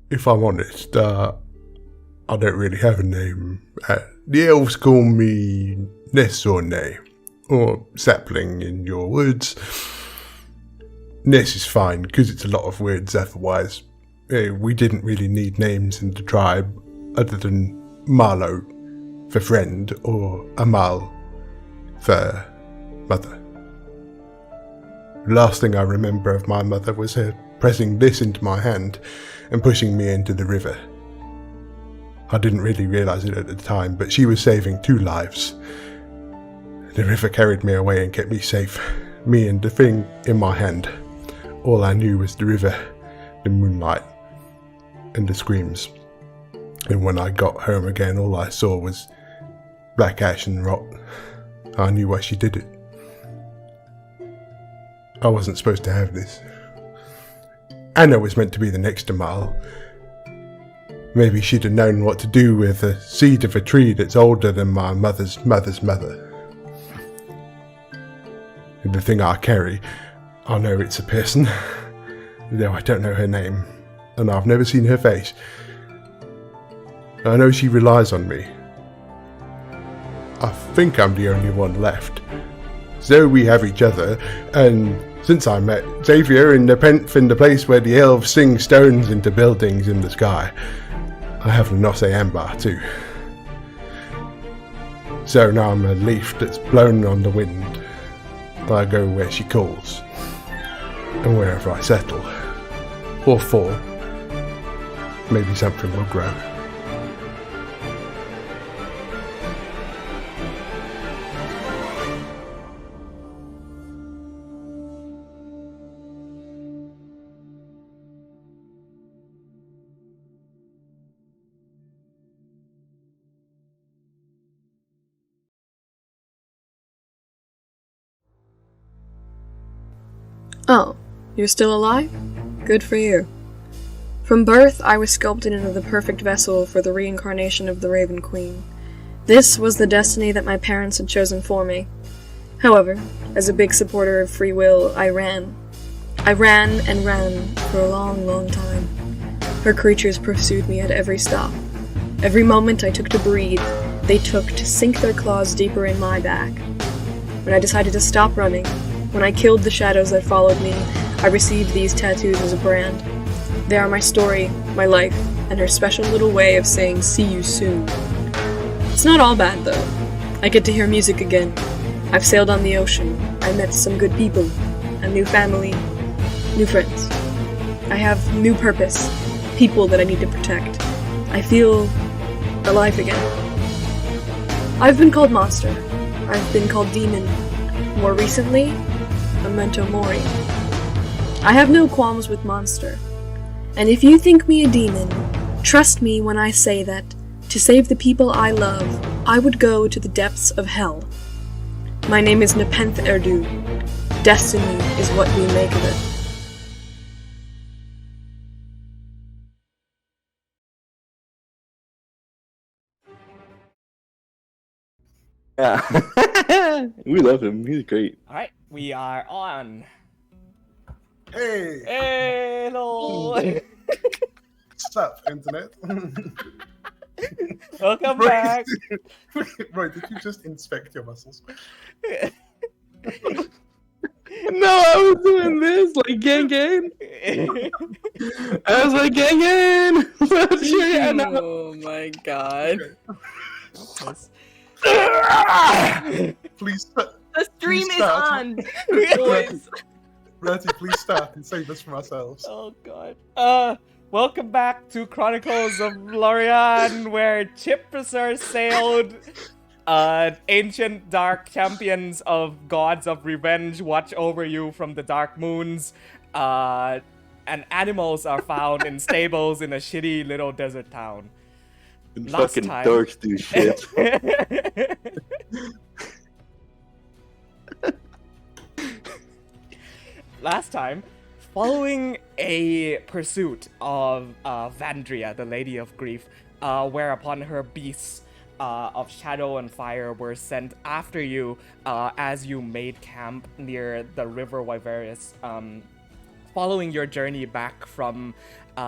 if I'm honest, I don't really have a name. The elves call me Ness or Nay, or Sapling in your woods. Ness is fine, because it's a lot of words otherwise. We didn't really need names in the tribe, other than Marlo for friend, or Amal for mother. The last thing I remember of my mother was her pressing this into my hand and pushing me into the river. I didn't really realise it at the time, but she was saving 2 lives. The river carried me away and kept me safe, me and the thing in my hand. All I knew was the river, the moonlight, and the screams. And when I got home again, all I saw was black ash and rot. I knew why she did it. I wasn't supposed to have this. Anna was meant to be the next Amal. Maybe she'd have known what to do with the seed of a tree that's older than my mother's mother's mother. And the thing I carry, I know it's a person, though I don't know her name, and I've never seen her face. I know she relies on me. I think I'm the only one left. So we have each other, and since I met Xavier in the Penth in the place where the elves sing stones into buildings in the sky, I have the Nosse Ambar too. So now I'm a leaf that's blown on the wind. I go where she calls, and wherever I settle, or fall, maybe something will grow. Oh, you're still alive? Good for you. From birth, I was sculpted into the perfect vessel for the reincarnation of the Raven Queen. This was the destiny that my parents had chosen for me. However, as a big supporter of free will, I ran. I ran and ran for a long, long time. Her creatures pursued me at every stop. Every moment I took to breathe, they took to sink their claws deeper in my back. When I decided to stop running, when I killed the shadows that followed me, I received these tattoos as a brand. They are my story, my life, and her special little way of saying see you soon. It's not all bad though. I get to hear music again. I've sailed on the ocean. I met some good people, a new family, new friends. I have new purpose, people that I need to protect. I feel alive again. I've been called monster. I've been called demon. More recently, Memento Mori. I have no qualms with monster. And if you think me a demon, trust me when I say that, to save the people I love, I would go to the depths of hell. My name is Nepenthe Erdu. Destiny is what we make of it. Yeah. We love him. He's great. Alright, we are on. Hey! Hello! What's up, internet? Welcome back! Roy, did you just inspect your muscles? No, I was doing this, like, gang. I was like, gang. Oh my god. Please stop. The stream Please is start. on! Boys. Bertie, please start and save us from ourselves. Oh god. Welcome back to Chronicles of Lorei'an, where Chippreser sailed. Ancient dark champions of gods of revenge watch over you from the dark moons. And animals are found in stables in a shitty little desert town. And Last fucking time. dorks do shit. Last time, following a pursuit of Vandria, the Lady of Grief, whereupon her beasts of shadow and fire were sent after you as you made camp near the river Wyverius. following your journey back from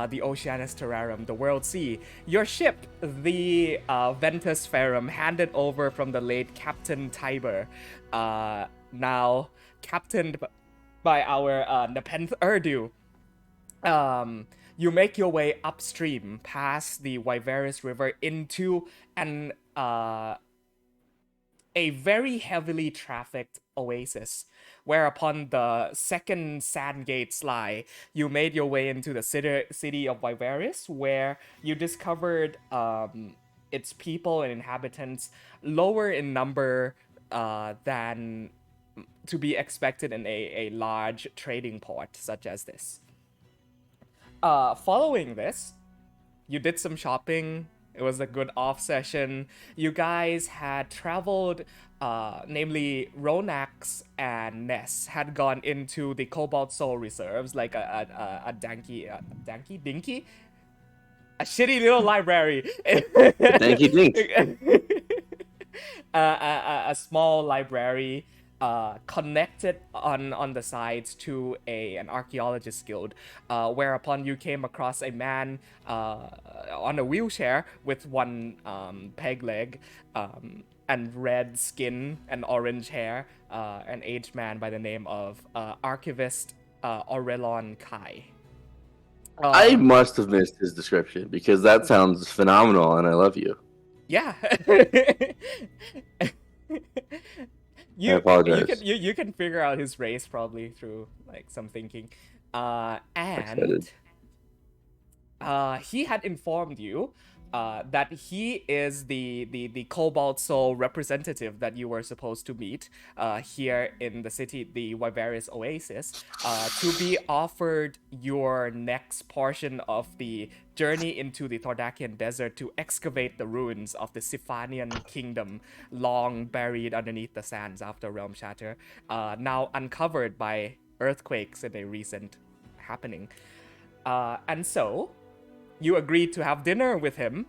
the Oceanus Terrarum, the World Sea, your ship, the Ventus Ferrum, handed over from the late Captain Tiber, now captained by our Nepenthe Urdu. You make your way upstream past the Wyveris River into an a very heavily trafficked oasis, where upon the second Sandgate lie, you made your way into the city of Wyveris, where you discovered its people and inhabitants lower in number than to be expected in a large trading port such as this. Following this, you did some shopping. It was a good off session. You guys had traveled, namely Ronax and Ness had gone into the Cobalt Soul Reserves, like a dinky, a shitty little library. Danky dink. A small library connected on the sides to an archaeologist guild, whereupon you came across a man on a wheelchair with one peg leg and red skin and orange hair, an aged man by the name of Archivist Aurelon Kai. I must have missed his description because that sounds phenomenal, and I love you. Yeah. I apologize. You can figure out his race probably through like some thinking, and he had informed you that he is the Cobalt Soul representative that you were supposed to meet here in the city, the Wyveris Oasis, to be offered your next portion of the journey into the Thordakian desert to excavate the ruins of the Siphanian kingdom, long buried underneath the sands after Realm Shatter, now uncovered by earthquakes in a recent happening. And so you agreed to have dinner with him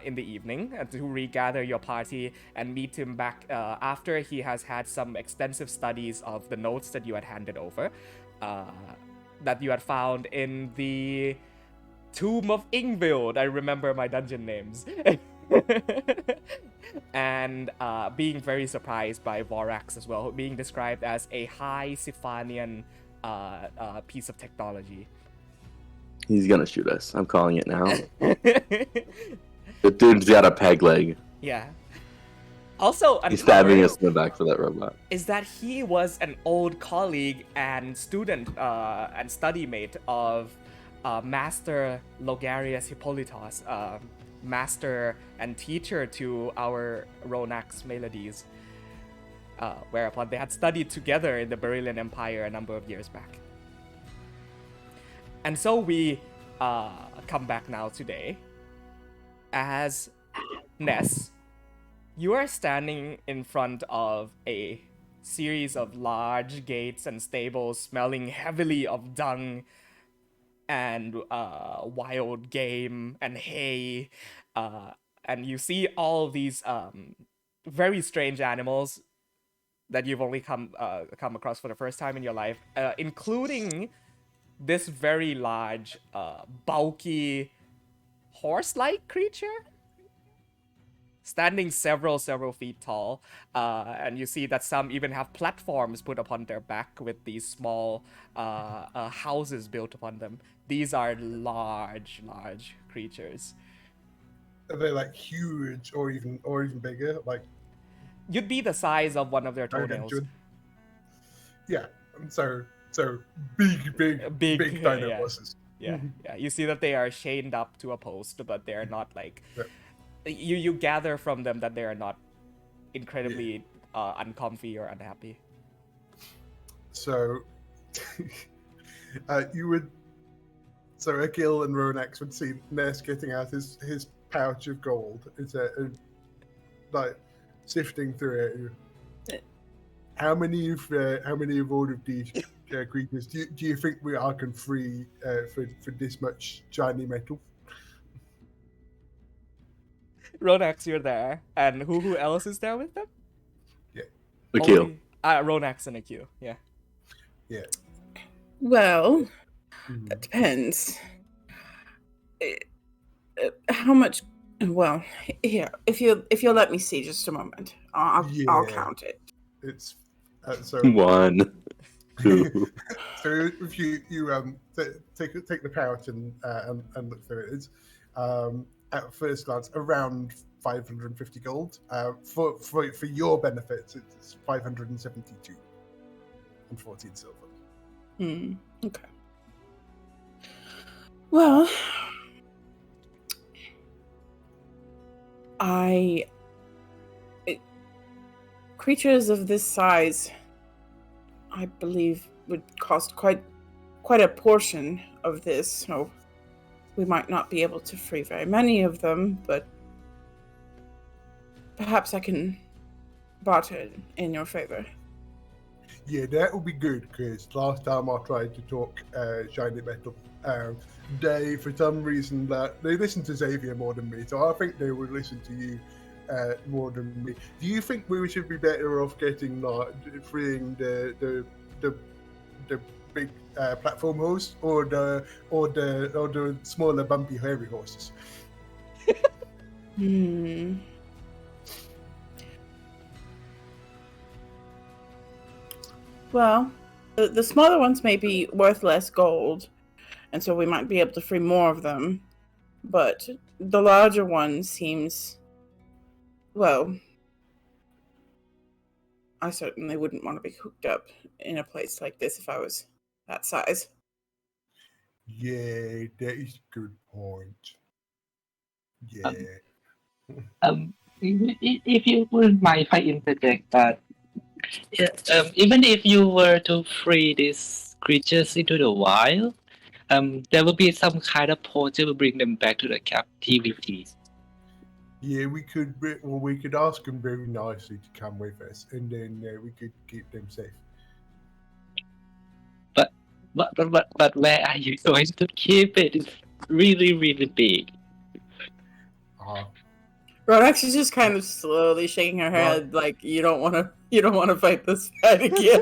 in the evening to regather your party and meet him back after he has had some extensive studies of the notes that you had handed over, that you had found in the Tomb of Ingvild. I remember my dungeon names. And being very surprised by Vorax as well, being described as a high Siphanian piece of technology. He's gonna shoot us. I'm calling it now. The dude's got a peg leg. Yeah. Also, he's stabbing us in the back for that robot. Is that he was an old colleague and student and study mate of Master Logarius Hippolytos, master and teacher to our Ronax Melodies, whereupon they had studied together in the Beryllian Empire a number of years back. And so we come back now today as Ness. You are standing in front of a series of large gates and stables smelling heavily of dung and wild game and hay. And you see all these very strange animals that you've only come across for the first time in your life, including this very large, bulky, horse-like creature, standing several feet tall, and you see that some even have platforms put upon their back with these small houses built upon them. These are large creatures. Are they like huge or even bigger? Like you'd be the size of one of their toenails. Yeah, so big dino bosses. Yeah. You see that they are chained up to a post, but they're not like. Yeah. You gather from them that they are not incredibly uncomfy or unhappy. So, So Akil and Ronax would see Ness getting out his pouch of gold, like sifting through it. How many of all of these creatures do you think we can free for this much shiny metal? Ronax, you're there, and who else is there with them? Yeah, Akil. Ronax and Akil. Yeah. Well, that depends. How much? Well, here, if you'll let me see just a moment, I'll Yeah. count it. It's so 1, 2. so if you take the pouch and look through it, it's at first glance around 550 gold. For your benefits, it's 572 and 14 silver. Okay. Well, creatures of this size, I believe, would cost quite a portion of this, so we might not be able to free very many of them, but perhaps I can barter in your favor. Yeah, that would be good, because last time I tried to talk shiny metal, they, for some reason, they listen to Xavier more than me, so I think they would listen to you more than me. Do you think we should be better off getting freeing the big platform horse, or the smaller bumpy hairy horses? Well, the smaller ones may be worth less gold, and so we might be able to free more of them. But the larger one seems, well, I certainly wouldn't want to be cooped up in a place like this if I was that size. Yeah, that is a good point. Yeah. If you wouldn't mind if I interject that, even if you were to free these creatures into the wild, there will be some kind of portal to bring them back to the captivity. Yeah, we could ask them very nicely to come with us, and then we could keep them safe. But where are you going to keep it? It's really, really big. Rodax is just kind of slowly shaking her head, like you don't want to fight this fight again.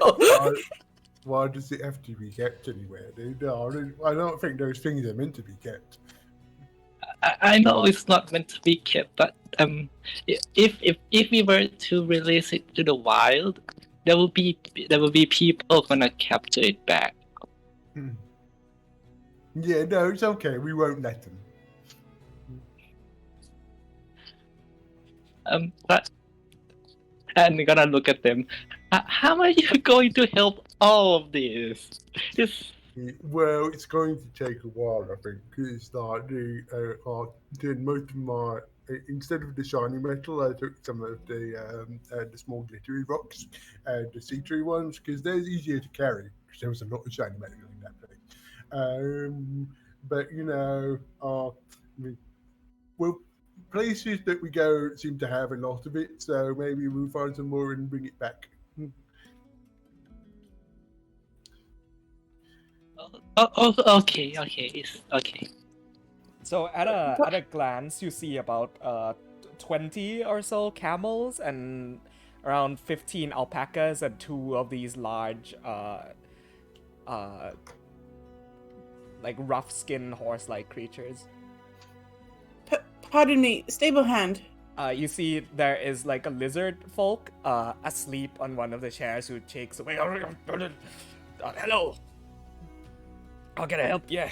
Why does it have to be kept anywhere, dude? I don't think those things are meant to be kept. I know it's not meant to be kept, but if we were to release it to the wild, there will be people gonna capture it back. Yeah, no, it's okay. We won't let them. But and I'm gonna look at them. How are you going to help all of this? Well, it's going to take a while, I think, because did most of my instead of the shiny metal, I took some of the small glittery rocks, the see-through ones, because they're easier to carry. Because there was a lot of shiny metal in that place. But places that we go seem to have a lot of it, so maybe we'll find some more and bring it back. Okay, it's okay. So at a glance, you see about 20 or so camels and around 15 alpacas and 2 of these large like rough skin horse-like creatures. Pardon me, stable hand. You see there is like a lizard folk asleep on one of the chairs who shakes away. Hello. How can I help you?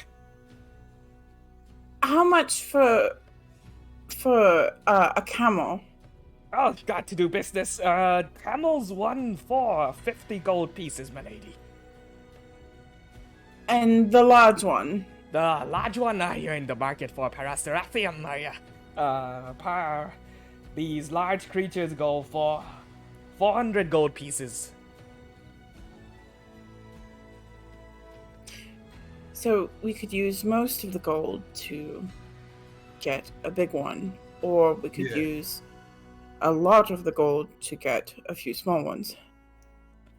How much for a camel? Oh, got to do business. Camels 1 for 50 gold pieces, my lady. And the large one? The large one, you're in the market for Paracerathium, these large creatures go for 400 gold pieces. So we could use most of the gold to get a big one, or we could use a lot of the gold to get a few small ones.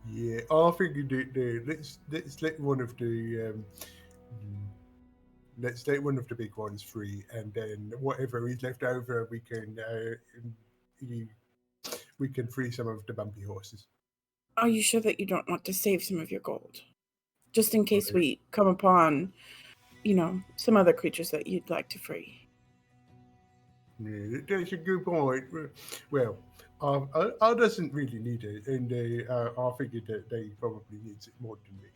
Yeah, I think you do. Let's let one of the big ones free, and then whatever is left over, we can free some of the bumpy horses. Are you sure that you don't want to save some of your gold? just in case we come upon, some other creatures that you'd like to free. Yeah, that's a good point. Well, I doesn't really need it, and I figured that they probably needs it more than me.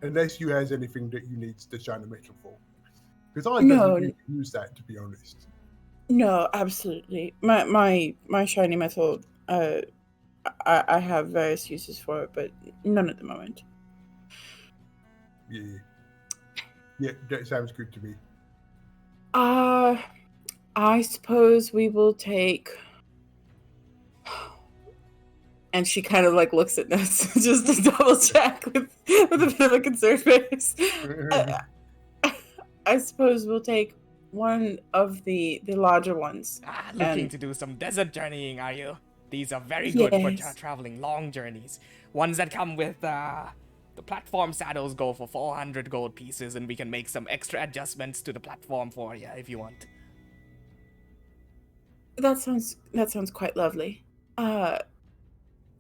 Unless you has anything that you needs the shiny metal for, because I No. doesn't really use that, to be honest. No, absolutely. My shiny metal, I have various uses for it, but none at the moment. Yeah, that sounds good to me. I suppose we will take. And she kind of like looks at Ness just to double check with a bit of a concerned face. I suppose we'll take one of the larger ones. Looking to do some desert journeying, are you? These are very good for traveling long journeys. Ones that come with the platform saddles go for 400 gold pieces, and we can make some extra adjustments to the platform for you if you want. That sounds quite lovely.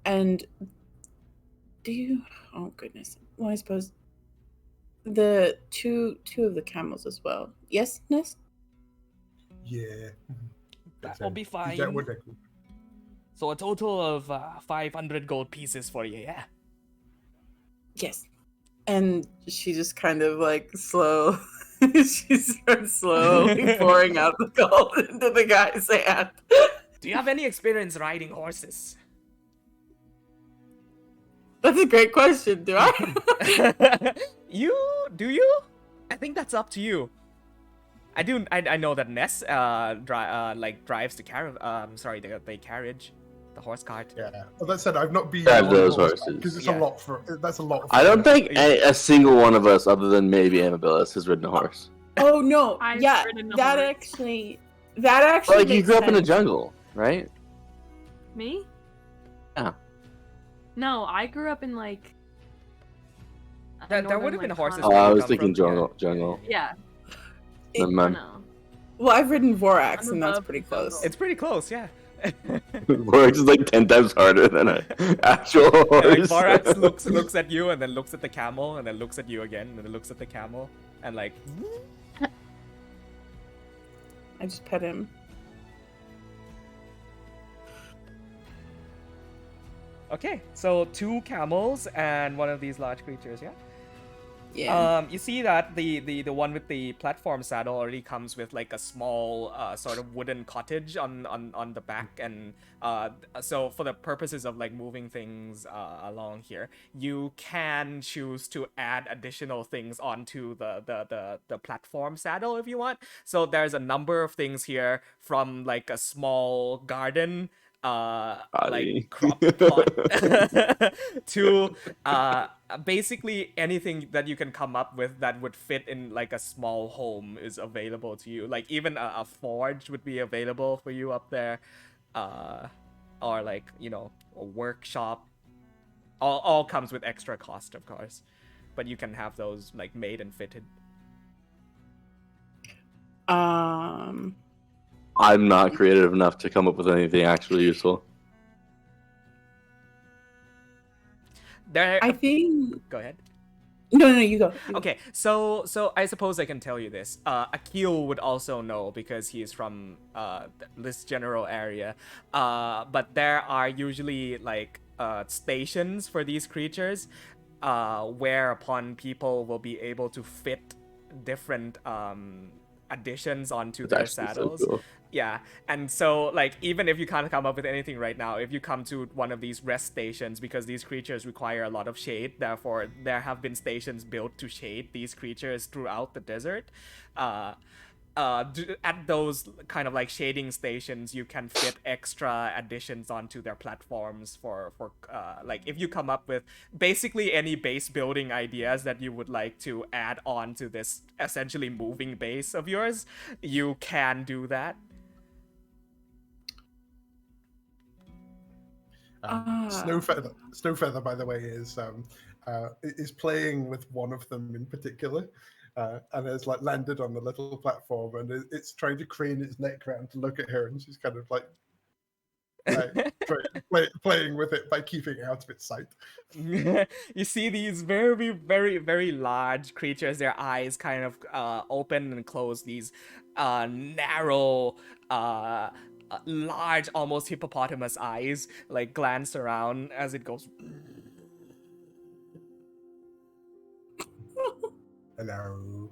And do you? Oh goodness. Well, I suppose the two of the camels as well. Yes, Ness? Yeah. That will be fine. Is that what they're called? So a total of 500 gold pieces for you, yeah? Yes. And she just kind of like she starts slowly pouring out the gold into the guy's hand. Do you have any experience riding horses? That's a great question. Do I? Do you? I think that's up to you. I do. I know that Ness drives the carriage, the horse cart. Yeah. Well, that said, I've not been Drive on those horse horses. because it's Yeah. a lot for. That's a lot. I don't think a single one of us, other than maybe Amabilis, has ridden a horse. Oh no! I've Yeah, ridden a that horse. actually. Like you makes grew up in the sense. jungle, right? Me? Yeah. No, I grew up in like. That would have been horses. Oh, where I you was come thinking from. jungle. Yeah. Never I mind. know. Well, I've ridden Vorax, I'm and that's above pretty the close. jungle. It's pretty close, yeah. Vorax is like 10 times harder than an actual And, like, horse. Vorax looks at you and then looks at the camel and then looks at you again and then looks at the camel and like. I just pet him. Okay, so 2 camels and one of these large creatures, yeah? Yeah. You see that the one with the platform saddle already comes with like a small sort of wooden cottage on the back, and so for the purposes of like moving things along here, you can choose to add additional things onto the platform saddle if you want. So there's a number of things here, from like a small garden, like crop pot, to basically anything that you can come up with that would fit in like a small home is available to you. Like even a forge would be available for you up there, or like, you know, a workshop. All comes with extra cost, of course, but you can have those like made and fitted. I'm not creative enough to come up with anything actually useful. I think. Go ahead. No, you go. Okay, so I suppose I can tell you this. Akil would also know because he is from this general area. But there are usually like stations for these creatures, whereupon people will be able to fit different additions onto their saddles. So cool. Yeah, and so like even if you can't come up with anything right now, if you come to one of these rest stations, because these creatures require a lot of shade, therefore there have been stations built to shade these creatures throughout the desert. At those kind of like shading stations, you can fit extra additions onto their platforms for like if you come up with basically any base building ideas that you would like to add on to this essentially moving base of yours, you can do that. Snowfeather, by the way, is playing with one of them in particular, and has like landed on the little platform, and it's trying to crane its neck around to look at her, and she's kind of like playing with it by keeping it out of its sight. You see these very, very, very large creatures. Their eyes kind of open and close. These narrow, large, almost hippopotamus eyes, like glance around as it goes. Hello.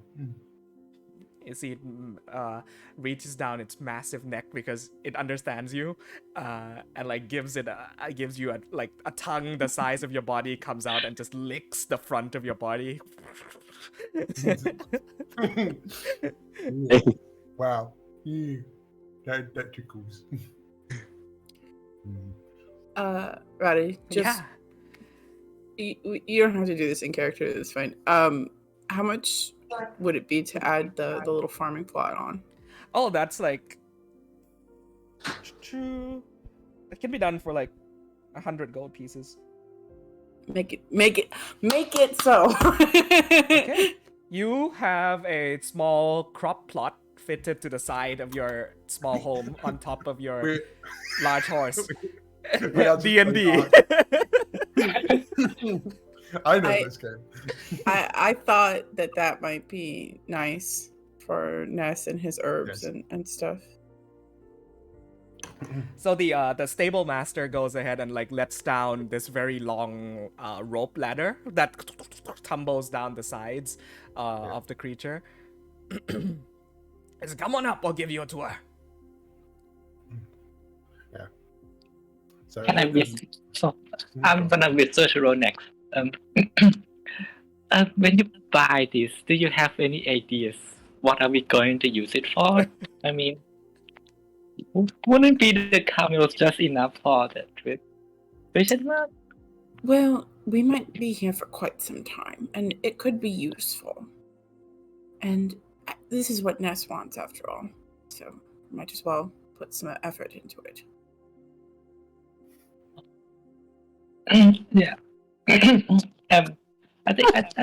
You see it reaches down its massive neck because it understands you, and like gives you a tongue the size of your body, comes out and just licks the front of your body. Wow. That tickles. Roddy, just Yeah. you don't have to do this in character. It's fine. How much would it be to add the little farming plot on? Oh, that's like. It can be done for like 100 gold pieces. Make it so. Okay. You have a small crop plot fitted to the side of your small home on top of your large horse. D&D. I know this game. I thought that might be nice for Ness and his herbs and stuff. So the stable master goes ahead and like lets down this very long rope ladder that tumbles down the sides of the creature. It's come on up, I'll give you a tour. Yeah. So I'm gonna visit Shiro next. When you buy this, do you have any ideas? What are we going to use it for? I mean, wouldn't be the camels just enough for that trip? Question mark? Well, we might be here for quite some time, and it could be useful. And this is what Ness wants, after all. So, might as well put some effort into it. Yeah. I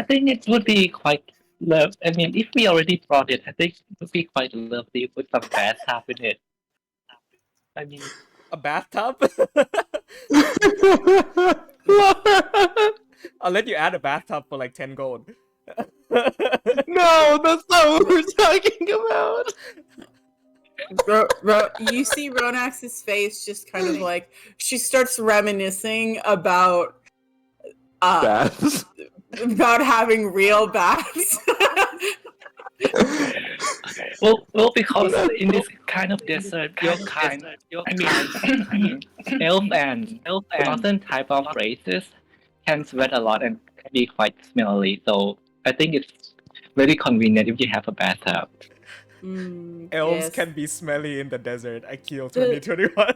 think it would be quite love. I mean, if we already brought it, I think it would be quite lovely with some bathtub in it. I mean, A bathtub? I'll let you add a bathtub for like 10 gold. No, that's not what we're talking about. You see Ronax's face just kind of like she starts reminiscing about Baths. about having real baths. well, because in this kind of desert, I mean, elf and certain type of races can sweat a lot and can be quite smelly. So I think it's very convenient if you have a bathtub. Elves Yes. can be smelly in the desert. I kill 2021.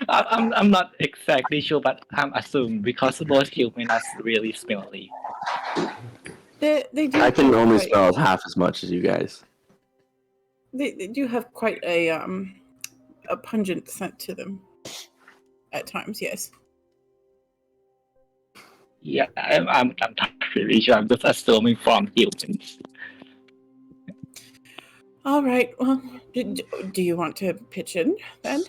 I'm not exactly sure, but I'm assuming because most humans are really smelly. They do I can have only quite- smell half as much as you guys. They do have quite a pungent scent to them at times. Yes. Yeah, I'm not really sure. I'm just assuming from humans. All right. Well, do you want to pitch in then?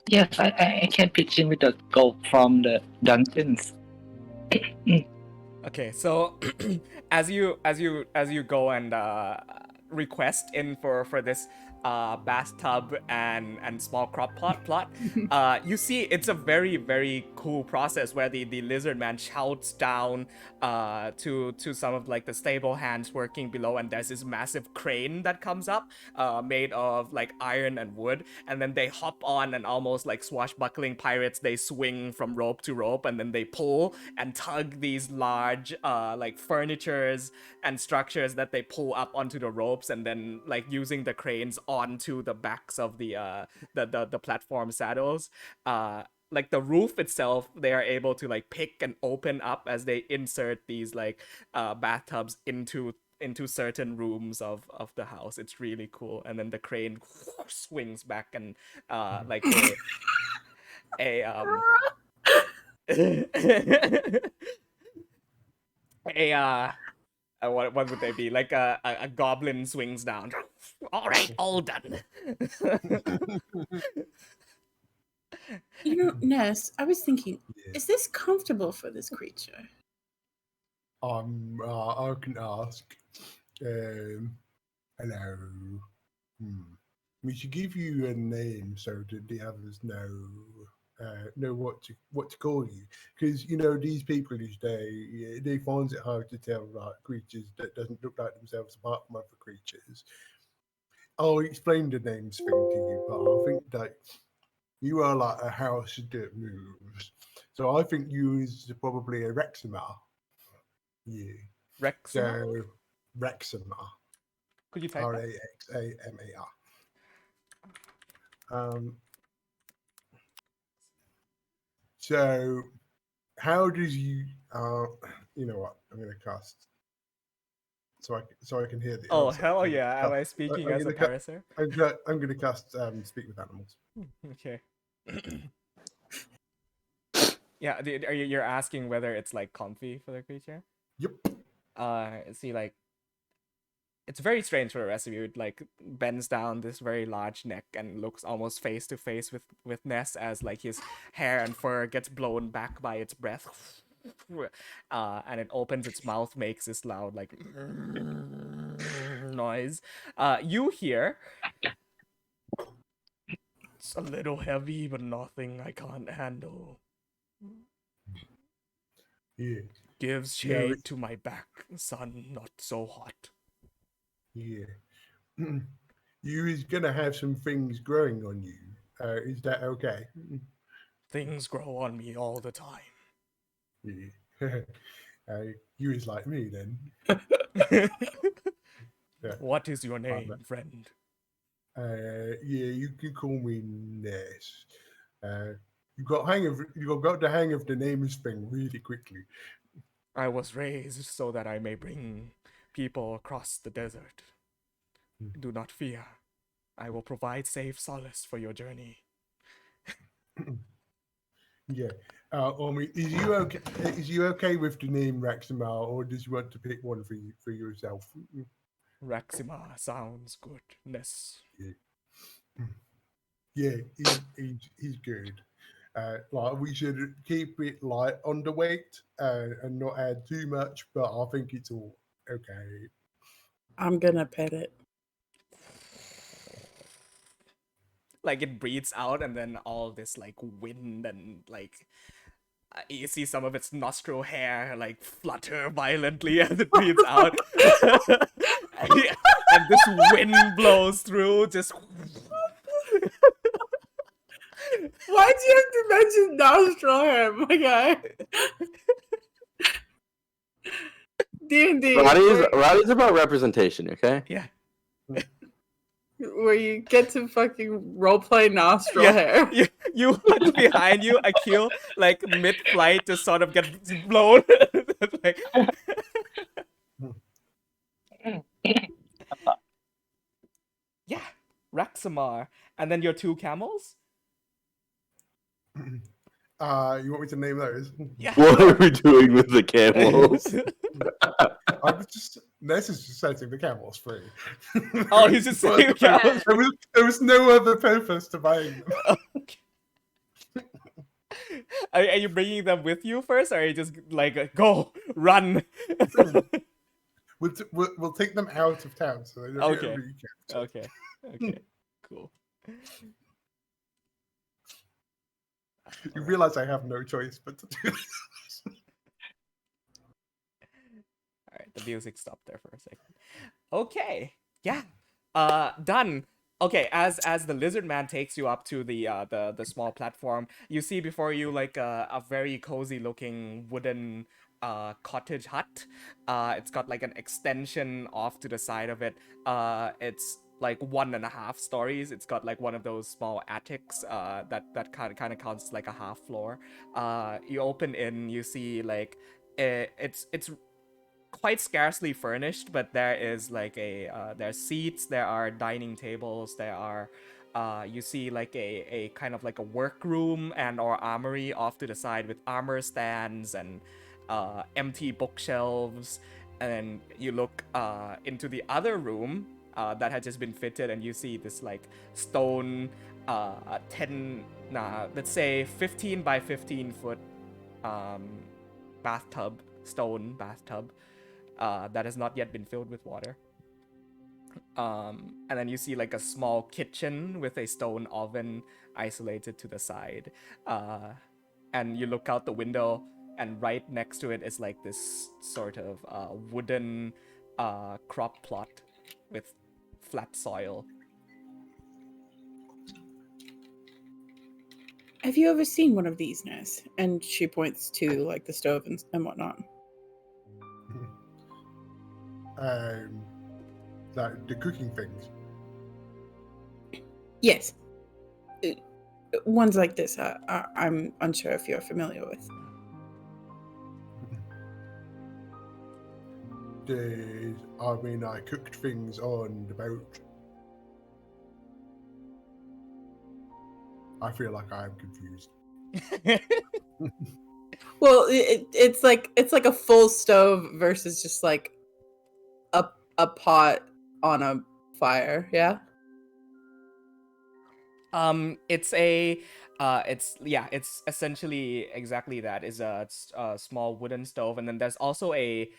Yes, I can pitch in with the gold from the dungeons. Okay, so as you go and request in for this bathtub and small crop plot, you see it's a very, very cool process where the lizard man shouts down to some of like the stable hands working below, and there's this massive crane that comes up made of like iron and wood, and then they hop on, and almost like swashbuckling pirates, they swing from rope to rope, and then they pull and tug these large like furnitures and structures that they pull up onto the ropes, and then like using the cranes onto the backs of the platform saddles. Like the roof itself, they are able to like pick and open up as they insert these like bathtubs into certain rooms of the house. It's really cool. And then the crane swings back and like what would they be, like a goblin swings down All right, all done. You know, Ness, I was thinking, Yeah. is this comfortable for this creature? I can ask. Hello. We should give you a name so that the others know what to call you. Because these people these days they find it hard to tell creatures that doesn't look like themselves apart from other creatures. I'll explain the names thing to you, but I think that you are like a house that moves. So I think you is probably a Rexamar. Yeah. Rex, So Rexamar. could you type that? Raxamar. So how does you you know what? I'm gonna cast so I can hear the Oh, answer. hell I'm gonna yeah. Am I cast- speaking I'm as a gonna ca- parasaur? I'm gonna cast speak with animals. Okay. Yeah, you're asking whether it's like comfy for the creature? Yep. See, like, it's very strange for the rest of you. It like bends down this very large neck and looks almost face to face with Ness as like his hair and fur gets blown back by its breath. And it opens its mouth, makes this loud like noise. You hear it's a little heavy, but nothing I can't handle. Yeah. Gives Yeah, shade to my back, sun not so hot. Yeah. You is gonna have some things growing on you. Is that okay? Things grow on me all the time. Yeah. You is like me then. Yeah. What is your name, friend? Yeah, you can call me Ness. You got the hang of the names thing really quickly. I was raised so that I may bring people across the desert. Do not fear. I will provide safe solace for your journey. Yeah. I mean, is you okay? Is you okay with the name Raxamal, or does you want to pick one for yourself? Raxima sounds good. Ness. Yeah, he's good. Like we should keep it like underweight and not add too much, but I think it's all okay. I'm gonna pet it. Like it breathes out, and then all this like wind and like you see some of its nostril hair like flutter violently as it breathes out, and this wind blows through. Just Why'd you have to mention nostril hair, my guy? D&D. Roddy's about representation, okay? yeah. Where you get to fucking roleplay nostril hair. You watch behind you, Akil, like mid-flight, just sort of get blown. Like, yeah, Raxamar, and then your two camels. You want me to name those? Yeah. What are we doing with the camels? I was just Ness is just setting the camels free. Oh, he's just setting the camels There was no other purpose to buying them. Are you bringing them with you first, or are you just like go run? We'll take them out of town so they don't Okay. get recaptured. Okay, cool. You realize I have no choice but to do this. All right, the music stopped there for a second. Okay, yeah, done. Okay, as the lizard man takes you up to the small platform, you see before you like a very cozy looking wooden cottage hut. It's got like an extension off to the side of it. It's like 1.5 stories. It's got like one of those small attics that kind of counts as like a half floor. You open in, you see like it's quite scarcely furnished, but there is like there's seats, there are dining tables, there are you see like a kind of like a workroom and or armory off to the side with armor stands and empty bookshelves. And you look into the other room, that had just been fitted, and you see this like stone, 10, let's say 15 by 15 foot bathtub, stone bathtub, that has not yet been filled with water. And then you see like a small kitchen with a stone oven isolated to the side. And you look out the window, and right next to it is like this sort of wooden crop plot with flat soil. Have you ever seen one of these, Ness? And she points to like the stove and whatnot. Like the cooking things. Yes. Ones like this, I'm unsure if you're familiar with. I cooked things on the boat. I feel like I am confused. Well, it's like a full stove versus just like a pot on a fire. Yeah. It's essentially exactly that. Is a small wooden stove, and then there's also a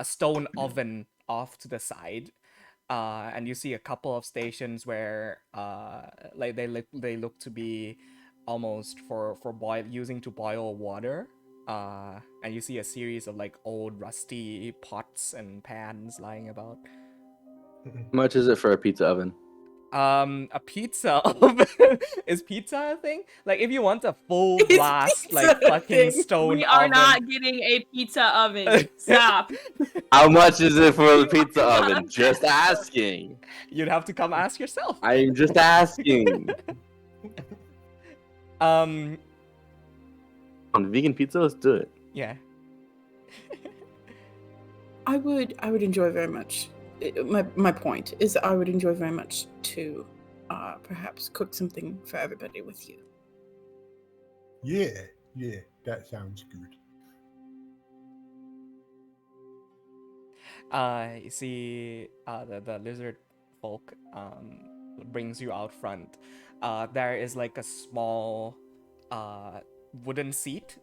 stone oven off to the side. And you see a couple of stations where like they look to be almost for using to boil water. And you see a series of like old rusty pots and pans lying about. How much is it for a pizza oven? A pizza oven. Is pizza a thing? Like if you want a full blast like fucking stone We are oven. not getting a pizza oven. Stop. How much is it for the pizza oven? Just asking. You'd have to come ask yourself. I'm just asking. Um On vegan pizza, let's do it. yeah. I would enjoy very much. My point is, I would enjoy very much to perhaps cook something for everybody with you. Yeah, that sounds good. You see the lizard folk brings you out front. There is like a small wooden seat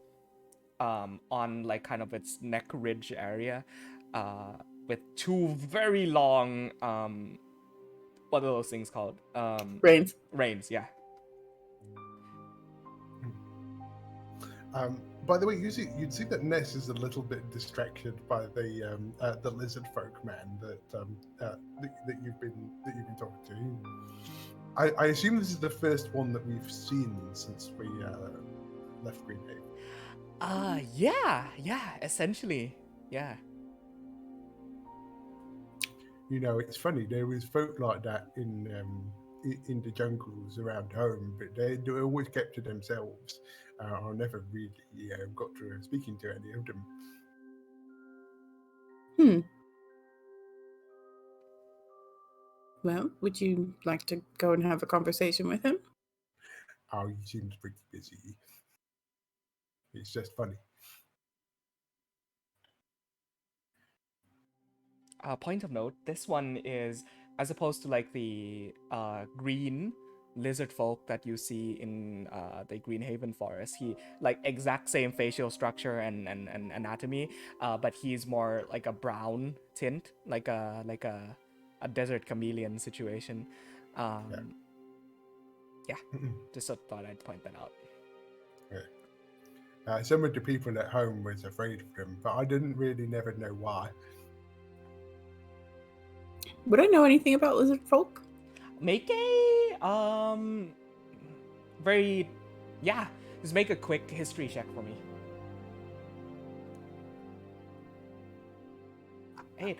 on like kind of its neck ridge area with two very long what are those things called? Reins. Reins, yeah. By the way, you'd see that Ness is a little bit distracted by the lizard folk man that you've been talking to. I assume this is the first one that we've seen since we left Greenhaven. Yeah, essentially, yeah. You know, it's funny. There was folk like that in the jungles around home, but they always kept to themselves. I never really got to speaking to any of them. Well, would you like to go and have a conversation with him? Oh, he seems pretty busy. It's just funny. Point of note, this one is, as opposed to like the green lizard folk that you see in the Greenhaven forest, he like exact same facial structure and anatomy, but he's more like a brown tint, like a desert chameleon situation. Just thought I'd point that out. Some of the people at home was afraid of him, but I didn't really never know why. Would I know anything about lizard folk? Make a just make a quick history check for me. Hey,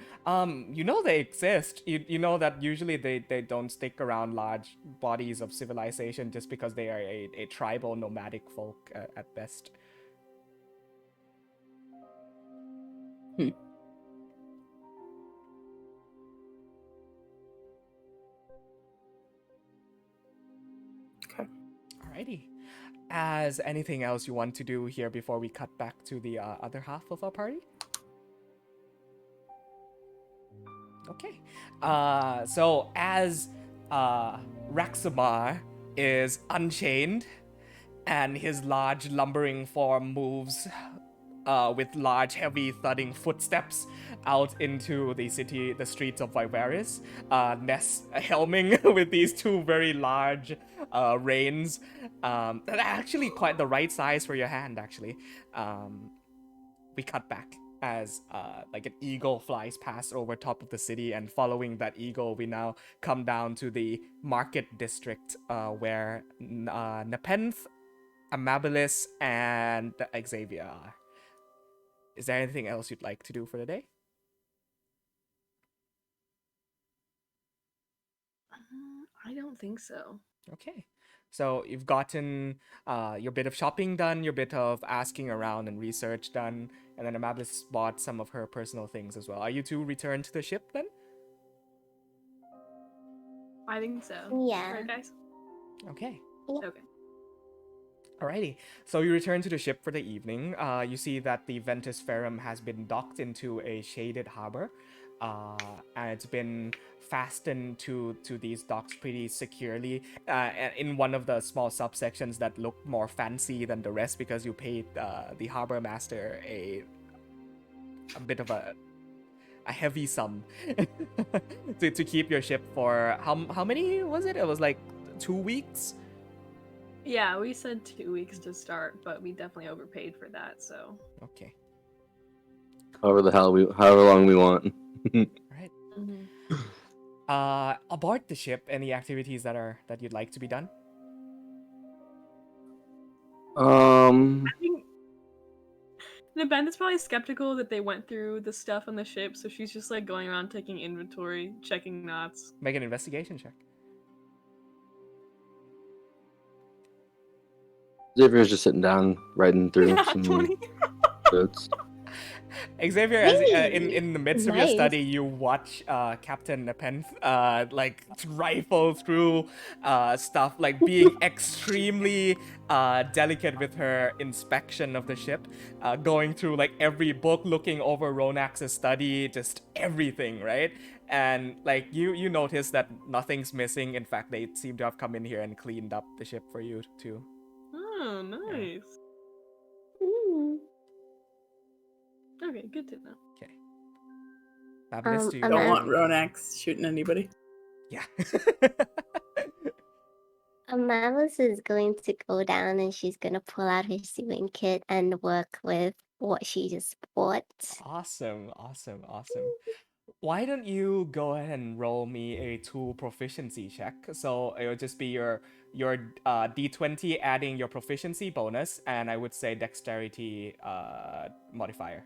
you know they exist. You know that usually they don't stick around large bodies of civilization just because they are a tribal nomadic folk at best. Alrighty. As anything else you want to do here before we cut back to the other half of our party? Okay. So as Raxamar is unchained and his large lumbering form moves with large, heavy, thudding footsteps out into the city, the streets of Vivaris, Ness helming with these two very large reins that are actually quite the right size for your hand, actually. We cut back as like an eagle flies past over top of the city, and following that eagle, we now come down to the market district where Nepenthe, Amabilis, and Xavier are. Is there anything else you'd like to do for the day? I don't think so. Okay. So you've gotten your bit of shopping done, your bit of asking around and research done, and then Amabilis bought some of her personal things as well. Are you two returned to the ship then? I think so. Yeah. Right, guys? Okay. Okay. Alrighty, so you return to the ship for the evening. You see that the Ventus Ferrum has been docked into a shaded harbor, and it's been fastened to these docks pretty securely in one of the small subsections that look more fancy than the rest because you paid the harbor master a bit of a heavy sum to keep your ship for how many was it? It was like 2 weeks. Yeah, we said 2 weeks to start, but we definitely overpaid for that, so. Okay. However long we want. Right. Mm-hmm. Aboard the ship, any activities that you'd like to be done? I think Nabenda's probably skeptical that they went through the stuff on the ship, so she's just like going around taking inventory, checking knots. Make an investigation check. Xavier's just sitting down, writing through Yeah, some 20. notes. Xavier, as in the midst of your Nice. study, you watch Captain Nepenthe like rifle through stuff, like being extremely delicate with her inspection of the ship, going through like every book, looking over Ronax's study, just everything, right? And like you notice that nothing's missing. In fact, they seem to have come in here and cleaned up the ship for you too. Oh, nice. Mm. Okay, good to know. Okay. Babinus, do you? I'm Don't not- want Ronax shooting anybody. Yeah. Amalis is going to go down and she's going to pull out her sewing kit and work with what she just bought. Awesome. Why don't you go ahead and roll me a tool proficiency check? So it'll just be your d20 adding your proficiency bonus, and I would say dexterity modifier.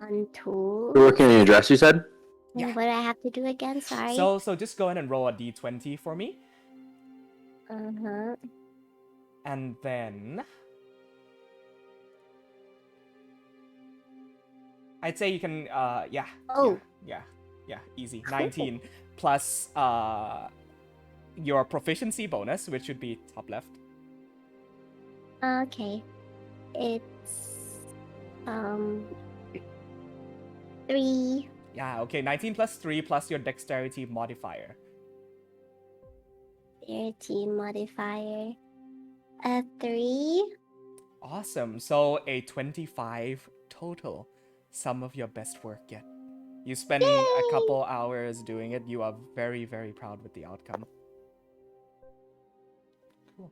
On tool. You're working on your dress, you said? Yeah. What do I have to do again? Sorry. So just go ahead and roll a d20 for me, Uh-huh. and then I'd say you can yeah. Oh. Yeah, easy. 19 plus your proficiency bonus, which should be top left. Okay. It's 3. Yeah, okay. 19 plus 3 plus your dexterity modifier. 13 modifier. 3. Awesome. So a 25 total. Some of your best work yet. You spend a couple hours doing it. You are very, very proud with the outcome. Cool.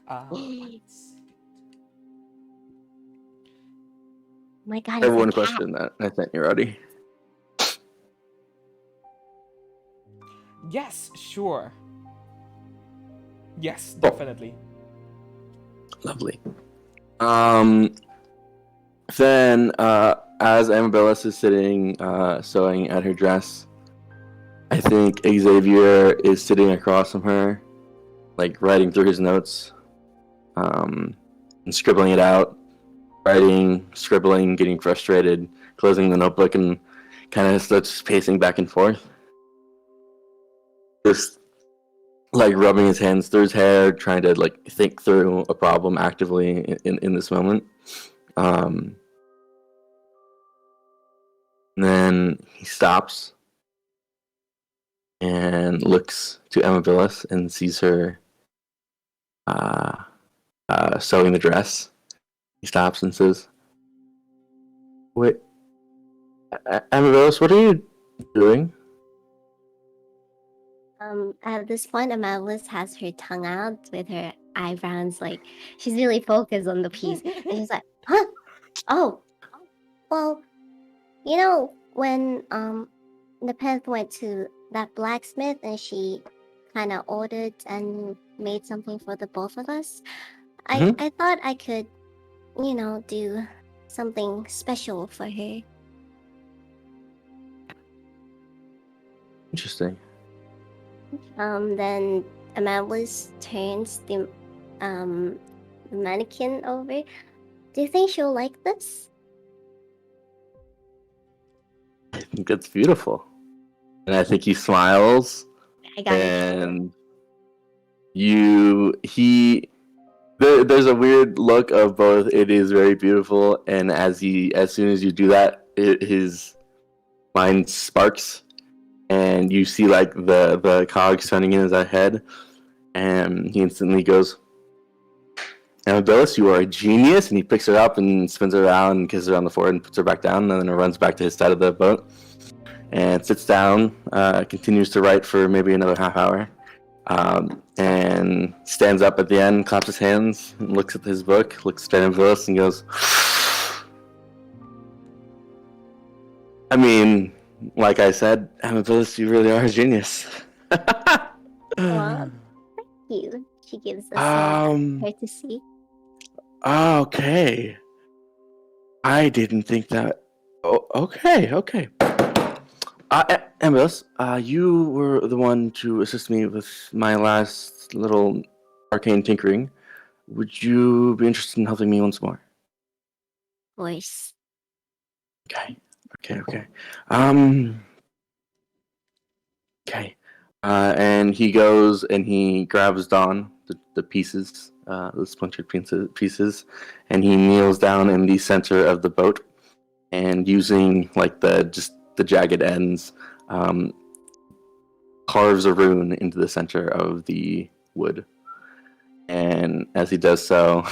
Let's see. My God, I it's have a one cat. question that I sent you already. Yes, sure. Yes, definitely. Lovely. Then, as Amabilis is sitting sewing at her dress, I think Xavier is sitting across from her, like writing through his notes, and scribbling it out, writing, scribbling, getting frustrated, closing the notebook, and kind of starts pacing back and forth. Just like rubbing his hands through his hair, trying to like think through a problem actively in this moment. And then he stops and looks to Amabilis and sees her sewing the dress. He stops and says, "Wait, Amabilis, what are you doing?" At this point, Amaryllis has her tongue out with her eyebrows, like she's really focused on the piece, and she's like, "Huh? Oh, well, you know when Nepenthe went to that blacksmith and she kind of ordered and made something for the both of us. I thought I could, do something special for her." Interesting. Then Amaryllis turns the mannequin over. Do you think she'll like this? I think that's beautiful. And I think he smiles. I got it. And there's a weird look of both. It is very beautiful, and as soon as you do that, his mind sparks, and you see like the cogs turning in his head, and he instantly goes, "Amabilis, you are a genius!" And he picks her up and spins her around and kisses her on the forehead and puts her back down, and then runs back to his side of the boat and sits down, continues to write for maybe another half hour, and stands up at the end, claps his hands, and looks at his book, looks at Amabilis and goes, "I mean, like I said, Amabilis, you really are a genius." Well, thank you. She gives us courtesy. Okay. I didn't think that. Oh, okay. Ambrose, you were the one to assist me with my last little arcane tinkering. Would you be interested in helping me once more? Of course. Okay. Okay. And he goes and he grabs Dawn, the pieces, the splintered pieces, and he kneels down in the center of the boat, and using like the jagged ends, carves a rune into the center of the wood. And as he does so,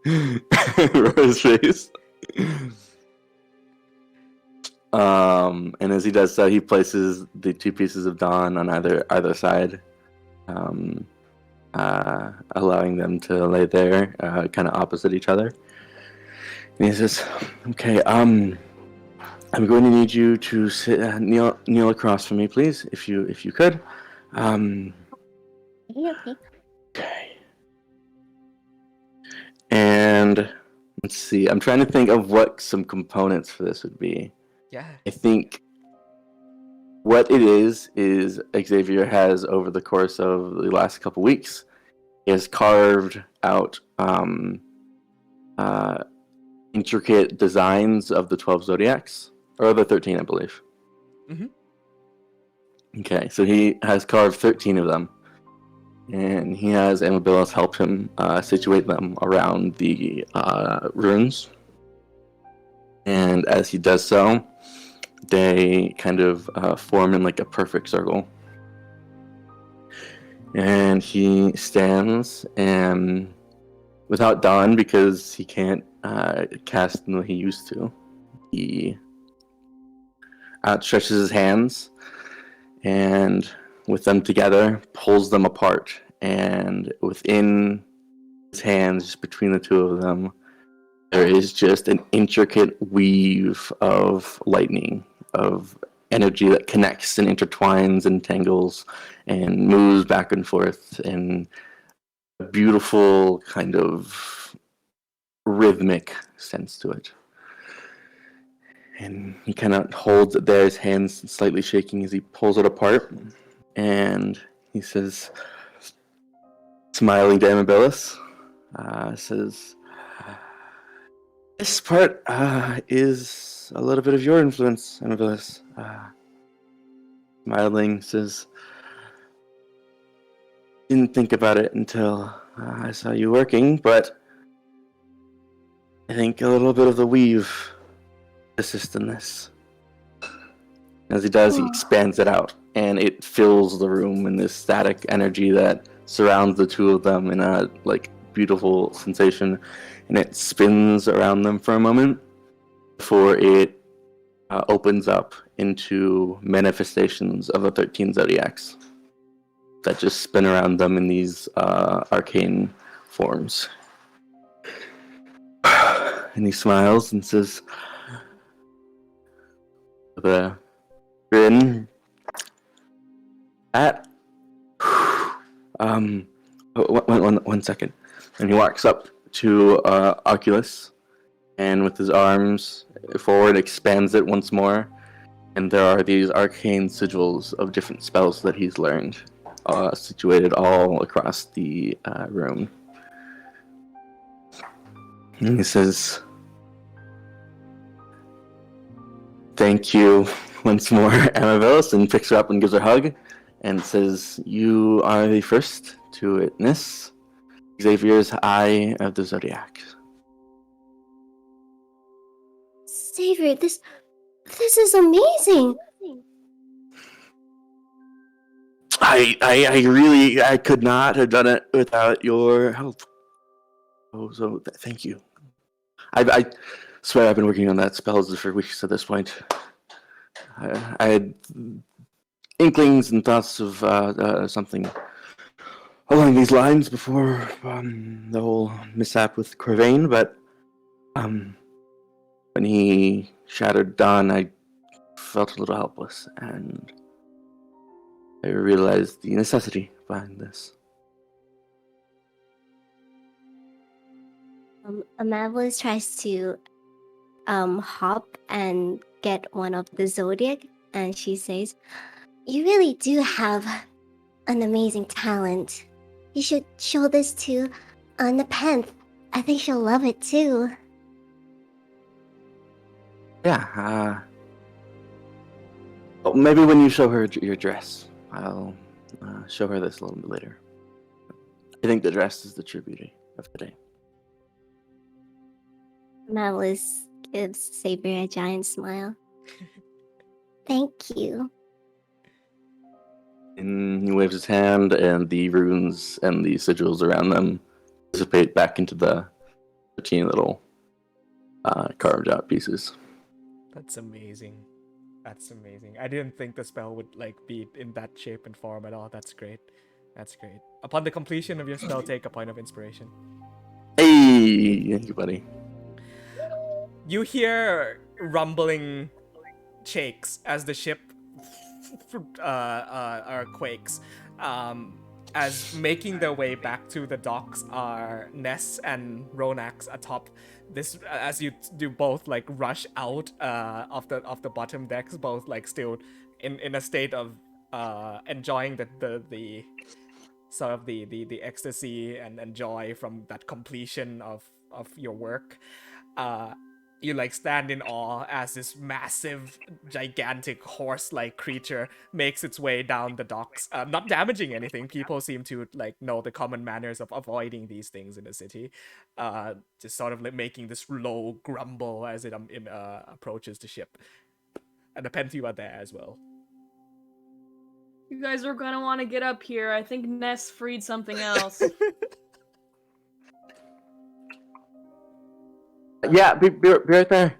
his face. And as he does so, he places the two pieces of Dawn on either side, allowing them to lay there, kind of opposite each other. And he says, "Okay, I'm going to need you to sit, kneel across from me, please, if you could." Okay. Okay. And let's see. I'm trying to think of what some components for this would be. Yeah. I think what it is Xavier has, over the course of the last couple weeks, is carved out intricate designs of the 12 zodiacs, or the 13, I believe. Mm-hmm. Okay, so he has carved 13 of them, and he has Amabilis help him situate them around the runes. And as he does so, they kind of form in like a perfect circle. And he stands, and without Dawn, because he can't cast the way he used to, he outstretches his hands, and with them together, pulls them apart. And within his hands, just between the two of them, there is just an intricate weave of lightning, of energy that connects and intertwines and tangles and moves back and forth in a beautiful kind of rhythmic sense to it. And he kind of holds it there, his hands slightly shaking as he pulls it apart. And he says, smiling to Amabilis, says, "This part is a little bit of your influence, Amabilis." Smiling, says, "Didn't think about it until I saw you working, but I think a little bit of the weave assists in this." As he does, he expands it out, and it fills the room in this static energy that surrounds the two of them in a beautiful sensation, and it spins around them for a moment before it opens up into manifestations of the 13 zodiacs that just spin around them in these arcane forms. And he smiles and says, with a grin, that one second. And he walks up to Oculus, and with his arms forward expands it once more, and there are these arcane sigils of different spells that he's learned, situated all across the room. And he says, "Thank you once more, Amabilis," and picks her up and gives her a hug, and says, "You are the first to witness Xavier's Eye of the Zodiac." Xavier, this is amazing. I could not have done it without your help. So thank you. I swear I've been working on that spells for weeks at this point. I had inklings and thoughts of something along these lines before the whole mishap with Corvain, but when he shattered Dawn, I felt a little helpless, and I realized the necessity behind this. Amabilis tries to hop and get one of the zodiac, and she says, "You really do have an amazing talent. You should show this to Nepenthe. I think she'll love it too." Yeah, maybe when you show her your dress, I'll show her this a little bit later. I think the dress is the true beauty of the day. Amabilis gives Xavier a giant smile. "Thank you." And he waves his hand, and the runes and the sigils around them dissipate back into the 13 little carved out pieces. That's amazing. That's amazing. I didn't think the spell would be in that shape and form at all. That's great. That's great. Upon the completion of your spell, take a point of inspiration. Hey, thank you, buddy. You hear rumbling shakes as the ship quakes. As making their way back to the docks are Ness and Ronax atop this. As you do both rush out of the bottom decks, both still in a state of enjoying the sort of the ecstasy and joy from that completion of your work. You stand in awe as this massive, gigantic horse-like creature makes its way down the docks, not damaging anything. People seem to know the common manners of avoiding these things in the city, just sort of making this low grumble as it approaches the ship. And Nepenthe, you are there as well. You guys are gonna want to get up here. I think Ness freed something else. Yeah, be right there.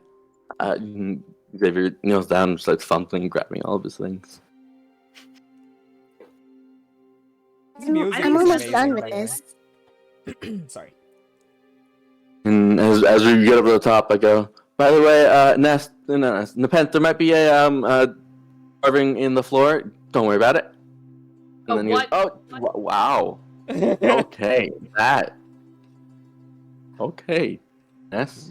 Xavier kneels down and starts fumbling, grabbing all of his things. I'm almost done with this. Sorry. And as we get up to the top, I go, "By the way, Nepenthe, there might be a carving in the floor. Don't worry about it." And then what? Wow. Okay, that. Okay. Ness.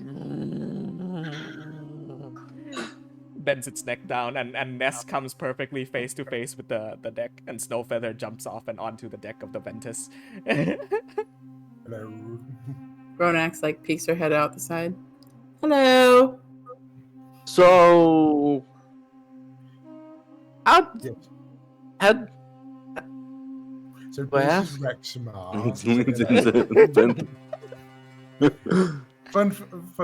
Bends its neck down, and Ness comes perfectly face to face with the deck, and Snowfeather jumps off and onto the deck of the Ventus. Hello. Ronax peeks her head out the side. Hello. So, Yes. had So Well, this is Rexamar. Fun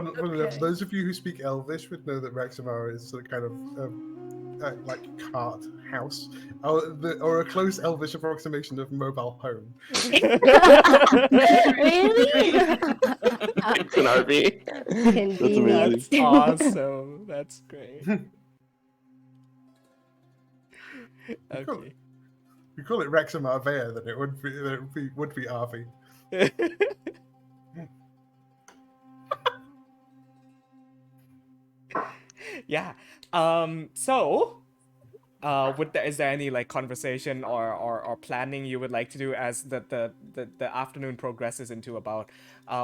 enough, those of you who speak Elvish would know that Rexamar is a kind of like cart house, or a close Elvish approximation of mobile home. Really? It's an RV. Convenient. amazing. Awesome. That's great. Okay. We call it Wrexham Arvea, then it would be RV. Yeah. So, is there any like conversation or planning you would like to do as the afternoon progresses into about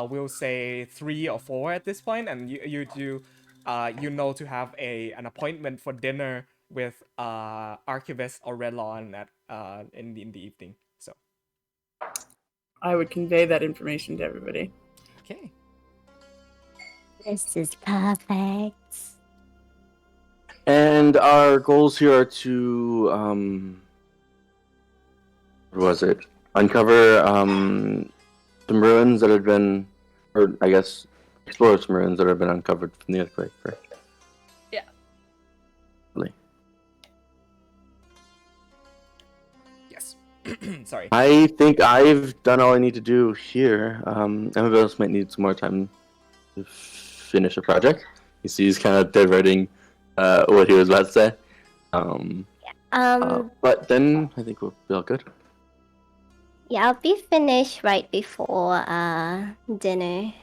we'll say 3 or 4 at this point, and you to have an appointment for dinner with Archivist Aurelon at in the evening. So I would convey that information to everybody. okay. This is perfect. And our goals here are to what was it? Uncover some ruins that had been, or I guess explore some ruins that have been uncovered from the earthquake, correct? Yeah. Really? Yes. Sorry. I think I've done all I need to do here. Everybody else might need some more time to finish a project. You see, he's kind of diverting what he was about to say. But then I think we'll be all good. Yeah, I'll be finished right before dinner.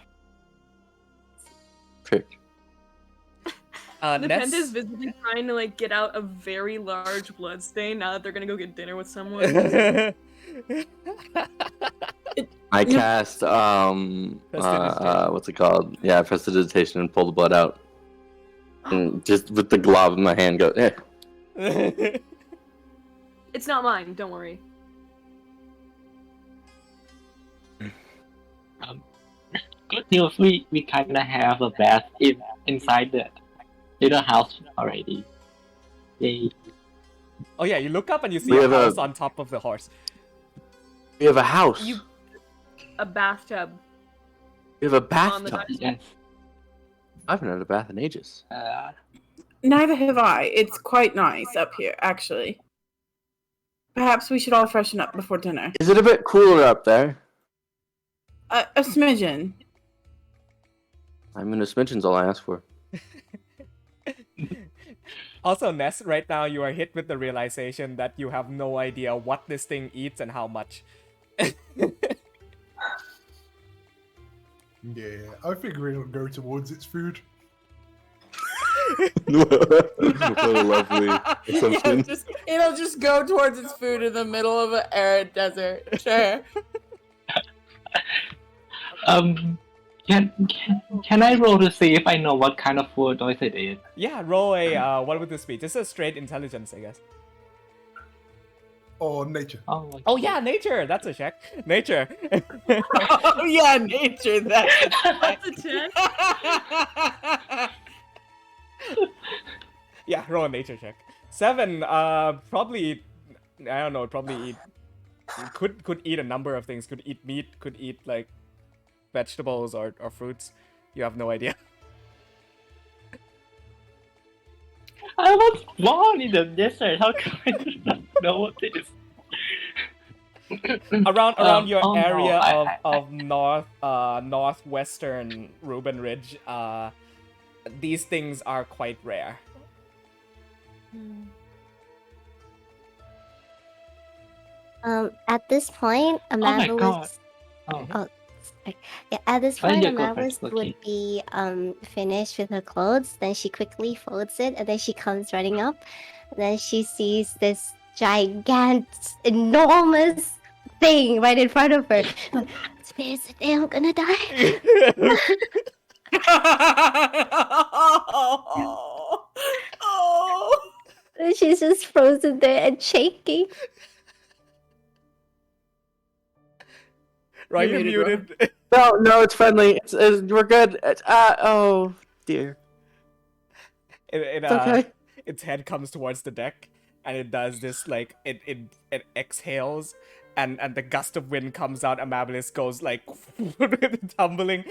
Perfect. Nepenthe is visibly trying to like get out a very large blood stain now that they're gonna go get dinner with someone. I cast what's it called? Yeah, prestidigitation and pull the blood out. And just with the glob in my hand, go. Eh. It's not mine. Don't worry. Good news, we kind of have a bath inside the little house already. Yay. Oh yeah, you look up and you see We a have a- house on top of the horse. We have a house. A bathtub. We have a On the bathtub. Yes. I haven't had a bath in ages. Neither have I. It's quite nice up here, actually. Perhaps we should all freshen up before dinner. Is it a bit cooler up there? A smidgen. I mean, a smidgen's all I ask for. Also, Ness, right now you are hit with the realization that you have no idea what this thing eats and how much. Yeah, I figure it'll go towards its food. What a lovely assumption. It'll just go towards its food in the middle of an arid desert. Sure. Can I roll to see if I know what kind of food noise it is? Yeah, roll a, what would this be? Just a straight intelligence, I guess. Or nature. Oh yeah, nature! That's a check. Nature. Oh yeah, nature. That's a check. Yeah, roll a nature check. 7, probably, I don't know, probably eat, could eat a number of things. Could eat meat, could eat, like, vegetables or fruits. You have no idea. I was born in the desert. How can I not know what it is? Around your oh, no, area of I- northwestern Reuben Ridge, these things are quite rare. At this point, Oh my god. Amadeus. Oh. Sorry. Yeah, at this Oh, point, yeah, go Amadeus first, would be finished with her clothes. Then she quickly folds it, and then she comes running up. And then she sees this enormous thing right in front of her. Today's the day I'm gonna die. And she's just frozen there and shaking. Right, You're you're muted, muted. No, it's friendly. We're good. Oh dear. It's okay. Its head comes towards the deck, and it does this, like, it exhales, and the gust of wind comes out. Amabilis goes, like, tumbling.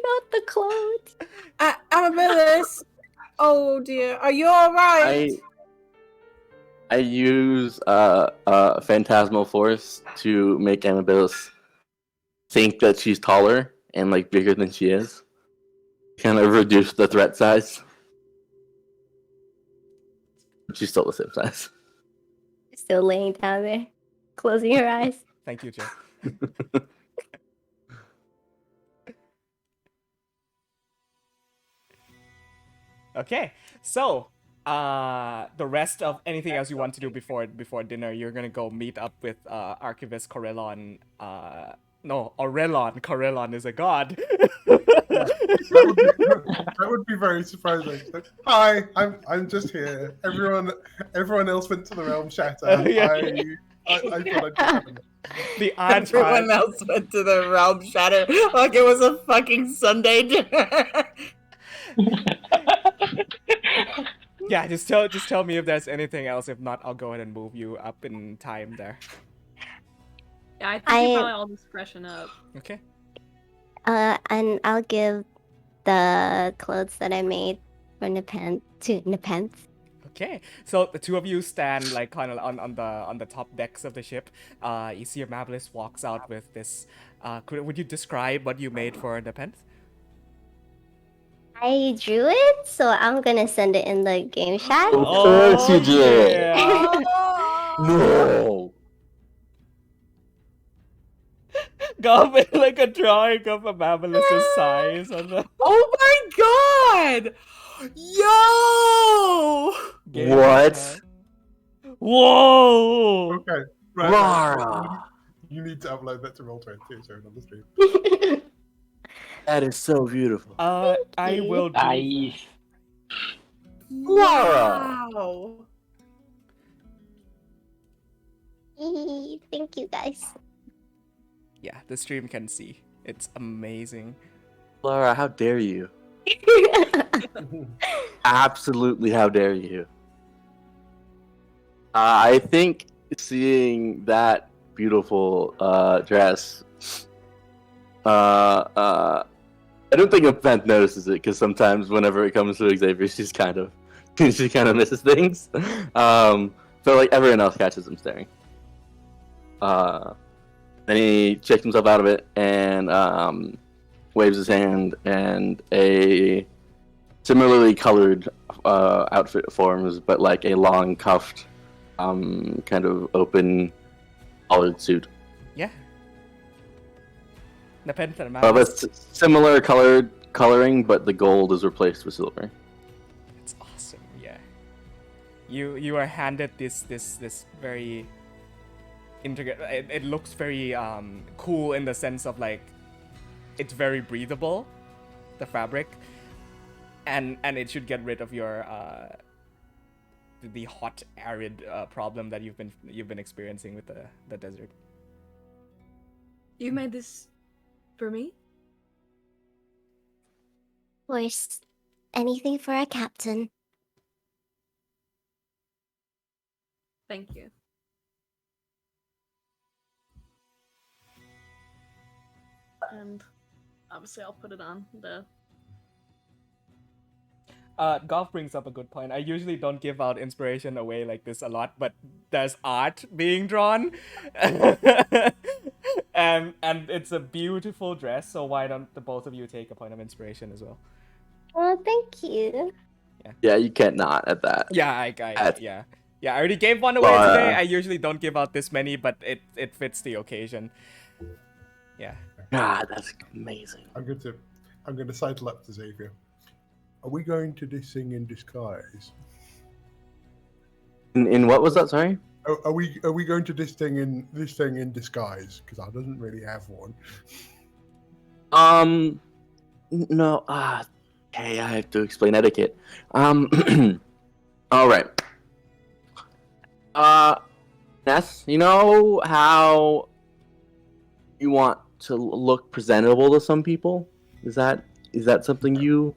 Not the clothes. Amabilis. Oh dear, are you all right? I use phantasmal force to make Amabilis think that she's taller and like bigger than she is. Kind of reduce the threat size. She's still the same size. Still laying down there, closing her eyes. Thank you, Chip. Okay, so the rest of anything else you want to do before dinner, you're gonna go meet up with Archivist Corellon. No, Aurelon. Corellon is a god. That would be very surprising. Like, hi, I'm just here. Everyone else went to the realm shatter. Yeah. I thought I'd just happen. The Everyone else went to the realm shatter like it was a fucking Sunday dinner. Yeah, just tell me if there's anything else. If not, I'll go ahead and move you up in time there. Yeah, I think you probably all just freshen up. Okay. And I'll give the clothes that I made for Nepenthe to Nepenthe. Okay, so the two of you stand like kind of on the top decks of the ship. You see Amabilis walks out with this. Would you describe what you made for Nepenthe? I drew it, so I'm gonna send it in the game chat. Of course you did. Yeah. No. Go with like a drawing of Amabilis' size on the Oh my god! Yo! game What? chat. Whoa! Okay, right. Laura. You need to upload that to Roll20 so on the stream. That is so beautiful. I will do Nice. Laura. Wow! Thank you guys. Yeah, the stream can see. It's amazing. Laura, how dare you? Absolutely, how dare you? I think seeing that beautiful dress, I don't think Bent notices it because sometimes whenever it comes to Xavier, she kind of misses things. So like everyone else catches him staring. Then he checks himself out of it and waves his hand, and a similarly colored outfit forms, but like a long cuffed, kind of open collared suit. Yeah. Nepenthe and Of a similar coloring, but the gold is replaced with silver. It's awesome. Yeah. You are handed this very intricate. It looks very cool in the sense of like it's very breathable, the fabric, and it should get rid of your the hot arid problem that you've been experiencing with the desert. You made this for me? Of course, anything for a captain. Thank you. And obviously I'll put it on the... Golf brings up a good point. I usually don't give out inspiration away like this a lot, but there's art being drawn, and it's a beautiful dress. So why don't the both of you take a point of inspiration as well? Oh, thank you. Yeah, you can't not at that. Yeah, yeah. I already gave one away today. I usually don't give out this many, but it fits the occasion. Yeah. God, that's amazing. I'm going to sidle up to Xavier. Are we going to this thing in disguise? In what was that? Sorry. Are we going to this thing in disguise? Because I doesn't really have one. No. Okay, I have to explain etiquette. All right. Ness, you know how you want to look presentable to some people? Is that something you?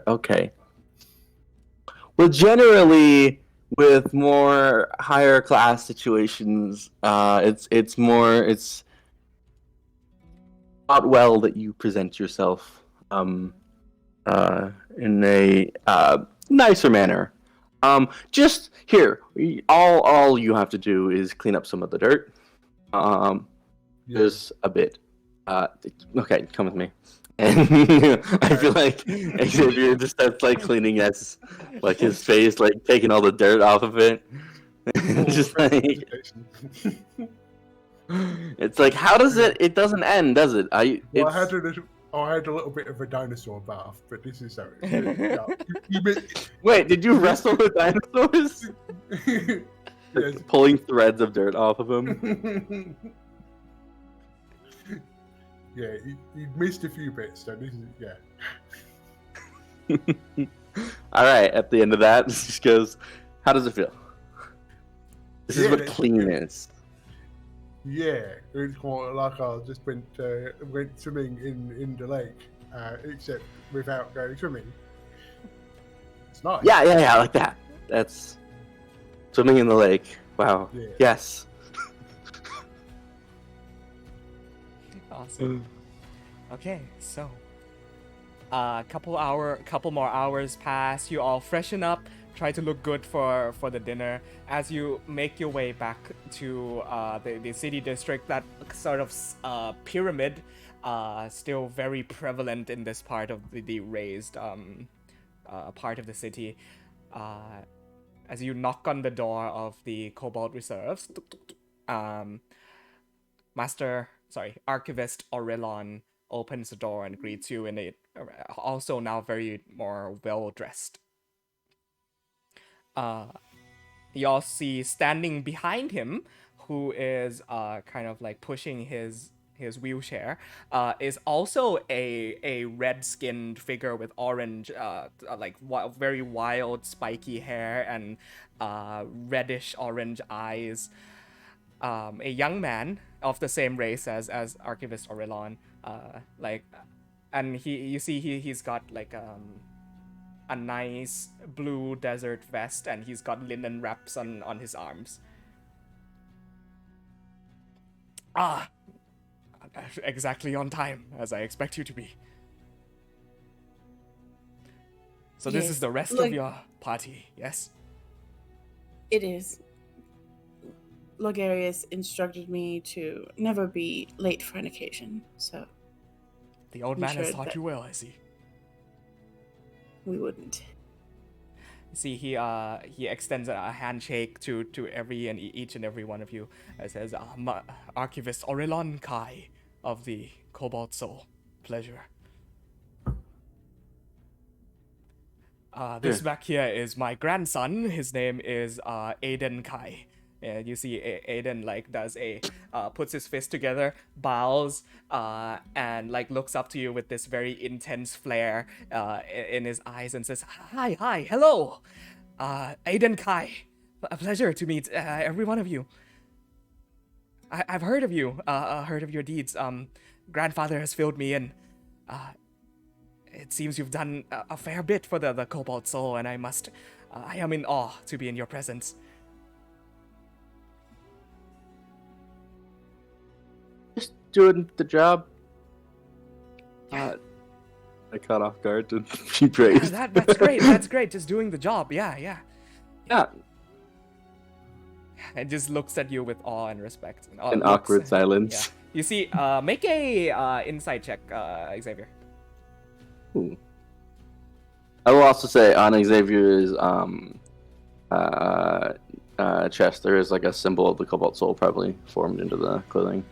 Okay. Well, generally, with more higher class situations, it's not well that you present yourself in a nicer manner. Just here, all you have to do is clean up some of the dirt. There's a bit. Okay, come with me. And I feel like Xavier just starts like cleaning his face, like taking all the dirt off of it. Just like it's like, how does it? It doesn't end, does it? I had a little bit of a dinosaur bath, but this is how Wait, did you wrestle with dinosaurs? Yes. Pulling threads of dirt off of them. Yeah, you missed a few bits, so this is All right, at the end of that, this just goes, how does it feel? This is what clean is. Yeah, it's quite like I just went swimming in the lake, except without going swimming. It's nice. Yeah, like that. That's swimming in the lake. Wow. Yeah. Yes. Awesome. Okay, so couple more hours pass. You all freshen up, try to look good for the dinner. As you make your way back to the city district, that sort of pyramid, still very prevalent in this part of the raised part of the city. As you knock on the door of the Cobalt Reserves, Archivist Lorei'an opens the door and greets you in a also now very more well-dressed. You all see standing behind him, who is kind of like pushing his wheelchair, is also a red-skinned figure with orange, very wild, spiky hair and reddish orange eyes. A young man of the same race as Archivist Lorei'an, and he's got like a nice blue desert vest, and he's got linen wraps on his arms. Exactly on time, as I expect you to be. So this is the rest of your party, yes? It is. Logarius instructed me to never be late for an occasion, so... The old man has taught you well, I see. We wouldn't. See, he extends a handshake to each and every one of you. It says, Archivist Lorei'an Kai of the Cobalt Soul. Pleasure. This back here is my grandson. His name is Aiden Kai. You see Aiden puts his fist together, bows, and looks up to you with this very intense flare in his eyes and says, Hi, hello, Aiden Kai. A pleasure to meet every one of you. I've heard of you, heard of your deeds. Grandfather has filled me in. It seems you've done a fair bit for the Cobalt Soul, and I am in awe to be in your presence. Doing the job. I caught off guard to be praised. That's great. That's great. Just doing the job. Yeah. And just looks at you with awe and respect. An awkward silence. Yeah. You see, make a insight check, Xavier. Ooh. I will also say on Xavier's chest there is like a symbol of the Cobalt Soul probably formed into the clothing.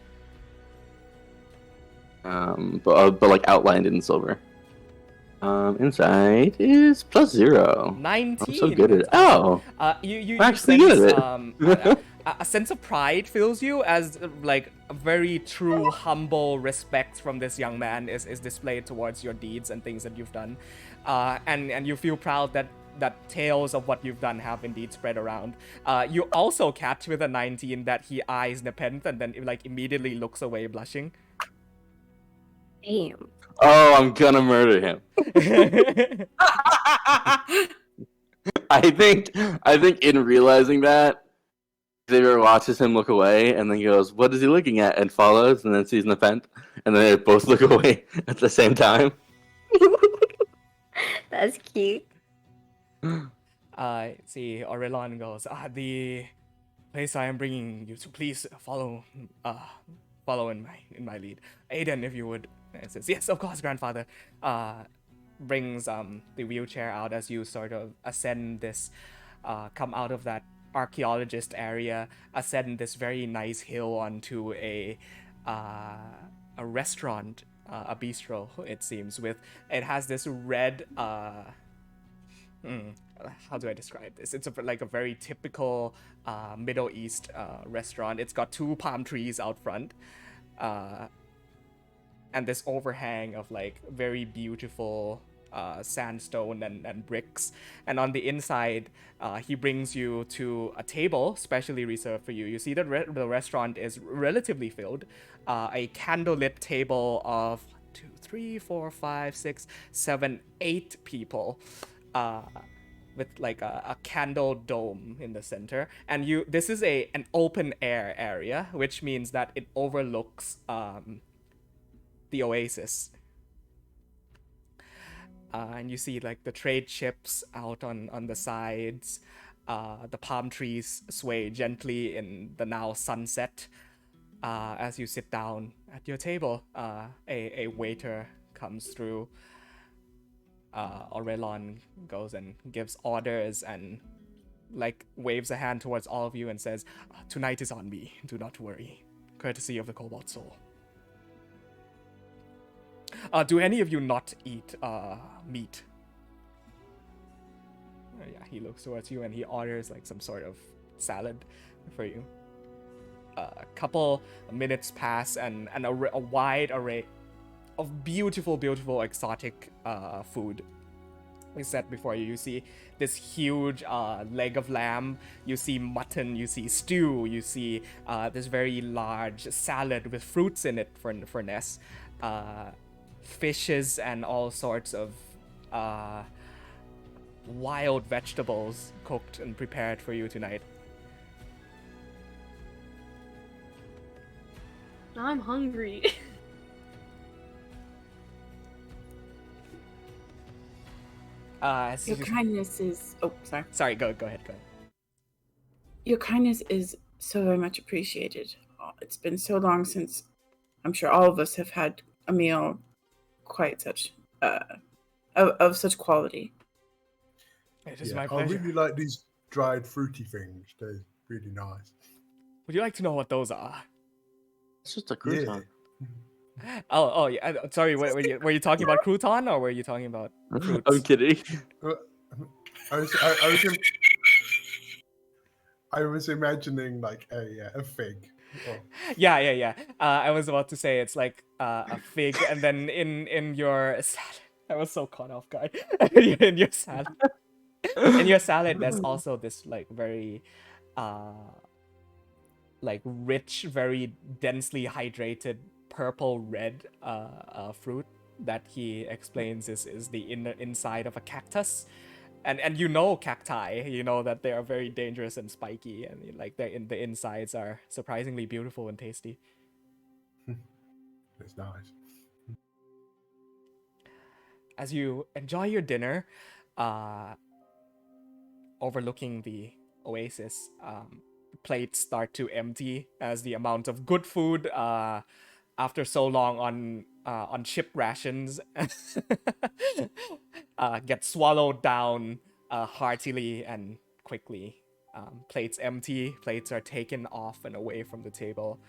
But like outlined in silver. Insight is +0. 19. I'm so good at it. Oh, you actually sense, good at it. a sense of pride fills you as like a very true, humble respect from this young man is displayed towards your deeds and things that you've done, and you feel proud that tales of what you've done have indeed spread around. You also catch with a 19 that he eyes Nepenthe and then immediately looks away, blushing. Damn. Oh, I'm gonna murder him. I think in realizing that, Xavier watches him look away and then goes, "What is he looking at?" and follows, and then sees Nepenthe, and then they both look away at the same time. That's cute. See, Aurelon goes, the place I am bringing you to, please follow in my lead. Aiden, if you would. And it says, yes, of course, grandfather. Brings the wheelchair out as you sort of ascend this, come out of that archaeologist area, ascend this very nice hill onto a restaurant, a bistro, it seems, it has this red, how do I describe this? It's like a very typical Middle East restaurant. It's got 2 palm trees out front, and this overhang of like very beautiful sandstone and bricks. And on the inside, he brings you to a table specially reserved for you. You see that the restaurant is relatively filled. A candlelit table of 2, 3, 4, 5, 6, 7, 8 people. With like a candle dome in the center, and this is an open air area, which means that it overlooks the oasis. And you see like the trade ships out on the sides. The palm trees sway gently in the now sunset. As you sit down at your table, a waiter comes through. Aurelon goes and gives orders and like waves a hand towards all of you and says, tonight is on me, do not worry. Courtesy of the Cobalt Soul. Do any of you not eat meat? Yeah, he looks towards you and he orders like some sort of salad for you. A couple minutes pass and a wide array of beautiful, beautiful exotic food is set before you. You see this huge leg of lamb, you see mutton, you see stew, you see this very large salad with fruits in it for Ness, fishes and all sorts of wild vegetables cooked and prepared for you tonight. Now I'm hungry. Your kindness is... Oh, sorry. Sorry, go ahead. Your kindness is so very much appreciated. It's been so long since I'm sure all of us have had a meal quite such of such quality. It is my pleasure. I really like these dried fruity things. They're really nice. Would you like to know what those are? It's just a crouton. Oh yeah. Sorry, were you talking about crouton or were you talking about fruits? I'm kidding. I was imagining like a fig. Oh. Yeah. I was about to say it's like a fig, and then in your salad, I was so caught off guard. in your salad, there's also this like very like rich, very densely hydrated purple red fruit that he explains is the inside of a cactus. And you know cacti, you know that they are very dangerous and spiky, and like the insides are surprisingly beautiful and tasty. It's nice. As you enjoy your dinner, overlooking the oasis, plates start to empty as the amount of good food after so long on ship rations get swallowed down heartily and quickly. Plates empty, plates are taken off and away from the table,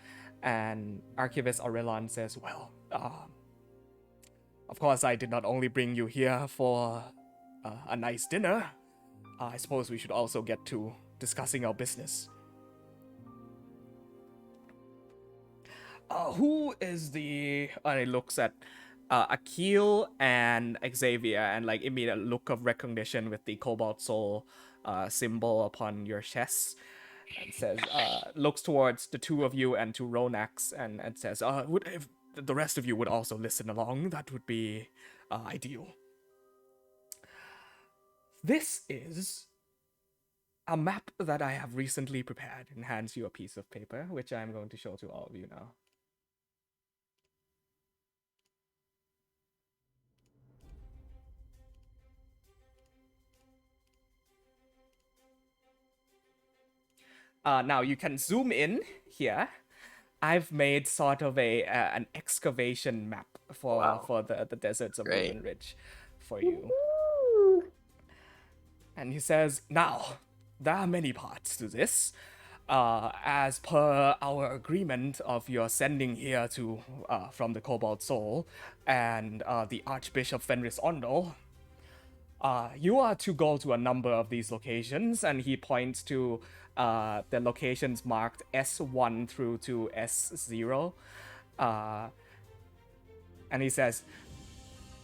and Archivist Aurelon says, well, of course I did not only bring you here for a nice dinner. I suppose we should also get to discussing our business. Who is the... And he looks at Akil and Xavier, and like immediate look of recognition with the Cobalt Soul symbol upon your chest, and says, looks towards the two of you and to Ronax, and says, if the rest of you would also listen along, that would be ideal. This is a map that I have recently prepared, and hands you a piece of paper, which I'm going to show to all of you now. Now you can zoom in here. I've made sort of an excavation map for the deserts of Great. Ruin Ridge for you. Ooh. And he says, now, there are many parts to this. As per our agreement of your sending here to from the Cobalt Soul and the Archbishop Fenris Ondel, you are to go to a number of these locations, and he points to the locations marked S1 through to S0. And he says,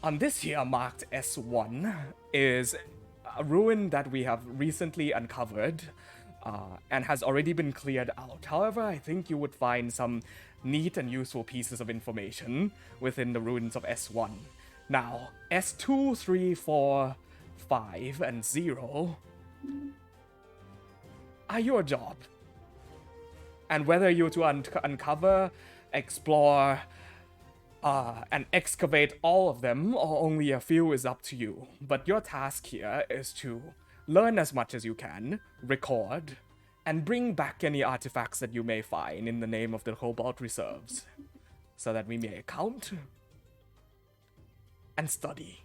on this here marked S1 is a ruin that we have recently uncovered and has already been cleared out. However, I think you would find some neat and useful pieces of information within the ruins of S1. Now, S2, 3, 4, 5, and 0 are your job. And whether you're to uncover, explore, and excavate all of them, or only a few, is up to you. But your task here is to learn as much as you can, record, and bring back any artifacts that you may find in the name of the Cobalt Reserves, so that we may account and study.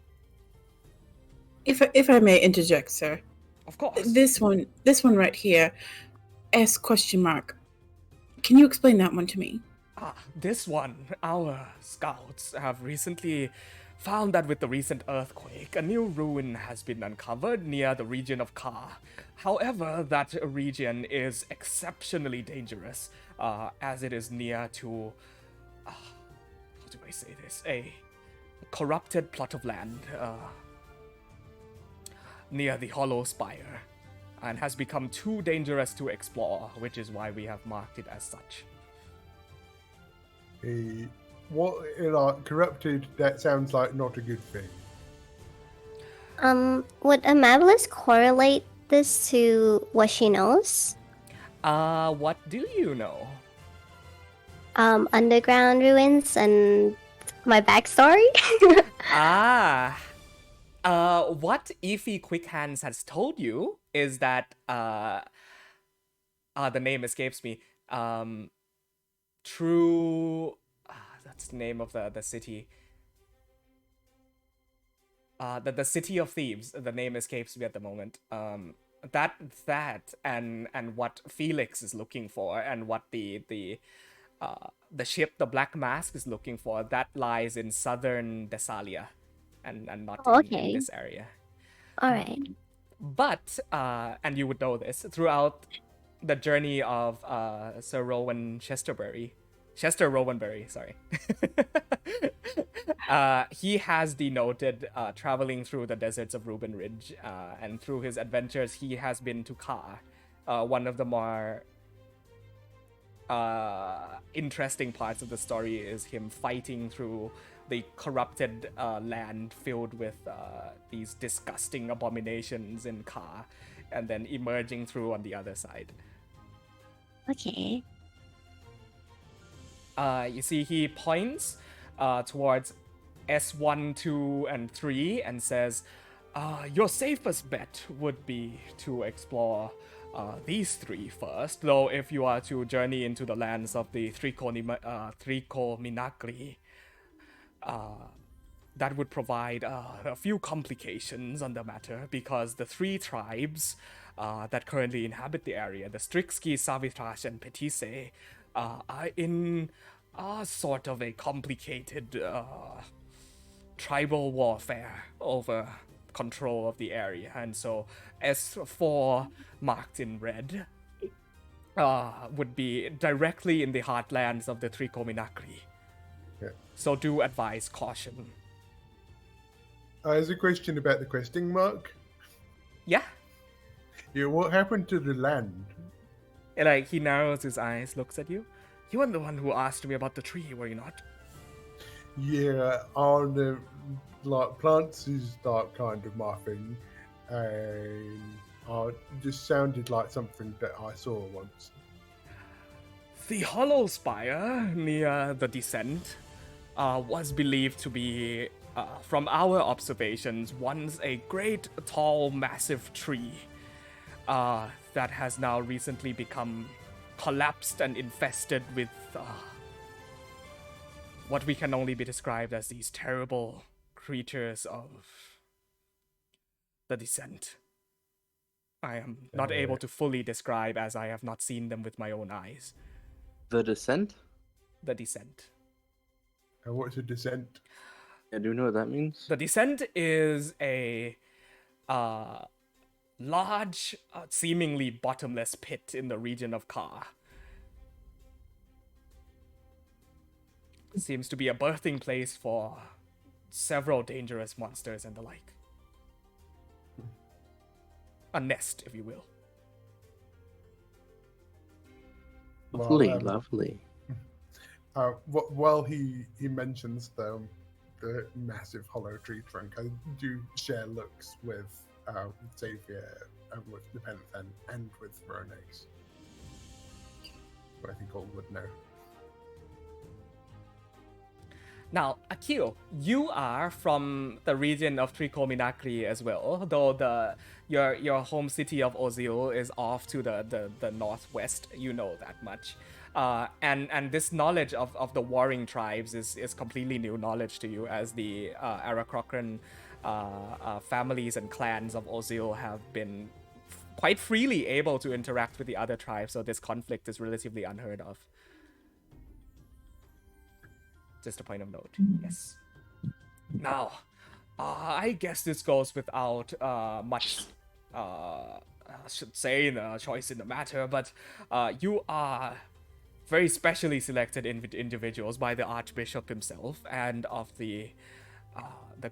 If I may interject, sir. Of course. This one right here, S question mark. Can you explain that one to me? This one, our scouts have recently found that with the recent earthquake, a new ruin has been uncovered near the region of Ka. However, that region is exceptionally dangerous, as it is near to, how do I say this, a corrupted plot of land near the Hollow Spire, and has become too dangerous to explore, which is why we have marked it as such. Corrupted, that sounds like not a good thing. Would Amabilis correlate this to what she knows? What do you know? Underground ruins and my backstory? What Ify Quickhands has told you is that, the name escapes me. That's the name of the city. The City of Thieves. The name escapes me at the moment. That and what Felix is looking for, and what the ship, the Black Mask, is looking for, that lies in southern Thessalia, and not in this area. All right. But and you would know this throughout the journey of Sir Chester Rowanberry, sorry. He has denoted traveling through the deserts of Ruin Ridge, and through his adventures, he has been to Ka. One of the more interesting parts of the story is him fighting through the corrupted land filled with these disgusting abominations in Ka, and then emerging through on the other side. Okay. You see, he points towards S1, 2, and 3 and says, your safest bet would be to explore these three first, though if you are to journey into the lands of the Trico Minagri, that would provide a few complications on the matter, because the three tribes that currently inhabit the area, the Strixki, Savitrash, and Petise, are in sort of a complicated tribal warfare over control of the area. And so S4, marked in red, would be directly in the heartlands of the Tricominacri. Yeah. So do advise caution. There's a question about the questing mark. Yeah. Yeah, what happened to the land? Like, he narrows his eyes, looks at you. You were the one who asked me about the tree, were you not? Yeah, on the plants is kind of my thing, and it just sounded like something that I saw once. The Hollow Spire near the descent was believed to be, from our observations, once a great, tall, massive tree. that has now recently become collapsed and infested with what we can only be described as these terrible creatures of the Descent. I am not able to fully describe as I have not seen them with my own eyes. The Descent? The Descent. What's a descent? Yeah, do you know what that means? The Descent is a large, seemingly bottomless pit in the region of Ka. Seems to be a birthing place for several dangerous monsters and the like. A nest, if you will. Lovely, Well, lovely. While he mentions the massive hollow tree trunk, I do share looks with Xavier and with Nepenthen and with Veronex. Who I think all would know. Now, Akio, you are from the region of Tricominacri as well, though your home city of Ozil is off to the northwest. You know that much. And this knowledge of the warring tribes is completely new knowledge to you, as the Arakocran families and clans of Ozil have been quite freely able to interact with the other tribes, so this conflict is relatively unheard of. Just a point of note, yes. Now, I guess this goes without much, I should say, the choice in the matter, but you are very specially selected individuals by the Archbishop himself and of the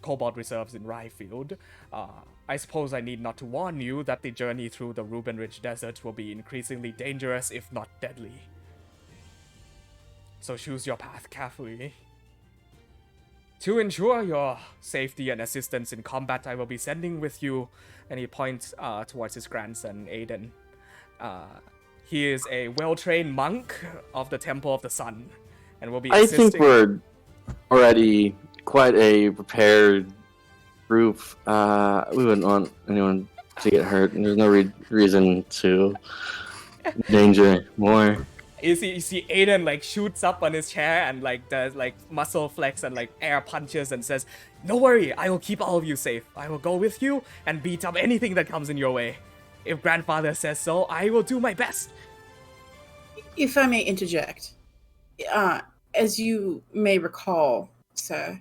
Cobalt Reserves in Ryefield. I suppose I need not to warn you that the journey through the Ruben Ridge Desert will be increasingly dangerous, if not deadly. So choose your path carefully. To ensure your safety and assistance in combat, I will be sending with you, and he points towards his grandson, Aiden. He is a well-trained monk of the Temple of the Sun, and will be assisting... I think we're already quite a prepared group. We wouldn't want anyone to get hurt, and there's no reason to danger more. You see Aiden like shoots up on his chair and like does like muscle flex and like air punches and says, "No worry, I will keep all of you safe. I will go with you and beat up anything that comes in your way. If grandfather says so, I will do my best." If I may interject, as you may recall, sir,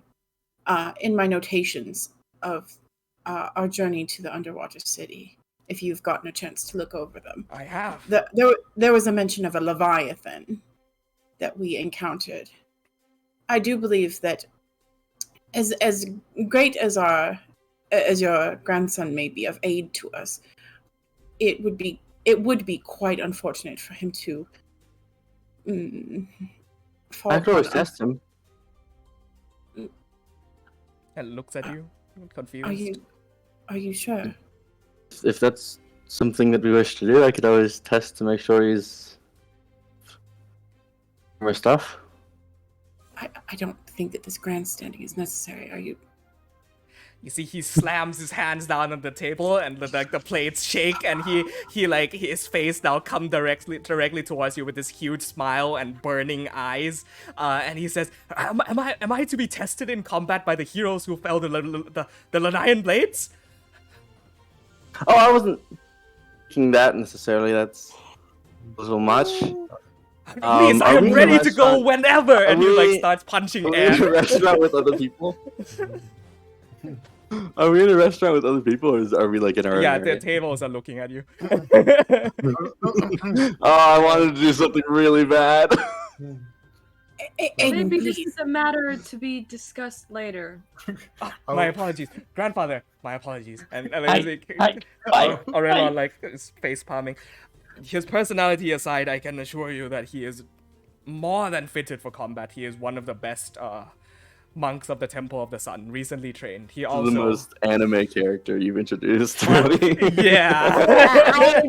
in my notations of our journey to the underwater city, if you've gotten a chance to look over them. I have. There was a mention of a Leviathan that we encountered. I do believe that as great as your grandson may be of aid to us, it would be quite unfortunate for him to fall I could always upon test him. And looks at you, confused. Are you sure? If that's something that we wish to do, I could always test to make sure he's more stuff. I don't think that this grandstanding is necessary. Are you? You see, he slams his hands down on the table, and the plates shake, and he like his face now come directly towards you with this huge smile and burning eyes, and he says, "Am I to be tested in combat by the heroes who fell the Lorei'an blades?" Oh, I wasn't thinking that necessarily. That's a little much. Please, I am ready to go whenever, and he like starts punching Are we air. in a restaurant with other people? Are we in a restaurant with other people, or are we like in our Yeah, own the area? tables are looking at you. Oh, I wanted to do something really bad. Maybe please. this is a matter to be discussed later. My apologies, grandfather. My apologies. And Hi. Arubian like is face palming. His personality aside, I can assure you that he is more than fitted for combat. He is one of the best monks of the Temple of the Sun, recently trained. He also The most anime character you've introduced. Really. yeah.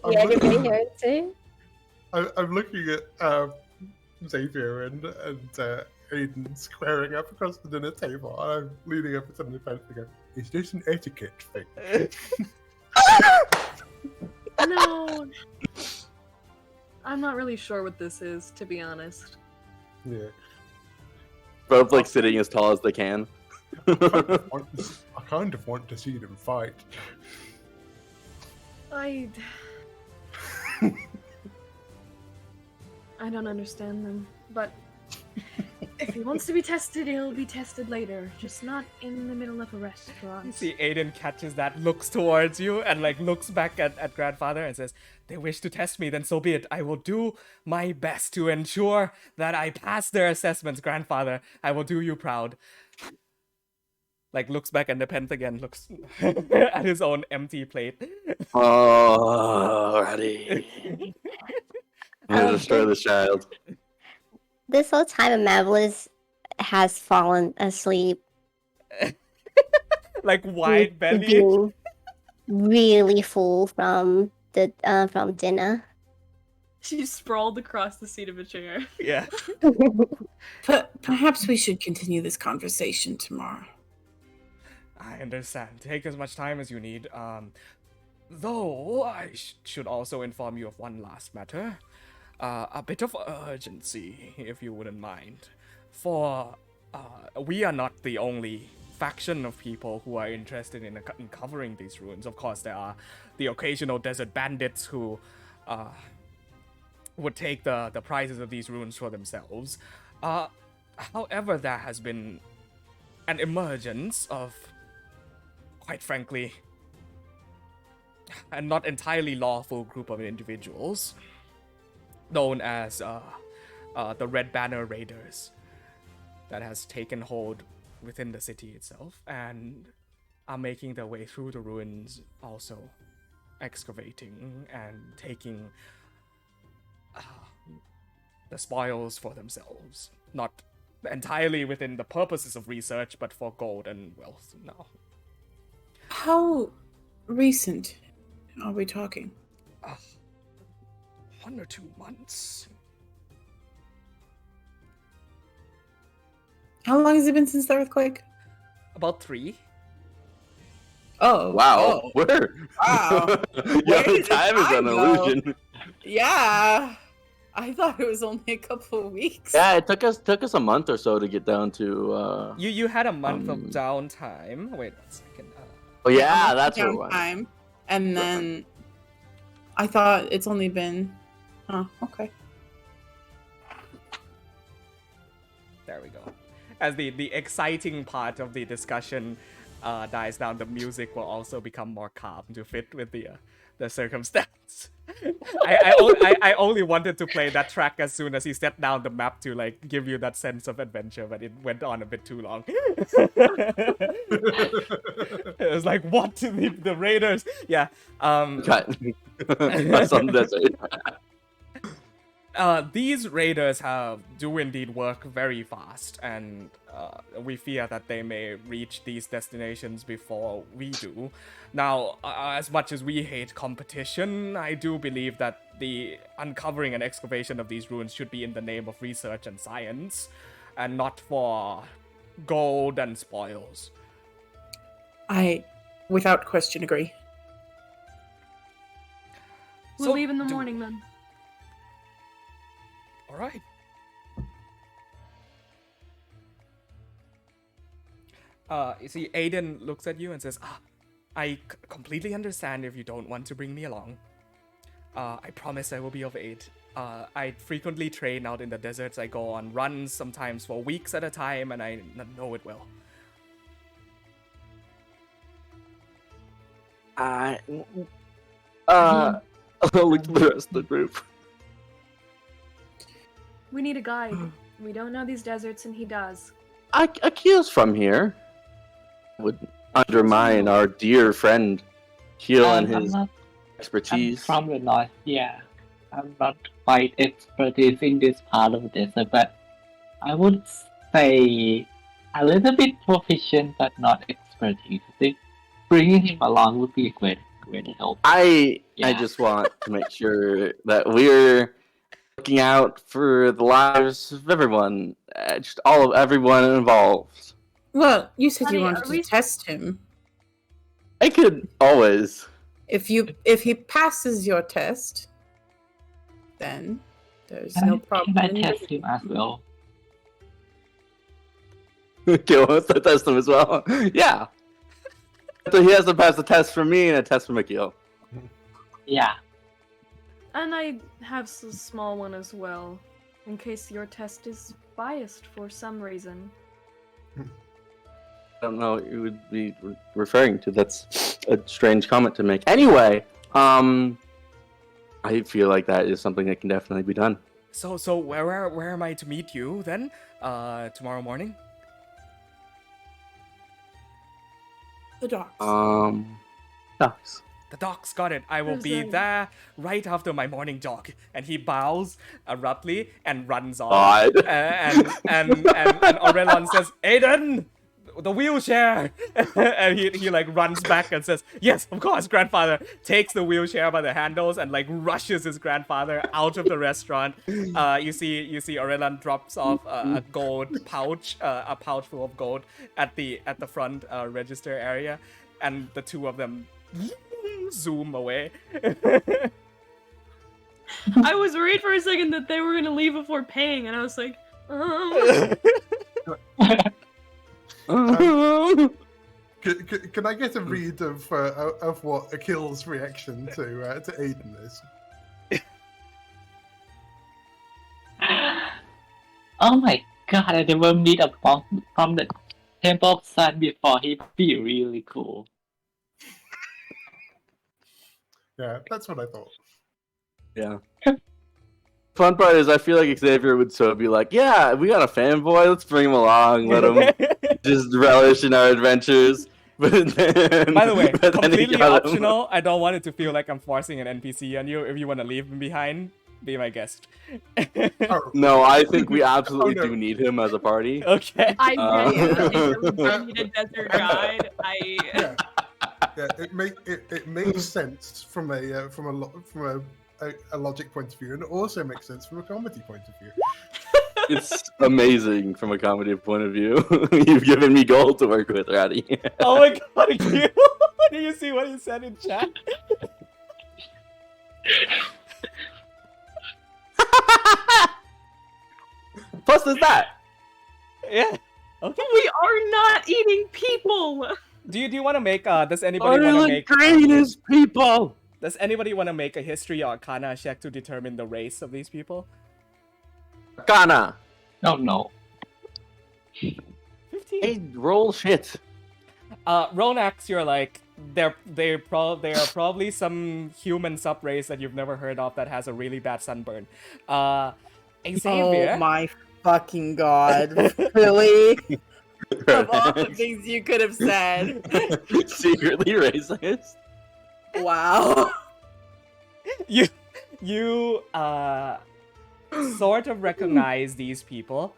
Anybody here too? I'm looking at Xavier and Aiden squaring up across the dinner table, and I'm leaning up at something and go, "Is this an etiquette thing?" No. I'm not really sure what this is, to be honest. Yeah. Both like sitting as tall as they can. I kind of want to see them fight. I don't understand them, but if he wants to be tested, he'll be tested later, just not in the middle of a You restaurant. see Aiden catches that, looks towards you, and like looks back at grandfather and says, "They wish to test me, then so be it. I will do my best to ensure that I pass their assessments, grandfather. I will do you proud." Like looks back at the pens again, looks at his own empty plate. Alrighty. I'm gonna destroy the child. This whole time, Amabilis has fallen asleep. Like wide belly. Being really full from dinner. She sprawled across the seat of a chair. Yeah. But perhaps we should continue this conversation tomorrow. I understand. Take as much time as you need. Though I should also inform you of one last matter. A bit of urgency, if you wouldn't mind. For we are not the only faction of people who are interested in uncovering these ruins. Of course, there are the occasional desert bandits who would take the prizes of these ruins for themselves. However, there has been an emergence of, quite frankly, a not entirely lawful group of individuals known as the Red Banner Raiders that has taken hold within the city itself and are making their way through the ruins, also excavating and taking the spoils for themselves. Not entirely within the purposes of research, but for gold and wealth now. How recent are we talking? 1 or 2 months. How long has it been since the earthquake? About 3. Oh, Wow. oh, Where? wow. Yeah, did time is an time go? illusion. Yeah. I thought it was only a couple of weeks. Yeah, it took us a month or so to get down to. You had a month of downtime. Wait 1 second. Oh yeah, that's what it was. Downtime, and then I thought it's only been. Oh, okay. There we go. As the exciting part of the discussion dies down, the music will also become more calm to fit with the circumstance. I only wanted to play that track as soon as he set down the map to like give you that sense of adventure, but it went on a bit too long. It was like, what? The Raiders? Yeah. That's on the desert. These raiders do indeed work very fast, and we fear that they may reach these destinations before we do. Now, as much as we hate competition, I do believe that the uncovering and excavation of these ruins should be in the name of research and science, and not for gold and spoils. I, without question, agree. We'll leave in the morning then. All right. You see, Aiden looks at you and says, I completely understand if you don't want to bring me along. I promise I will be of aid. I frequently train out in the deserts. I go on runs, sometimes for weeks at a time, and I know it well. I'll look to the rest of the group. We need a guide. We don't know these deserts, and he does. Akil's from here. Would undermine our dear friend Keel and his expertise. I'm from the north, yeah. I'm not quite expertise in this part of the desert, but I would say a little bit proficient, but not expertise. I think bringing him along would be a great help. I just want to make sure that we're looking out for the lives of everyone, just everyone involved. Well, you said Honey, you wanted are to we- test him. I could always. If he passes your test, then there's no problem. Can I in your test him as well? Gil wants to test him as well. Yeah. So he has to pass a test from me and a test from Akil. Yeah. And I have a small one as well, in case your test is biased for some reason. I don't know what you would be referring to. That's a strange comment to make. Anyway, I feel like that is something that can definitely be done. So where am I to meet you then? Tomorrow morning? The docks. Ducks. The docks, got it. I will be there right after my morning jog. And he bows abruptly and runs off. God. And Aurelion says, Aiden, the wheelchair. And he like runs back and says, yes, of course, grandfather. Takes the wheelchair by the handles and like rushes his grandfather out of the restaurant. You see Aurelion drops off a gold pouch, a pouch full of gold at the front register area, and the two of them zoom away. I was worried for a second that they were gonna leave before paying, and I was like, Can I get a read of what Akil's reaction to Aiden is? Oh my god, I never meet a monk from the Temple of Sun before. He'd be really cool. Yeah, that's what I thought. Yeah. Fun part is, I feel like Xavier would so be like, yeah, we got a fanboy, let's bring him along, let him just relish in our adventures. But then, By the way, but then he completely got him. optional. I don't want it to feel like I'm forcing an NPC on you. If you want to leave him behind, be my guest. Oh, No, I think we absolutely Oh, no. do need him as a party. Okay. I Yeah. need a desert guide. yeah, it makes sense from a logic point of view, and it also makes sense from a comedy point of view. It's amazing from a comedy point of view. You've given me gold to work with, Ratty. Oh my god, Akil. Did you see what he said in chat? Plus, there's that. Yeah. Okay. We are not eating people. Do you want to make does anybody want to make greatest people. does anybody want to make a history or arcana check to determine the race of these people? Ghana. Oh no. 15. Hey, roll shit. Ronax, you're like they are probably some human subrace that you've never heard of that has a really bad sunburn. Xavier. Oh my fucking god! Really? Of all the things you could have said. Secretly racist. Wow. You sort of recognize these people.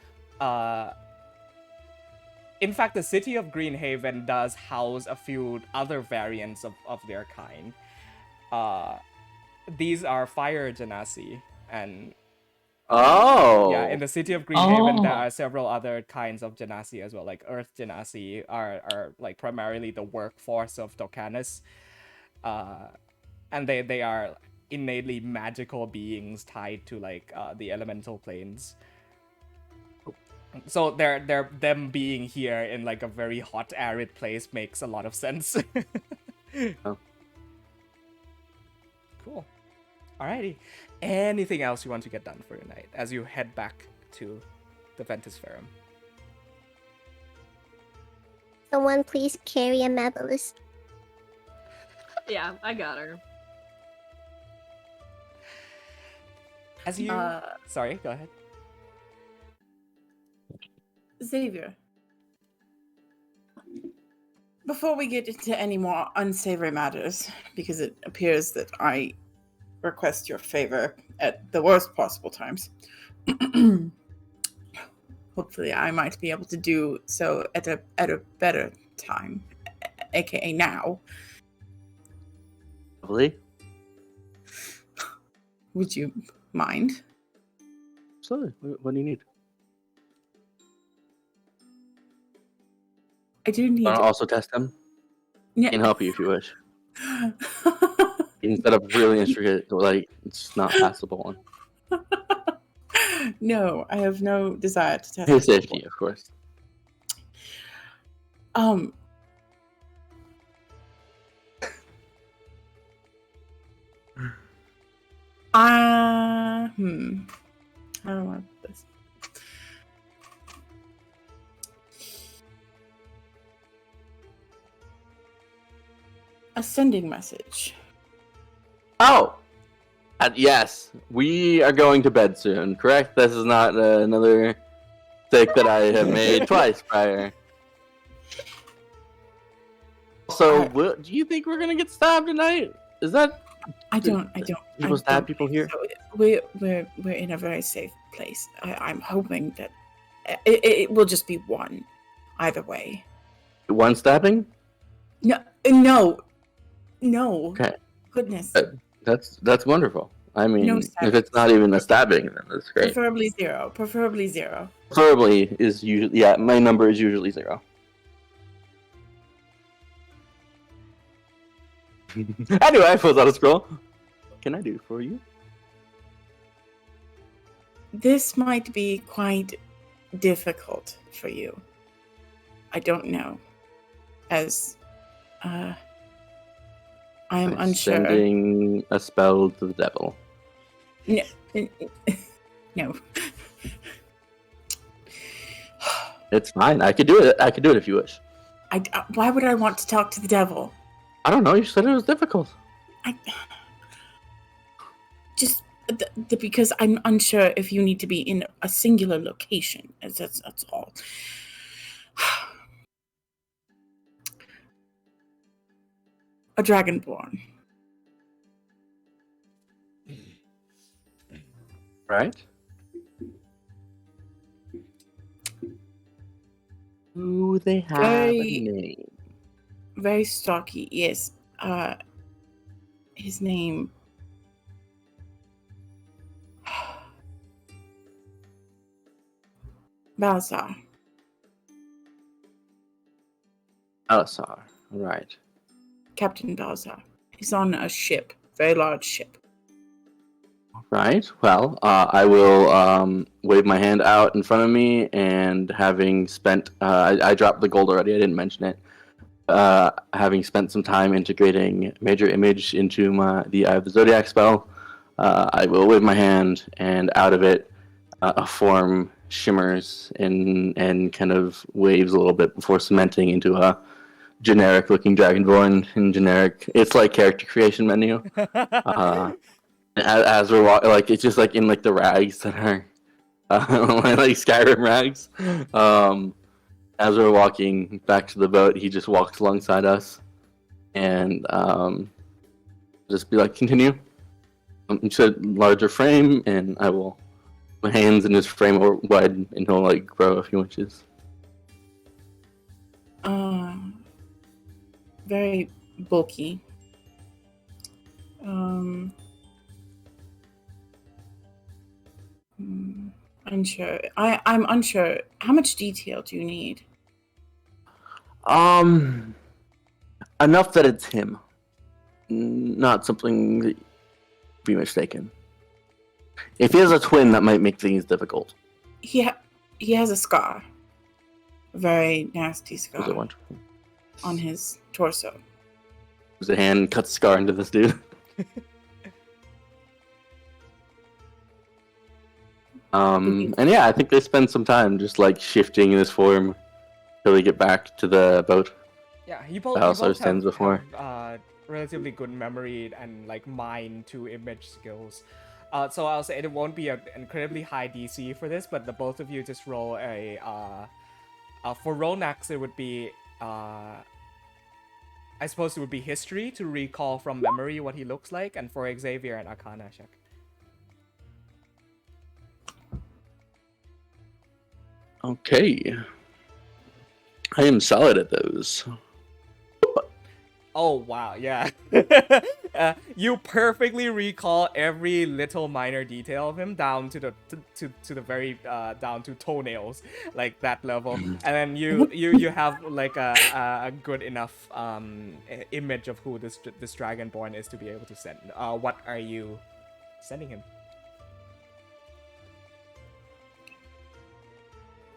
In fact, the city of Greenhaven does house a few other variants of their kind. These are fire genasi, and Oh. yeah, in the city of Greenhaven, there Oh. are several other kinds of genasi as well. Like earth genasi are like primarily the workforce of Docanus. And they are innately magical beings tied to like the elemental planes. So them being here in like a very hot, arid place makes a lot of sense. Oh. Cool. Alrighty. Anything else you want to get done for your night as you head back to the Ventus Ferrum? Someone please carry a Mabulus. Yeah, I got her. As you sorry, go ahead. Xavier, before we get into any more unsavory matters, because it appears that I request your favor at the worst possible times, hopefully I might be able to do so at a better time, aka now. Lovely. Would you mind? So, what do you need? I do need. Want to also test them? Yeah. Can help you if you wish. Instead of really intricate, like it's not passable one. No, I have no desire to test His it. safety, of course. How do I want this? A sending message. Oh! Yes, we are going to bed soon, correct? This is not another mistake that I have made twice prior. So, do you think we're gonna get stabbed tonight? Is that... I don't. People stab people here? So we're in a very safe place. I'm hoping that it will just be one, either way. One stabbing? No. Okay. Goodness. That's wonderful. I mean, No if stabbing. it's not even a stabbing, then that's great. Preferably zero. Preferably is usually, my number is usually 0. Anyway, I pulls out a scroll. What can I do for you? This might be quite difficult for you. I don't know. As I am unsure. Sending a spell to the devil. No. It's fine. I could do it. I could do it if you wish. Why would I want to talk to the devil? I don't know. You said it was difficult. Just because I'm unsure if you need to be in a singular location. That's all. A dragonborn. Right? Do they have a name? Very stocky, yes. His name... Balsar. Alisar. Right. Captain Balsar. He's on a ship. Very large ship. Right. Well, I will wave my hand out in front of me, and having spent... I dropped the gold already. I didn't mention it. Having spent some time integrating Major Image into the Eye of the Zodiac spell, I will wave my hand, and out of it, a form shimmers and kind of waves a little bit before cementing into a generic-looking dragonborn in generic. It's like character creation menu. As we're walking, like it's just like in like the rags that are like Skyrim rags. As we're walking back to the boat, he just walks alongside us, and just be like, "Continue." He said, "Larger frame," and I will. My hands in his frame are wide, and he'll like grow a few inches. Very bulky. Unsure. I'm unsure. How much detail do you need? Enough that it's him. Not something that be mistaken. If he has a twin, that might make things difficult. He has a scar. A very nasty scar. Is it wonderful? On his torso. His hand cuts a scar into this dude. And yeah, I think they spend some time just like shifting this form till they get back to the boat. Yeah, The house I was saying before. Relatively good memory and like mind to image skills. So I'll say it won't be an incredibly high DC for this, but the both of you just roll a for Ronax it would be I suppose it would be history to recall from memory what he looks like, and for Xavier an Arcana check. Okay. I am solid at those. Oh wow, yeah. You perfectly recall every little minor detail of him down to the very down to toenails, like that level, and then you have like a good enough image of who this dragonborn is to be able to send. What are you sending him?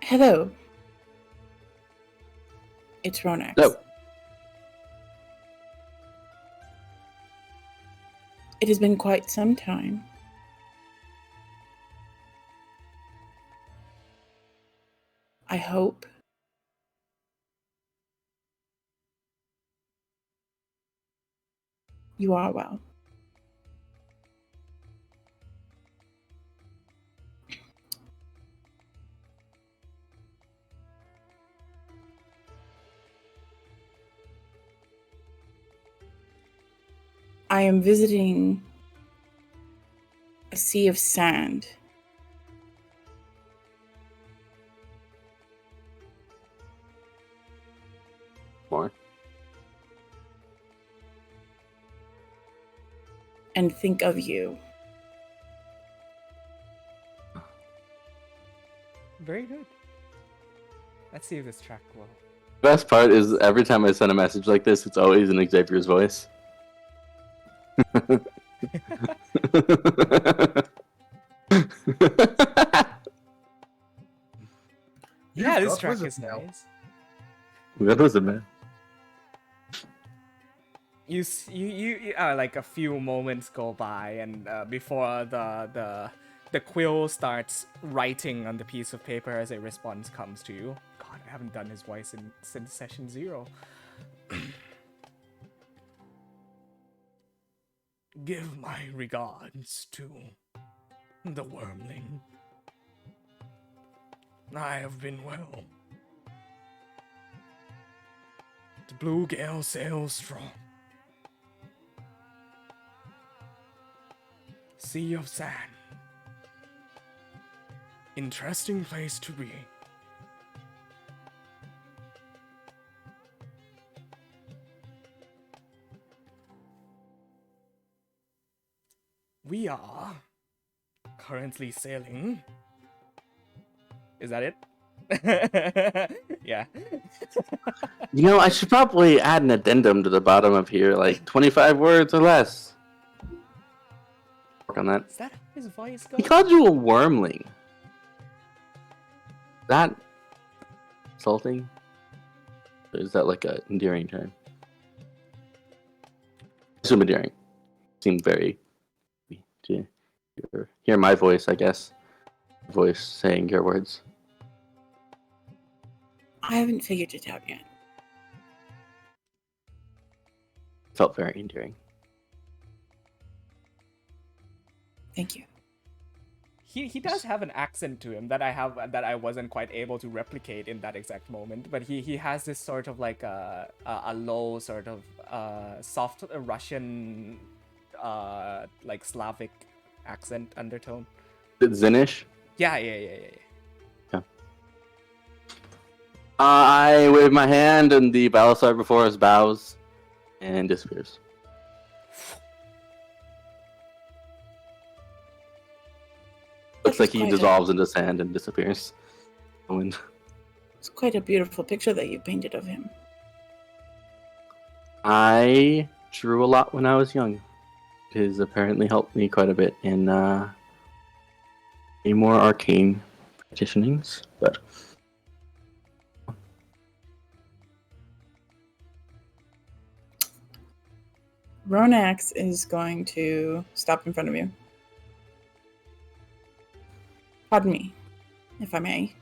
Hello. It's Ronax. Hello. It has been quite some time. I hope you are well. I am visiting a sea of sand. More. And think of you. Very good. Let's see if this track will. Best part is every time I send a message like this, it's always in Xavier's voice. Yeah, this That track was a is fail. nice. That was a man. You like a few moments go by, and before the quill starts writing on the piece of paper as a response comes to you. God, I haven't done his voice since session 0. Give my regards to the wormling. I have been well. The blue gale sails strong. Sea of sand. Interesting place to be. We are currently sailing. Is that it? Yeah. You know, I should probably add an addendum to the bottom of here, like 25 words or less. Work on that. Is that how his voice He goes? called you a wormling. Is that insulting? Or is that like a endearing term? I assume endearing. Seemed very to hear my voice, I guess. Voice saying your words. I haven't figured it out yet. Felt very endearing. Thank you. He does have an accent to him that I wasn't quite able to replicate in that exact moment, but he has this sort of like a low sort of soft Russian like Slavic accent undertone. Is it Zinish? Yeah. I wave my hand and the Balasar before us bows and disappears. Looks like he quite dissolves into sand and disappears. The wind. It's quite a beautiful picture that you painted of him. I drew a lot when I was young. It has apparently helped me quite a bit in a more arcane practitionings, but Ronax is going to stop in front of you. Pardon me, if I may.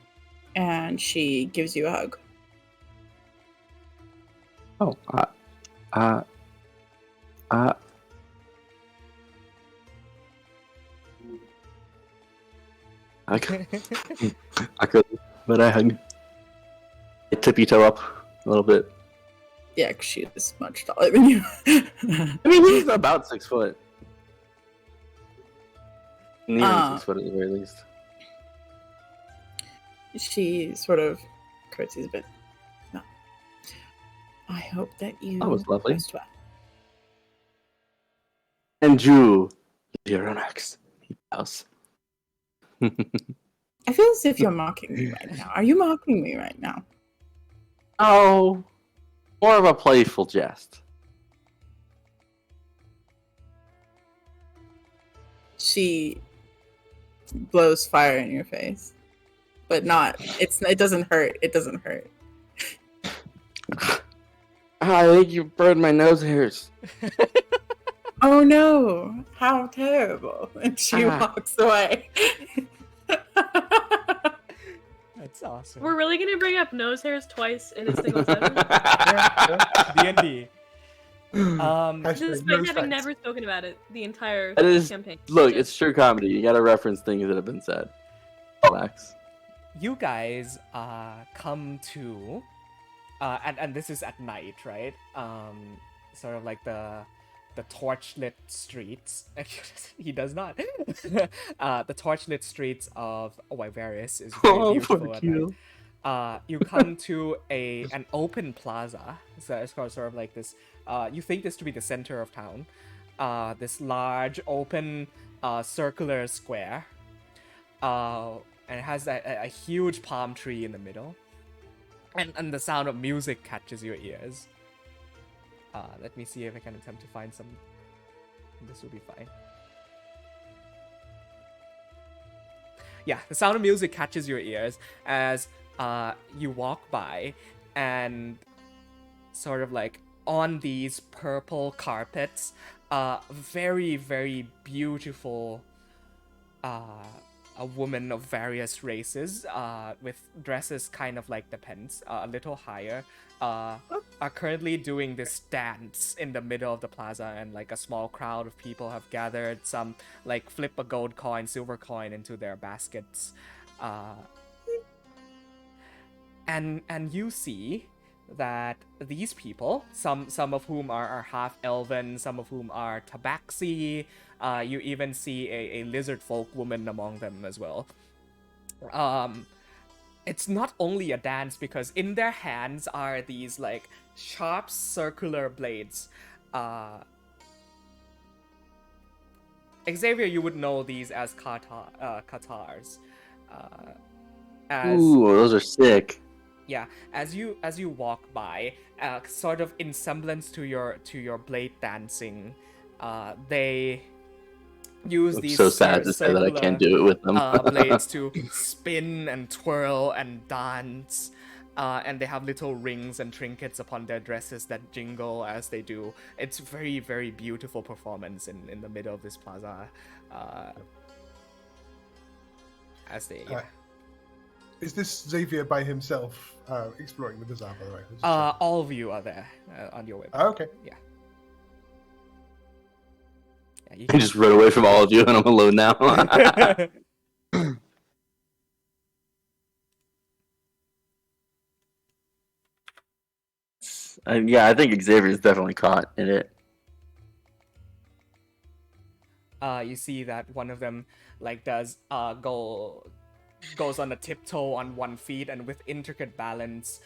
And she gives you a hug. oh, I could, but I hug. I tippy toe up a little bit. Yeah, 'cause she is much taller than you. I mean, he's about 6 foot. Nearly 6 foot at the very least. She sort of curtsies a bit. No. I hope that you That was lovely. rest well. And Drew, you're next. He bows. I feel as if you're mocking me right now. Are you mocking me right now? Oh, more of a playful jest. She blows fire in your face, but not. It doesn't hurt. It doesn't hurt. I think you burned my nose hairs. Oh no! How terrible! And she walks away. That's awesome. We're really gonna bring up nose hairs twice in a single session, D&D. despite having never spoken about it the entire It is. campaign. Look, it's true comedy. You gotta reference things that have been said. Relax. You guys come to, and this is at night, right? Sort of like the torchlit streets. He does not. The torchlit streets of Wyveris is very beautiful at night. You come to an open plaza. So it's called sort of like this. You think this to be the center of town. This large open circular square. And it has a huge palm tree in the middle. And the sound of music catches your ears. Let me see if I can attempt to find some. This will be fine. Yeah, the sound of music catches your ears as you walk by, and sort of like on these purple carpets, very, very beautiful a woman of various races, with dresses kind of like the pens, a little higher, are currently doing this dance in the middle of the plaza, and like a small crowd of people have gathered. Some like flip a gold coin, silver coin into their baskets, and you see that these people, some of whom are half elven, some of whom are tabaxi. You even see a lizard folk woman among them as well. It's not only a dance, because in their hands are these like sharp circular blades. Xavier, you would know these as katars. Ooh, those are sick. Yeah, as you walk by, sort of in semblance to your blade dancing, they use I'm these so sad to say that I can't do it with them. blades to spin and twirl and dance, and they have little rings and trinkets upon their dresses that jingle as they do. It's very, very beautiful performance in the middle of this plaza, as they. Is this Xavier by himself exploring the bazaar, by the way? All of you are there on your way. Oh, okay. Yeah. I just run away from all of you, and I'm alone now. Yeah, I think Xavier's definitely caught in it. You see that one of them like does goes on a tiptoe on one feet, and with intricate balance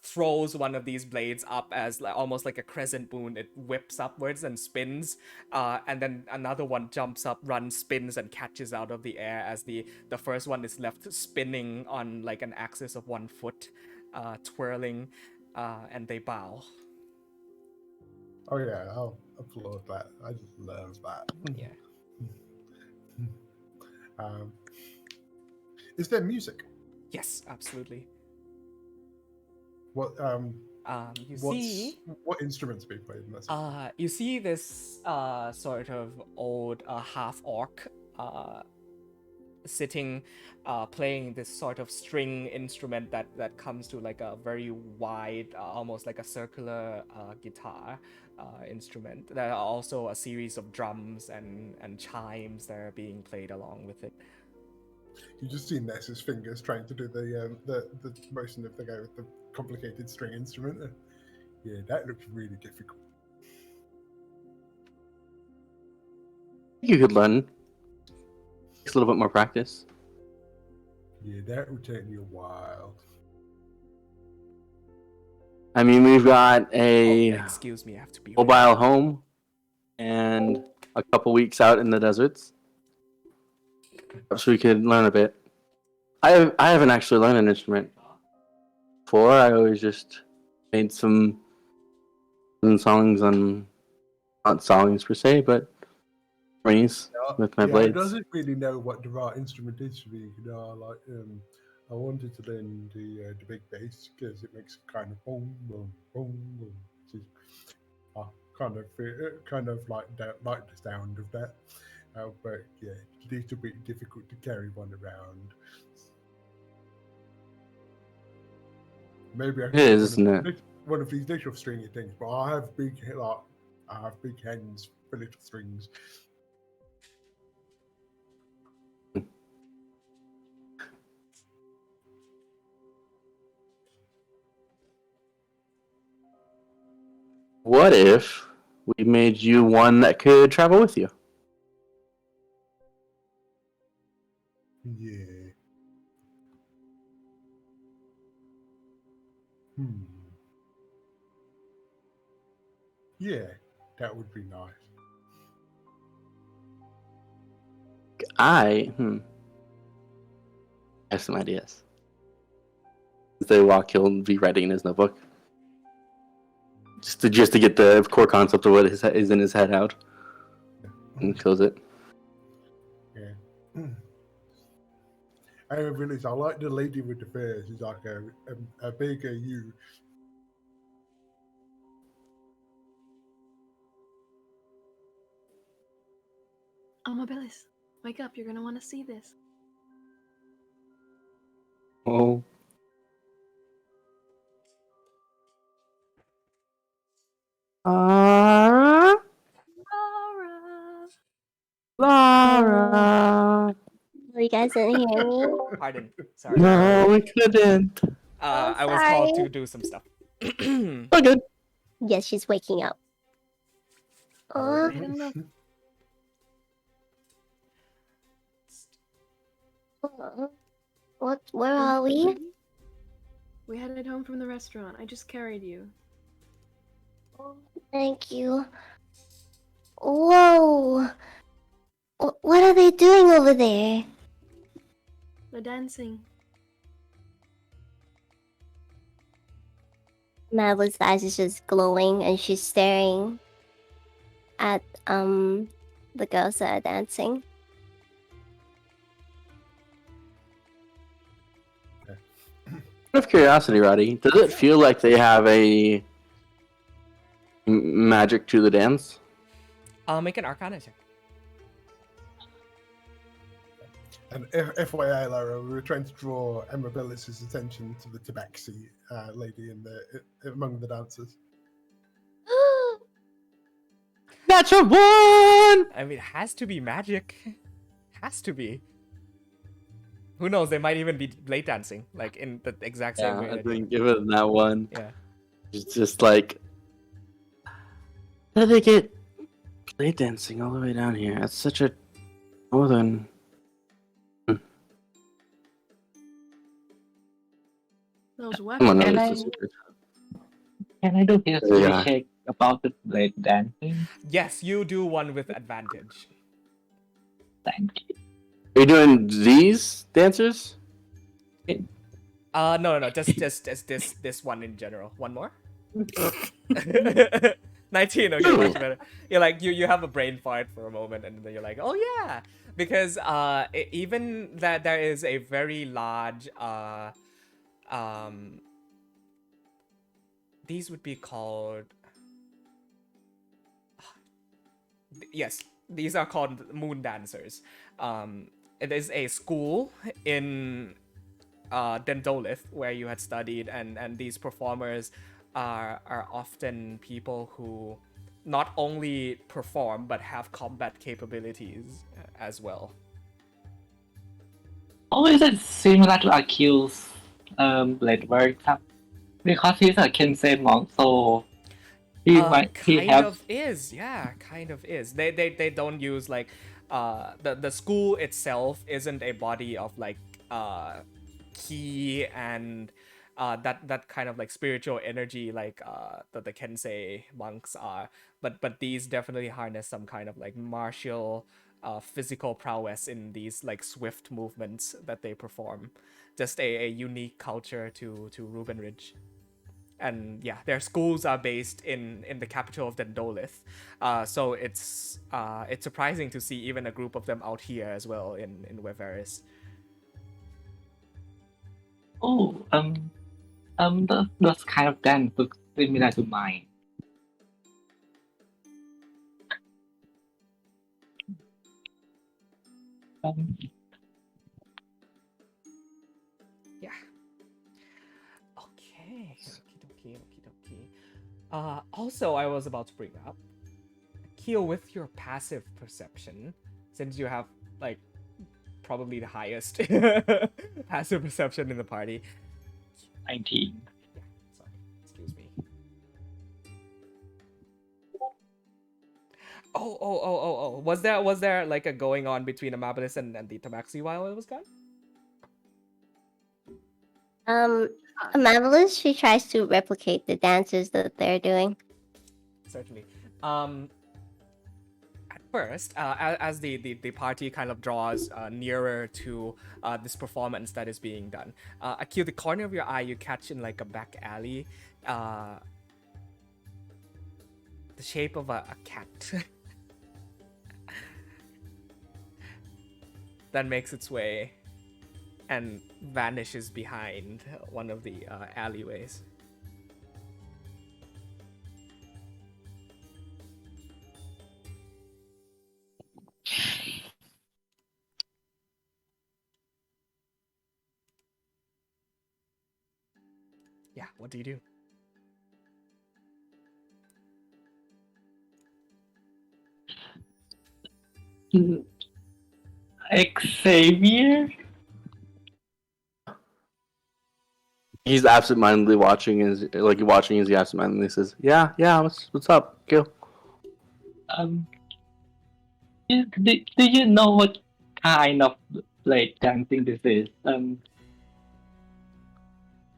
throws one of these blades up as almost like a crescent moon. It whips upwards and spins, and then another one jumps up, runs, spins, and catches out of the air as the first one is left spinning on like an axis of 1 foot, twirling, and they bow. Oh yeah, I'll applaud that. I just love that. Yeah. Is there music? Yes, absolutely. What what instruments are being played in this? You see this sort of old half orc sitting, playing this sort of string instrument that comes to like a very wide, almost like a circular guitar instrument. There are also a series of drums and chimes that are being played along with it. You just see Ness's fingers trying to do the motion of the guy with the complicated string instrument. Yeah, that looks really difficult. You could learn. Takes a little bit more practice. Yeah, that will take me a while. I mean, we've got Oh, a excuse me, I have to be. mobile home and a couple weeks out in the deserts. So we could learn a bit. I haven't actually learned an instrument before. I always just made some songs on, not songs per se, but rings with my I blades. doesn't really know what the right instrument is for me. Like I wanted to learn the big bass because it makes kind of boom boom boom boom. I kind of like that, like the sound of that. But yeah, it's a little bit difficult to carry one around. Maybe I could It get is, isn't it? one of these little stringy things, but I have big hands for little strings. What if we made you one that could travel with you? Yeah. Yeah, that would be nice. I have some ideas. As they walk, he'll be writing in his notebook. Just to get the core concept of what is in his head out. And close it. Yeah. I realize I like the lady with the furs. She's like a bigger you. Amabilis, wake up. You're gonna want to see this. Oh. Laura. Laura. You guys didn't hear me? Pardon. Sorry. No, we couldn't. I was called to do some stuff. Oh, good. Yes, she's waking up. Oh, what? Where are we? We headed home from the restaurant. I just carried you. Thank you. Whoa! What are they doing over there? The dancing. Madeline's eyes is just glowing, and she's staring at the girls that are dancing. Out of curiosity, Roddy, does it feel like they have a magic to the dance? Make an Arcana check. And FYI, Lara, we were trying to draw Amabilis' attention to the tabaxi lady among the dancers. Natural one! I mean, it has to be magic. Has to be. Who knows? They might even be blade dancing, like in the exact same way. I think give it that one. Yeah. It's just like, how did they get blade dancing all the way down here? That's such a northern. Those Come weapons. on, Can that's I- the secret. Can I do history Yeah. check about the blade dancing? Yes, you do one with advantage. Thank you. Are you doing these dancers? No, just this one in general. One more. 19. Okay, much better. You're like you have a brain fart for a moment, and then you're like, oh yeah, because even that there is a very large these would be called yes, these are called moon dancers. It is a school in Dendolith where you had studied, and these performers are often people who not only perform but have combat capabilities as well. Oh, is it similar to Akil's blade work? Because he's a Kensei monk, so he Kind have of is, yeah, kind of is. They don't use like the school itself isn't a body of like ki and that kind of like spiritual energy like the Kensei monks are, but these definitely harness some kind of like martial physical prowess in these like swift movements that they perform. Just a unique culture to Ruben Ridge. And yeah, their schools are based in the capital of Dendolith, so it's surprising to see even a group of them out here as well in Weveris. Oh, those kind of dance look similar to mine. Um, Yeah. Okay. Okie dokie. Also, I was about to bring up, Keo, with your passive perception, since you have like probably the highest passive perception in the party. 19. Sorry, excuse me. Oh. Was there like a going on between Amabilis and the Tabaxi while it was gone? Marvelous, she tries to replicate the dances that they're doing. Certainly. At first, as the party kind of draws nearer to this performance that is being done, Akio, the corner of your eye you catch in like a back alley, the shape of a cat that makes its way and vanishes behind one of the alleyways. Yeah, what do you do? Xavier? He's absentmindedly watching he absentmindedly says, "Yeah, what's up, Gil?" Do you know what kind of like dancing this is? No,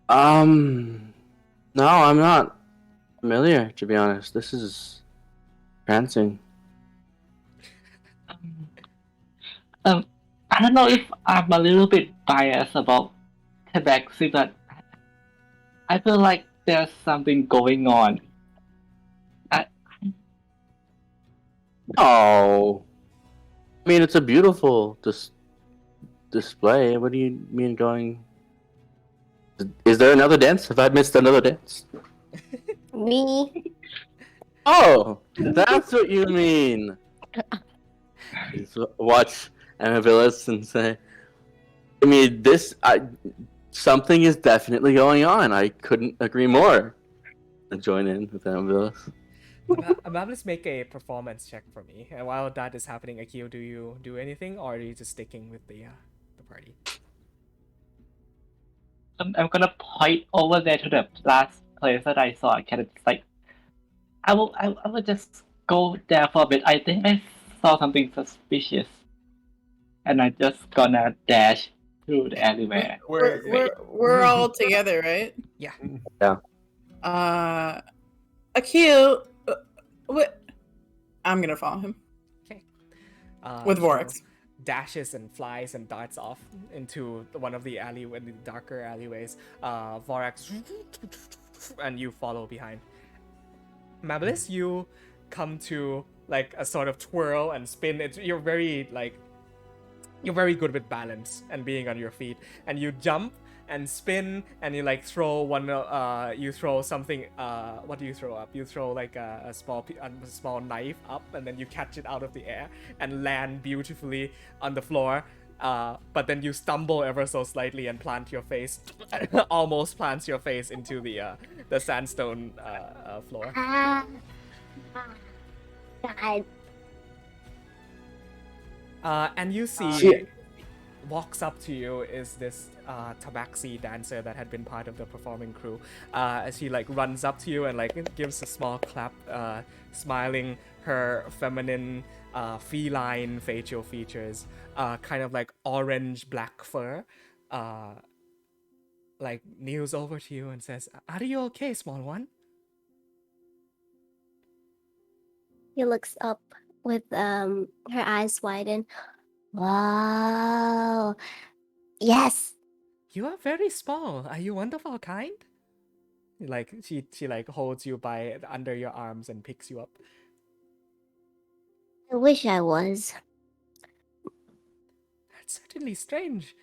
I'm not familiar, to be honest. This is prancing. I don't know if I'm a little bit biased about Tabaxi, but I feel like there's something going on. Oh, I mean, it's a beautiful display. What do you mean going? Is there another dance? Have I missed another dance? Me? Oh, that's what you mean. Just watch Amavillis and say, I mean, something is definitely going on. I couldn't agree more. And join in with Amavillis. Amabilis, make a performance check for me. And while that is happening, Akio, do you do anything, or are you just sticking with the party? I'm gonna point over there to the last place that I saw a cat. It's like I will just go there for a bit. I think I saw something suspicious, and I just gonna dash through the alleyway. We're all together, right? Yeah. Akio, what? I'm gonna follow him. Okay. With Vorax. Dashes and flies and darts off into one of the darker alleyways. Vorax, and you follow behind. Mabilis, you come to like a sort of twirl and spin. You're very good with balance and being on your feet, and you jump and spin and you like throw you throw something, what do you throw up? You throw like a small knife up, and then you catch it out of the air and land beautifully on the floor, but then you stumble ever so slightly and almost plants your face into the sandstone floor. God. And you see, walks up to you is this Tabaxi dancer that had been part of the performing crew. As she like runs up to you and like gives a small clap, smiling, her feminine, feline facial features, kind of like orange black fur, like kneels over to you and says, "Are you okay, small one?" He looks up with her eyes widen. Wow. Yes. You are very small. Are you one of our kind? Like she like holds you by under your arms and picks you up. I wish I was. That's certainly strange.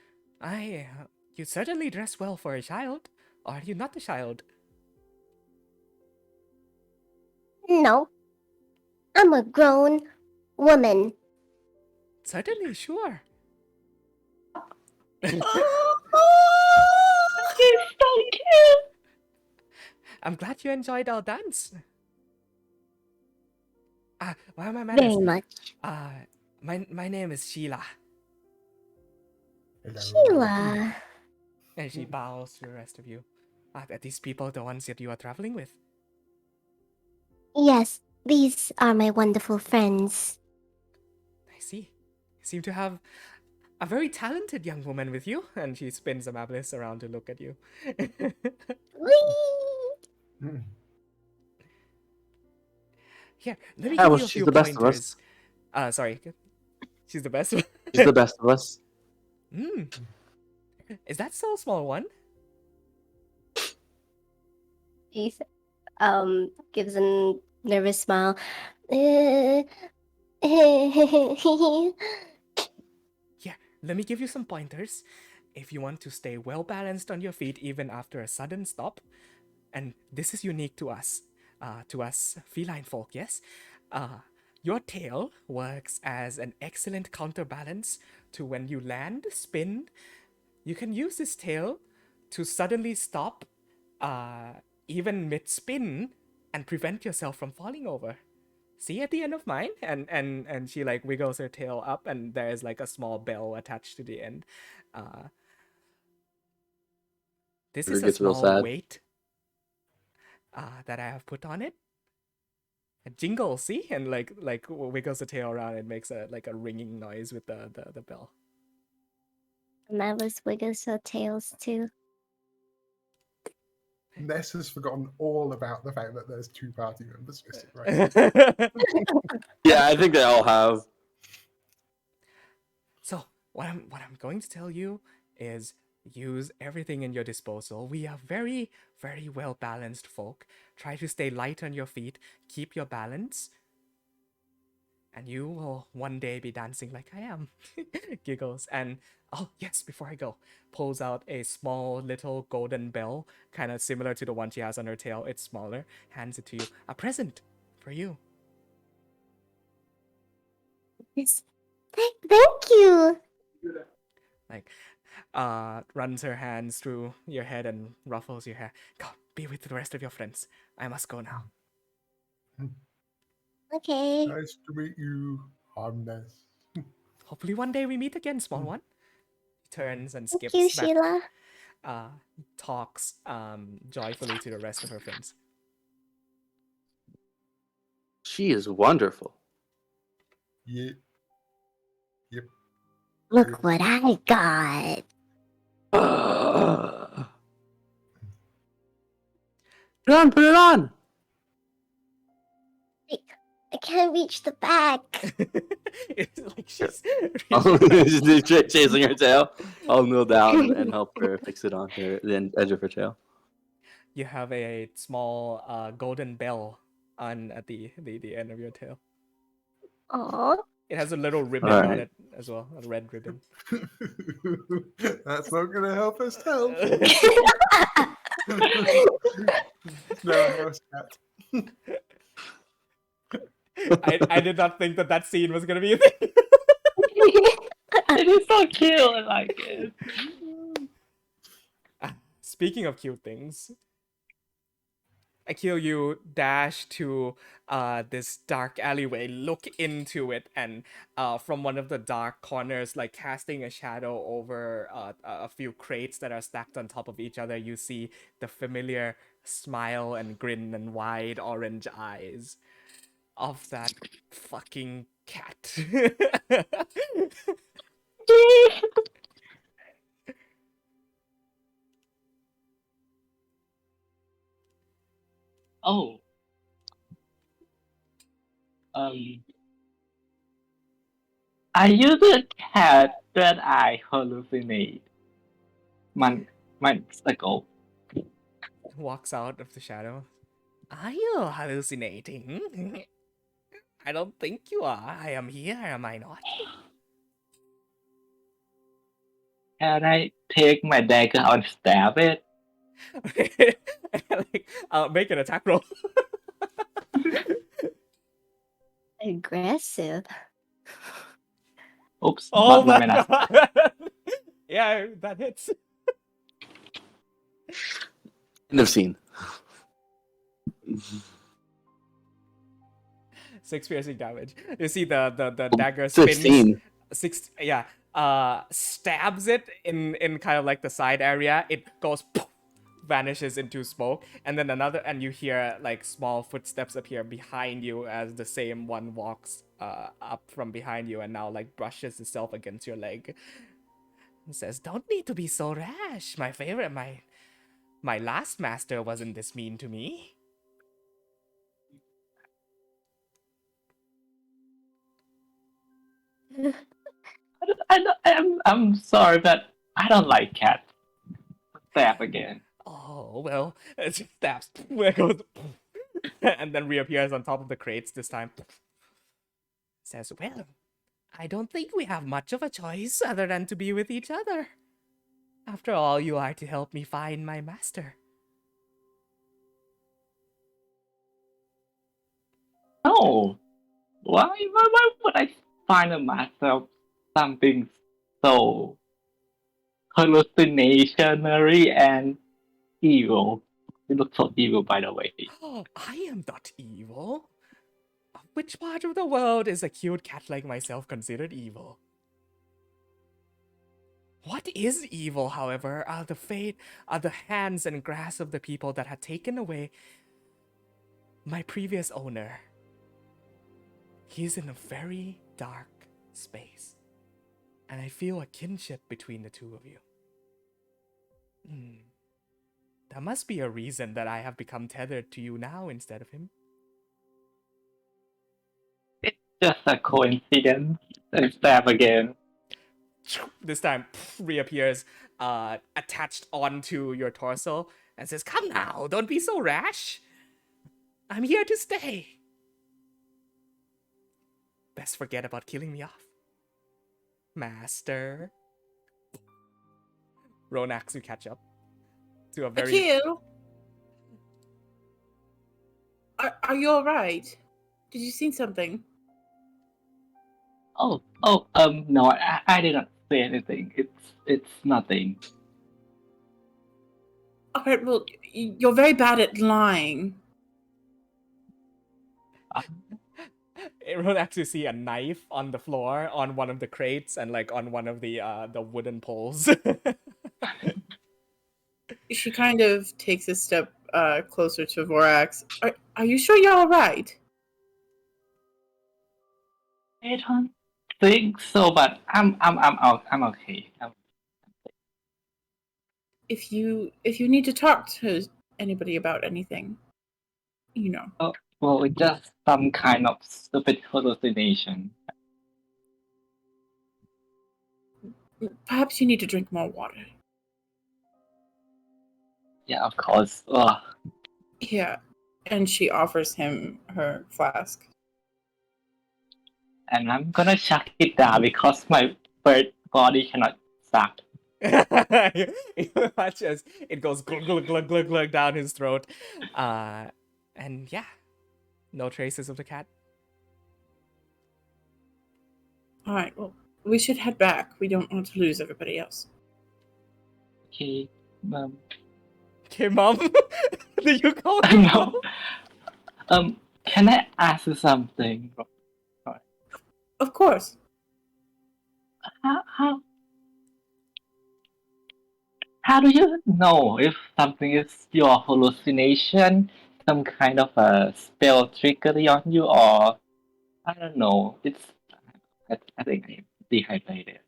You certainly dress well for a child. Or are you not a child? No. I'm a grown woman. Certainly, sure. She's so cute. I'm glad you enjoyed our dance. What are my Very manners? much. My name is Sheila. Hello. Sheila. And she bows to the rest of you. Are these people the ones that you are traveling with? Yes, these are my wonderful friends. I see. You seem to have a very talented young woman with you. And she spins Amabilis around to look at you. Whee! Here, let me Yeah, give well, you a she's few the best of us. pointers. Sorry. She's the best one. She's the best of us. Is that so small one? He gives a nervous smile. Eh, Yeah, let me give you some pointers. If you want to stay well balanced on your feet even after a sudden stop, and this is unique to us feline folk, yes? Your tail works as an excellent counterbalance to when you land, spin. You can use this tail to suddenly stop, even mid spin, and prevent yourself from falling over. See at the end of mine? And she like wiggles her tail up, and there's like a small bell attached to the end. This is It a gets real small sad. weight that I have put on it. A jingle, see? And like wiggles the tail around and makes a like a ringing noise with the bell. Malice wiggles her tails too. Ness has forgotten all about the fact that there's two party members missing, right? Yeah, I think they all have. So what I'm going to tell you is use everything in your disposal. We are very, very well balanced folk. Try to stay light on your feet, keep your balance, and you will one day be dancing like I am. Giggles. And oh yes, before I go, pulls out a small little golden bell, kind of similar to the one she has on her tail. It's smaller. Hands it to you. A present for you. Yes. Thank you. Like, runs her hands through your head and ruffles your hair. Go, be with the rest of your friends. I must go now. Okay. Nice to meet you. I'm Ness. Hopefully one day we meet again, small one. He turns and Thank skips you, back. Sheila. Talks joyfully to the rest of her friends. She is wonderful. Yeah. Yep. Look what I got. Put it on, put it on. I can't reach the back. It's like she's She's chasing her tail. I'll kneel down and help her fix it on the edge of her tail. You have a small golden bell on at the end of your tail. Aw. It has a little ribbon All on right. it as well, a red ribbon. That's not going to help us tell. No, house cat. I did not think that scene was gonna be a thing. It is so cute. I like it. Speaking of cute things, Akil, you dash to this dark alleyway, look into it, and from one of the dark corners, like casting a shadow over a few crates that are stacked on top of each other, you see the familiar smile and grin and wide orange eyes of that fucking cat. Oh, um, are you the cat that I hallucinate months ago? Walks out of the shadow. Are you hallucinating? I don't think you are. I am here, am I not? Can I take my dagger and stab it? Like, make an attack roll. Aggressive. Oops, Oh not my my last. god! Yeah, that hits. End of scene. 6 piercing damage. You see the dagger spins. 16. Stabs it in kind of like the side area. It goes poof, vanishes into smoke, and then and you hear like small footsteps appear behind you as the same one walks up from behind you and now like brushes itself against your leg. And says, "Don't need to be so rash. My last master wasn't this mean to me." I'm sorry, but I don't like cats. Stab again. Oh, well, it just stabs. Where goes, and then reappears on top of the crates this time. Says, "Well, I don't think we have much of a choice other than to be with each other. After all, you are to help me find my master." No. Why would I find myself something so hallucinationary and evil? You look so evil, by the way. I am not evil. Which part of the world is a cute cat like myself considered evil? What is evil, however, are the hands and grasp of the people that had taken away my previous owner. He's in a very dark space, and I feel a kinship between the two of you. There must be a reason that I have become tethered to you now instead of him. It's just a coincidence. And stab again. This time reappears attached onto your torso and says, "Come now, don't be so rash. I'm here to stay. Best forget about killing me off. Master." Ronax, you catch up to a very... Akil, are you alright? Did you see something? No, I did not say anything. It's nothing. Alright, well, you're very bad at lying. Ronax, you see a knife on the floor on one of the crates and like on one of the wooden poles. She kind of takes a step closer to Vorax. Are you sure you're alright? I don't think so, but I'm okay. If you need to talk to anybody about anything, you know. Oh, well, it's just some kind of stupid hallucination. Perhaps you need to drink more water. Yeah, of course. Ugh. Yeah. And she offers him her flask. And I'm gonna chuck it down because my bird body cannot suck. You watch as it goes glug glug glug glug glug down his throat. And yeah, no traces of the cat. Alright, well, we should head back. We don't want to lose everybody else. Okay, Okay, Mom. Do you call me no. Can I ask you something? Of course. How do you know if something is your hallucination, some kind of a spell trickery on you, or I don't know? I think I'm dehydrated.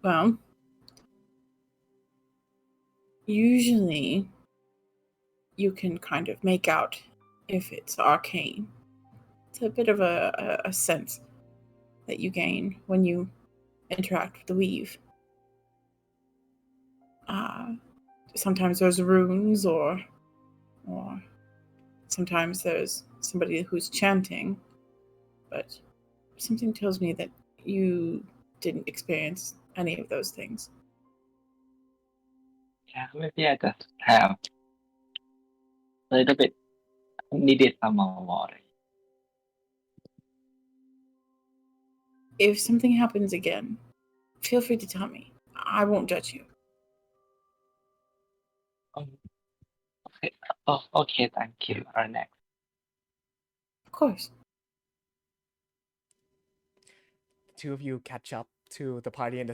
Well, usually you can kind of make out if it's arcane. It's a bit of a sense that you gain when you interact with the weave. Sometimes there's runes, or sometimes there's somebody who's chanting, but something tells me that you didn't experience any of those things. Yeah, maybe I just have a little bit needed some more water. If something happens again, feel free to tell me. I won't judge you. Okay. Oh, okay. Thank you. Our next. Of course. Two of you catch up to the party in the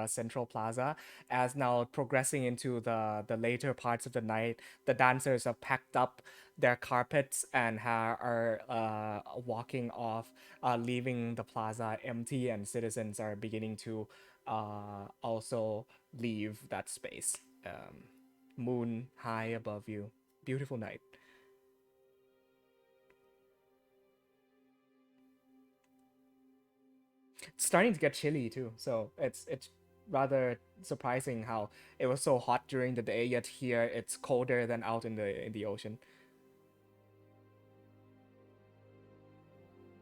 central plaza. As now progressing into the later parts of the night, the dancers have packed up their carpets and are walking off, leaving the plaza empty, and citizens are beginning to also leave that space. Moon high above you, beautiful night. It's starting to get chilly too, so it's rather surprising how it was so hot during the day, yet here it's colder than out in the ocean.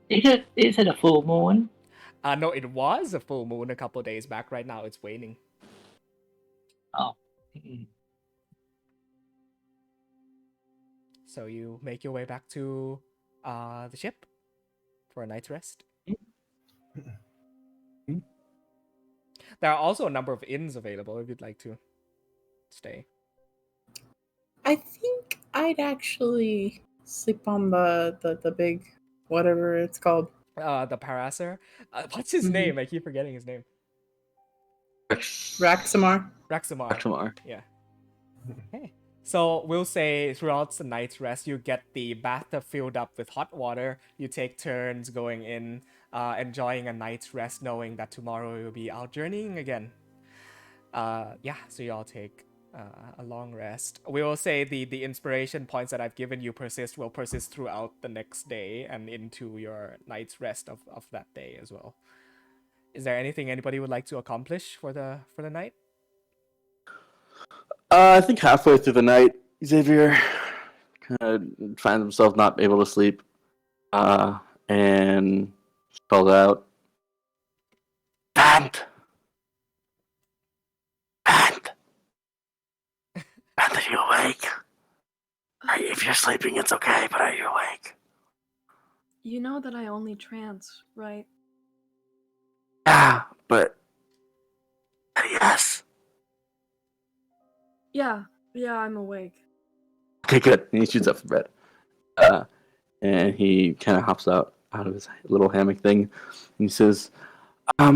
Is it a full moon? No, it was a full moon a couple days back. Right now it's waning. Oh. So you make your way back to the ship for a night's rest. There are also a number of inns available if you'd like to stay. I think I'd actually sleep on the big whatever it's called. The Parasser. What's his name? I keep forgetting his name. Raxamar. Raxamar. Yeah. Okay. So we'll say throughout the night's rest, you get the bathtub filled up with hot water. You take turns going in, enjoying a night's rest, knowing that tomorrow you'll be out journeying again. Yeah, so you all take a long rest. We will say the inspiration points that I've given you will persist throughout the next day and into your night's rest of that day as well. Is there anything anybody would like to accomplish for the night? I think halfway through the night, Xavier kind of finds himself not able to sleep, and calls out, "Band! Band! Band, are you awake? If you're sleeping, it's okay, but are you awake?" You know that I only trance, right? Yeah, but... Yes. Yeah, I'm awake. Okay, good. And he shoots up from bed. And he kind of hops out of his little hammock thing. And he says, a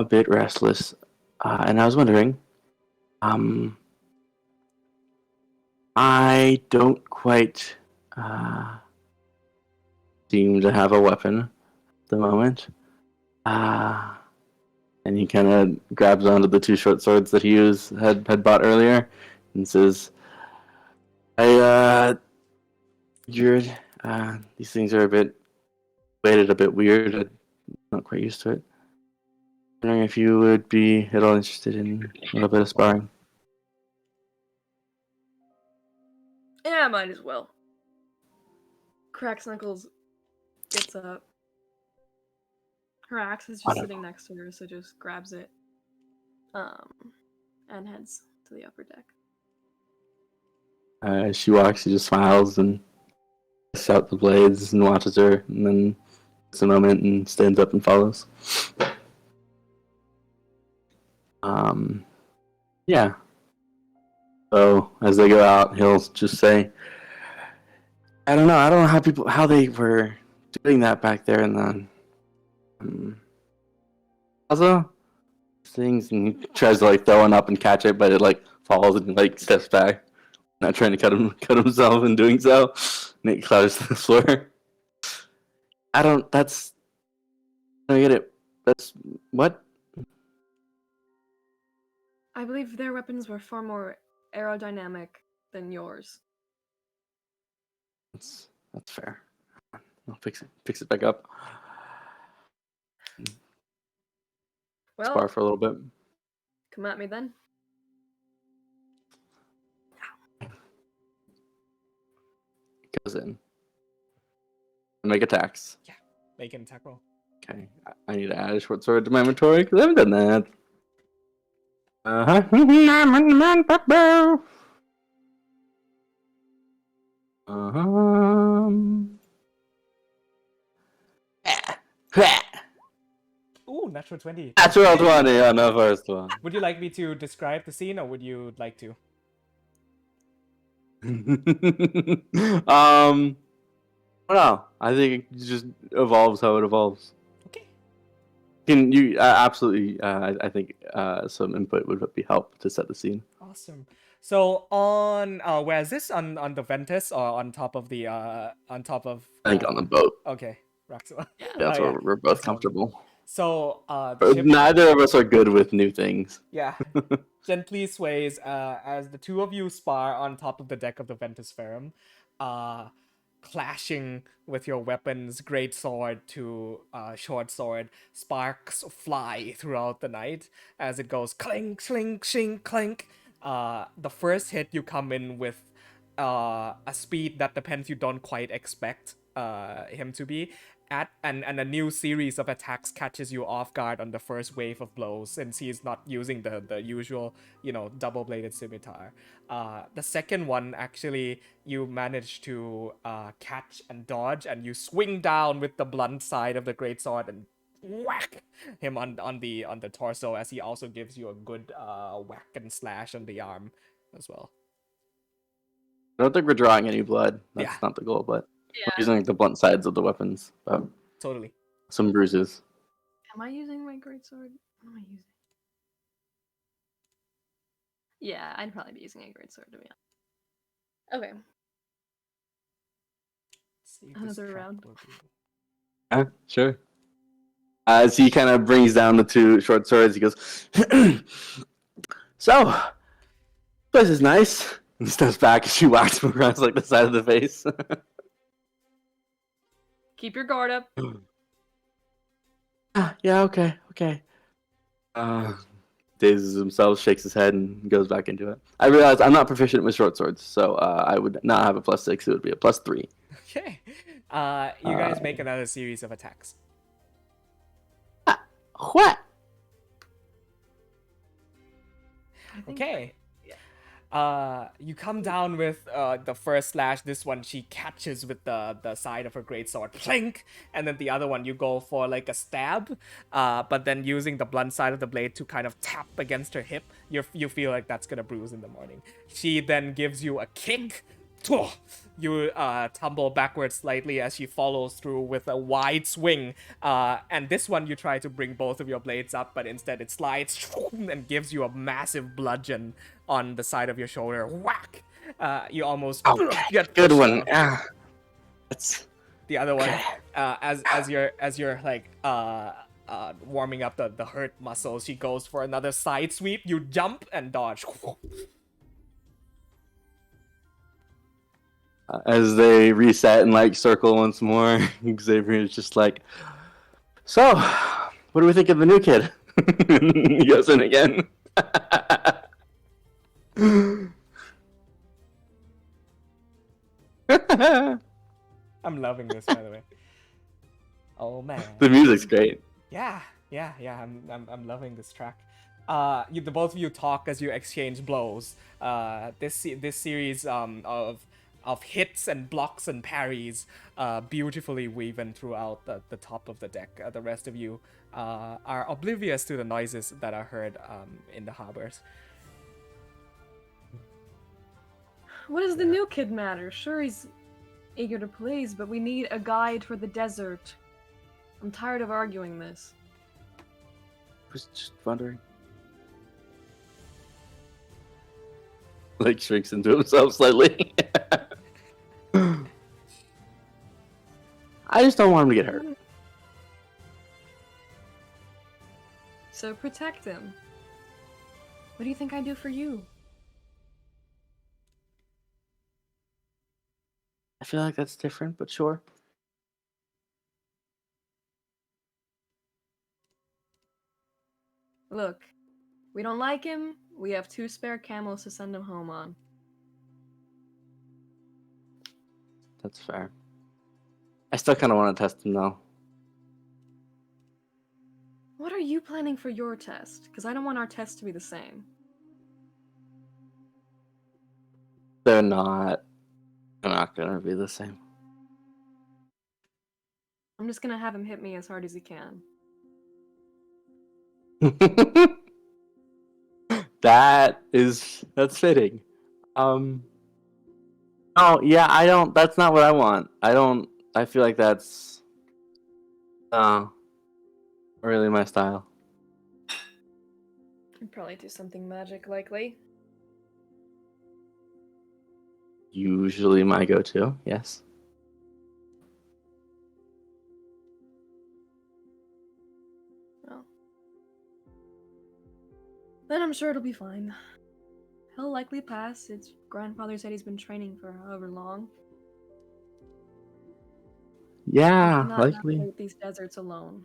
bit restless. And I was wondering, I don't quite seem to have a weapon at the moment. And he kind of grabs onto the two short swords that he had bought earlier and says, figured these things are a bit weighted, a bit weird. I'm not quite used to it. Wondering if you would be at all interested in a little bit of sparring. Yeah, might as well. Cracks Knuckles gets up. Her axe is just sitting next to her, so just grabs it. And heads to the upper deck. As she walks, he just smiles and lets out the blades and watches her, and then takes a moment and stands up and follows. Yeah. So as they go out, he'll just say, I don't know how they were doing that back there in the plaza things, and he tries to like throw one up and catch it, but it like falls and like steps back, not trying to cut himself in doing so, and it clatters to the floor. I don't get it. That's what? I believe their weapons were far more aerodynamic than yours. That's fair. I'll fix it back up. Well, Spar for a little bit. come at me then. Goes in. Make attacks. Yeah. Make an attack roll. Okay. I need to add a short sword to my inventory because I haven't done that. Ooh, natural 20. Natural 20 on the first one. Would you like me to describe the scene, or would you like to? I don't know. I think it just evolves how it evolves. Okay. Can you absolutely? I think some input would be help to set the scene. Awesome. So on where is this, on the Ventus, or on top of the on top of? I think on the boat. Okay, Raxua. Yeah, that's where we're both comfortable. So the ship, neither of us are good with new things. yeah, gently sways as the two of you spar on top of the deck of the Ventus Ferrum, clashing with your weapons, great sword to short sword. Sparks fly throughout the night as it goes clink, clink, shink, clink. The first hit you come in with a speed that depends you don't quite expect him to be at, and a new series of attacks catches you off guard on the first wave of blows, since he's not using the usual, double-bladed scimitar. The second one, actually, you manage to catch and dodge, and you swing down with the blunt side of the greatsword and whack him on the torso, as he also gives you a good whack and slash on the arm as well. I don't think we're drawing any blood. That's Yeah. not the goal, but Yeah. we're using the blunt sides of the weapons. But Totally. some bruises. Am I using my greatsword? What am I using? Yeah, I'd probably be using a greatsword to be honest. Okay. See if this Another track round. will do. Yeah, sure. As he kind of brings down the two short swords, he goes, "So, this place is nice." And he steps back and she whacks him across like the side of the face. Keep your guard up. Yeah, okay. Dazes himself, shakes his head, and goes back into it. I realize I'm not proficient with short swords, so I would not have a +6. It would be a +3. Okay. You guys make another series of attacks. What? Okay. You come down with the first slash. This one she catches with the side of her greatsword, plink, and then the other one you go for like a stab, but then using the blunt side of the blade to kind of tap against her hip. You feel like that's gonna bruise in the morning. She then gives you a kick. You tumble backwards slightly as she follows through with a wide swing. And this one you try to bring both of your blades up, but instead it slides and gives you a massive bludgeon on the side of your shoulder. Whack! You almost get Good pushed one. down. That's The other one, as you're like warming up the hurt muscles, she goes for another side sweep. You jump and dodge. As they reset and like circle once more, Xavier is just like, "So, what do we think of the new kid?" He goes in again. I'm loving this, by the way. Oh man. The music's great. Yeah. I'm loving this track. The both of you talk as you exchange blows. This series of hits and blocks and parries, beautifully woven throughout the top of the deck. The rest of you are oblivious to the noises that are heard in the harbors. What does the new kid matter? Sure, he's eager to please, but we need a guide for the desert. I'm tired of arguing this. I was just wondering. Like shrinks into himself slightly. I just don't want him to get hurt. So protect him. What do you think I do for you? I feel like that's different, but sure. Look, we don't like him. We have 2 spare camels to send him home on. That's fair. I still kind of want to test him though. What are you planning for your test? Because I don't want our test to be the same. They're not gonna be the same. I'm just gonna have him hit me as hard as he can. That's fitting. Oh yeah, I don't. That's not what I want. I feel like that's really my style. I'd probably do something magic, likely. Usually my go-to. Yes. Well, then I'm sure it'll be fine. He'll likely pass. His grandfather said he's been training for however long. Yeah, He cannot likely. navigate these deserts alone.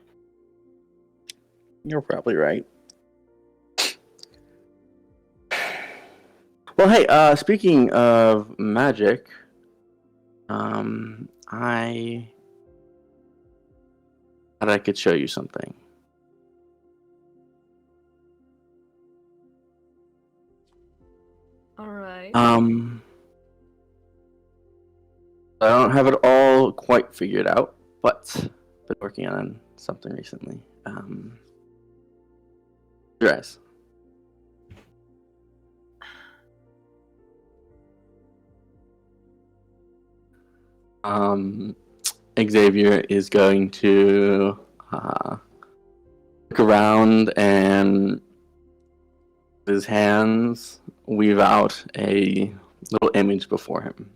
You're probably right. Well, hey, speaking of magic, I thought I could show you something. Alright. I don't have it all quite figured out, but been working on something recently. Your eyes. Xavier is going to look around and with his hands weave out a little image before him,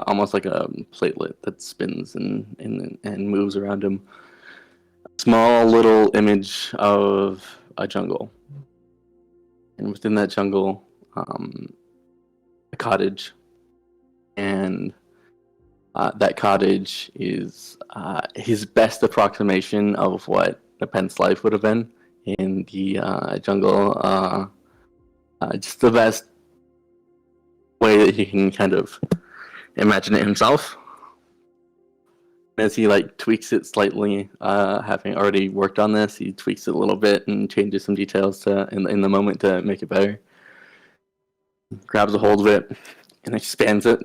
almost like a platelet that spins and moves around him. A small little image of a jungle, and within that jungle, a cottage, and that cottage is his best approximation of what a Pence life would have been in the jungle. Just the best way that he can kind of imagine it himself. As he tweaks it slightly, having already worked on this, he tweaks it a little bit and changes some details in the moment to make it better. Grabs a hold of it and expands it.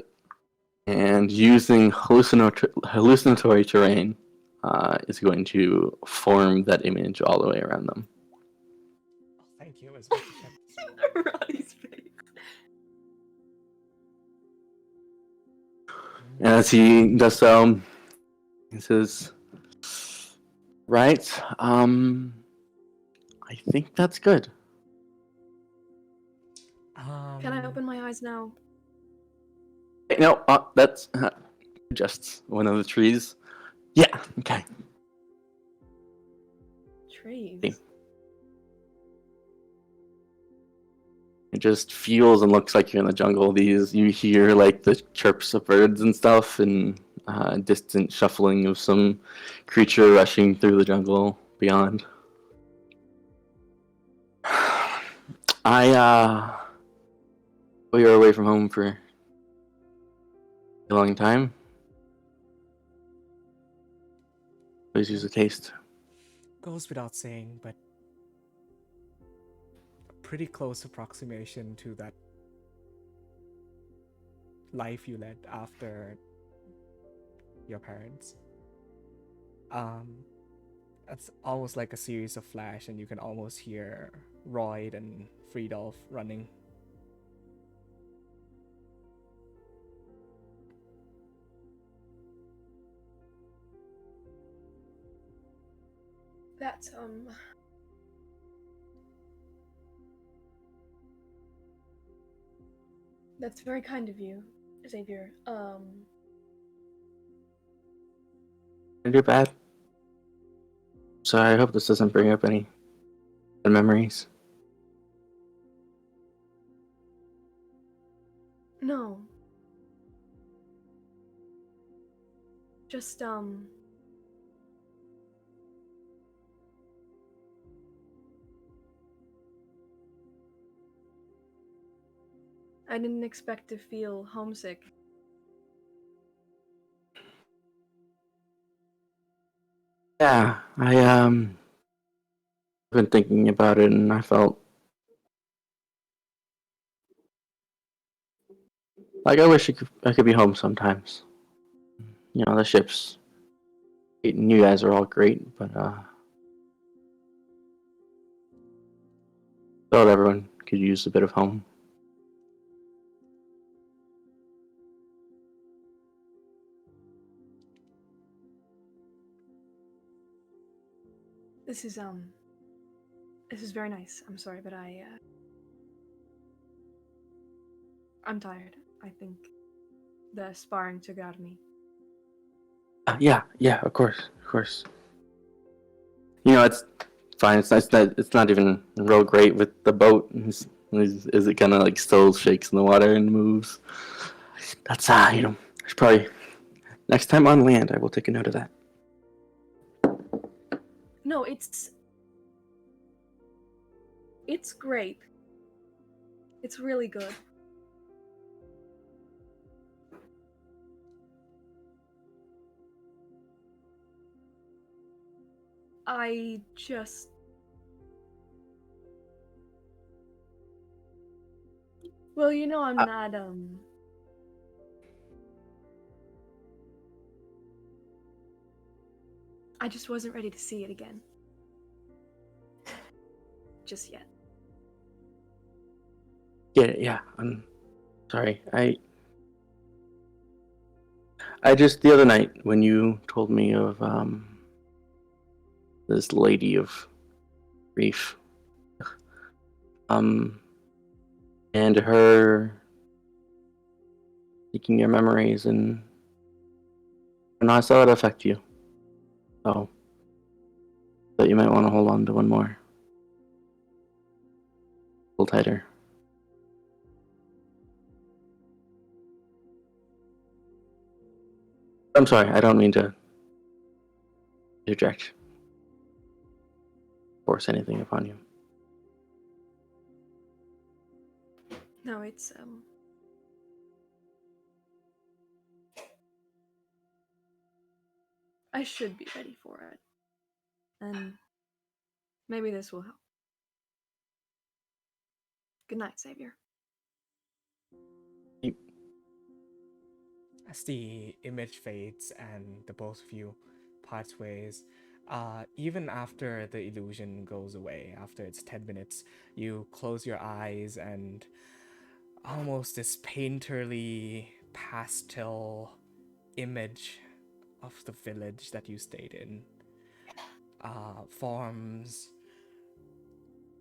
And using hallucinatory terrain is going to form that image all the way around them. Oh, thank you. As much as Roddy's face. And as he does so, he says, "Right, I think that's good." Can I open my eyes now? No, that's just one of the trees. Yeah, okay. Trees. It just feels and looks like you're in the jungle. You hear the chirps of birds and stuff, and distant shuffling of some creature rushing through the jungle beyond. We were away from home for a long time. Always use a taste. goes without saying, but a pretty close approximation to that life you led after your parents. It's almost like a series of flash, and you can almost hear Royd and Friedolf running. That's very kind of you, Xavier. Did you bad? So I hope this doesn't bring up any bad memories. No. Just, I didn't expect to feel homesick. Yeah, been thinking about it, and I felt like I wish I could be home sometimes. You know, the ship's great, and you guys are all great, but felt everyone could use a bit of home. This is very nice. I'm sorry, but I'm tired. I think the sparring took it out of me. Yeah, of course. You know, it's fine. It's nice that it's not even real great with the boat. Is it kind of like still shakes in the water and moves? That's you know, it's probably next time on land I will take a note of that. No, it's great. It's really good. I just... Well, you know, I'm not, I just wasn't ready to see it again. Just yet. Yeah. I'm sorry. I just the other night when you told me of this lady of grief, and her taking your memories, and I saw it affect you. So, but you might want to hold on to one more, a little tighter. I'm sorry. I don't mean to interject, force anything upon you. No, it's, I should be ready for it. And maybe this will help. Good night, Savior. As the image fades and the both of you parts ways, even after the illusion goes away, after it's 10 minutes, you close your eyes and almost this painterly pastel image of the village that you stayed in forms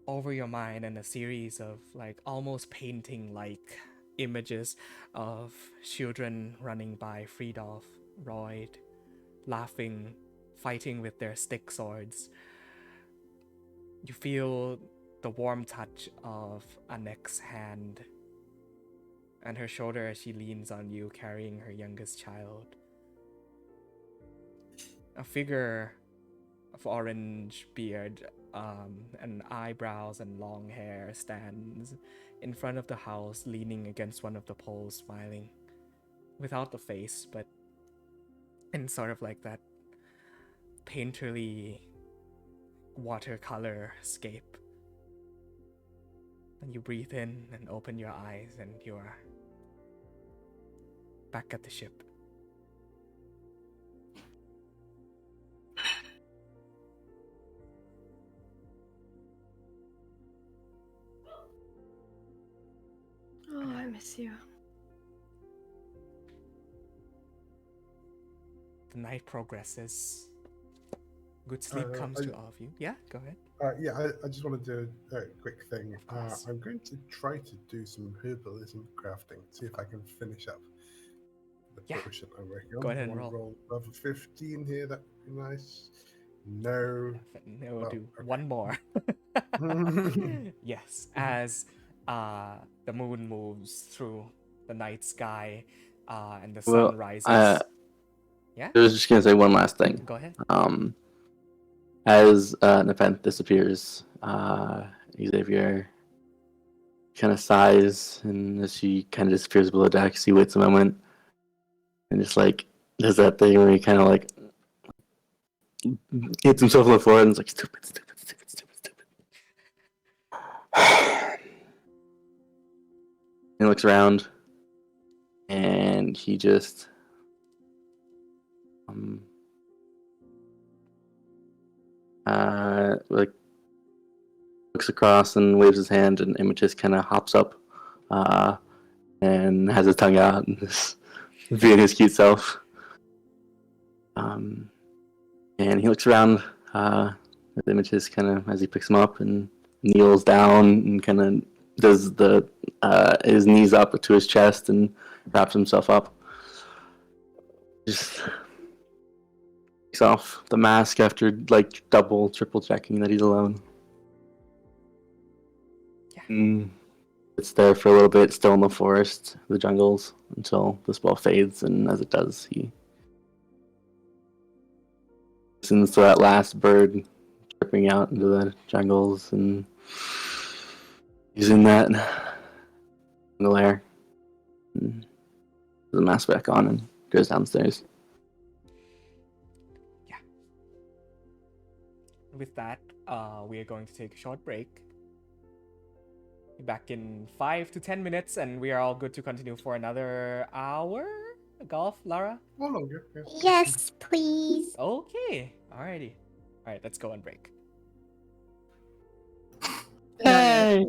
over your mind, and a series of like almost painting like images of children running by Friedolf, Royd, laughing, fighting with their stick swords. You feel the warm touch of Annek's hand and her shoulder as she leans on you, carrying her youngest child. A figure of orange beard and eyebrows and long hair stands in front of the house, leaning against one of the poles, smiling. Without the face, but in sort of like that painterly watercolor scape. And you breathe in and open your eyes, and you're back at the ship. Oh, I miss you. The night progresses. Good sleep comes to all of you. Yeah, go ahead. I just want to do a quick thing. I'm going to try to do some herbalism crafting, see if I can finish up the potion I'm working on. Go ahead and I roll level 15 here, that'd be nice. No. We'll do one more. Yes, as the moon moves through the night sky and the sun rises. Yeah? I was just gonna say one last thing. Go ahead. As an event disappears, Xavier kind of sighs, and as she kind of disappears below decks, he waits a moment and just like does that thing where he kind of like hits himself on the floor and is like, stupid, stupid, stupid, stupid, stupid. He looks around and he just like looks across and waves his hand, and Images kind of hops up and has his tongue out and is being his cute self. And he looks around with Images kind of as he picks him up and kneels down and kind of does the his knees up to his chest and wraps himself up. Just takes off the mask after like double, triple checking that he's alone. Yeah. It's there for a little bit, still in the forest, the jungles, until the spell fades, and as it does, he listens to that last bird tripping out into the jungles, and he's in that jungle air. And puts the mask back on and goes downstairs. Yeah. With that, we are going to take a short break. Be back in 5 to 10 minutes, and we are all good to continue for another hour. Golf, Lara? Oh, longer. Yes, please. Okay. Alrighty. Alright, let's go on break. Yay.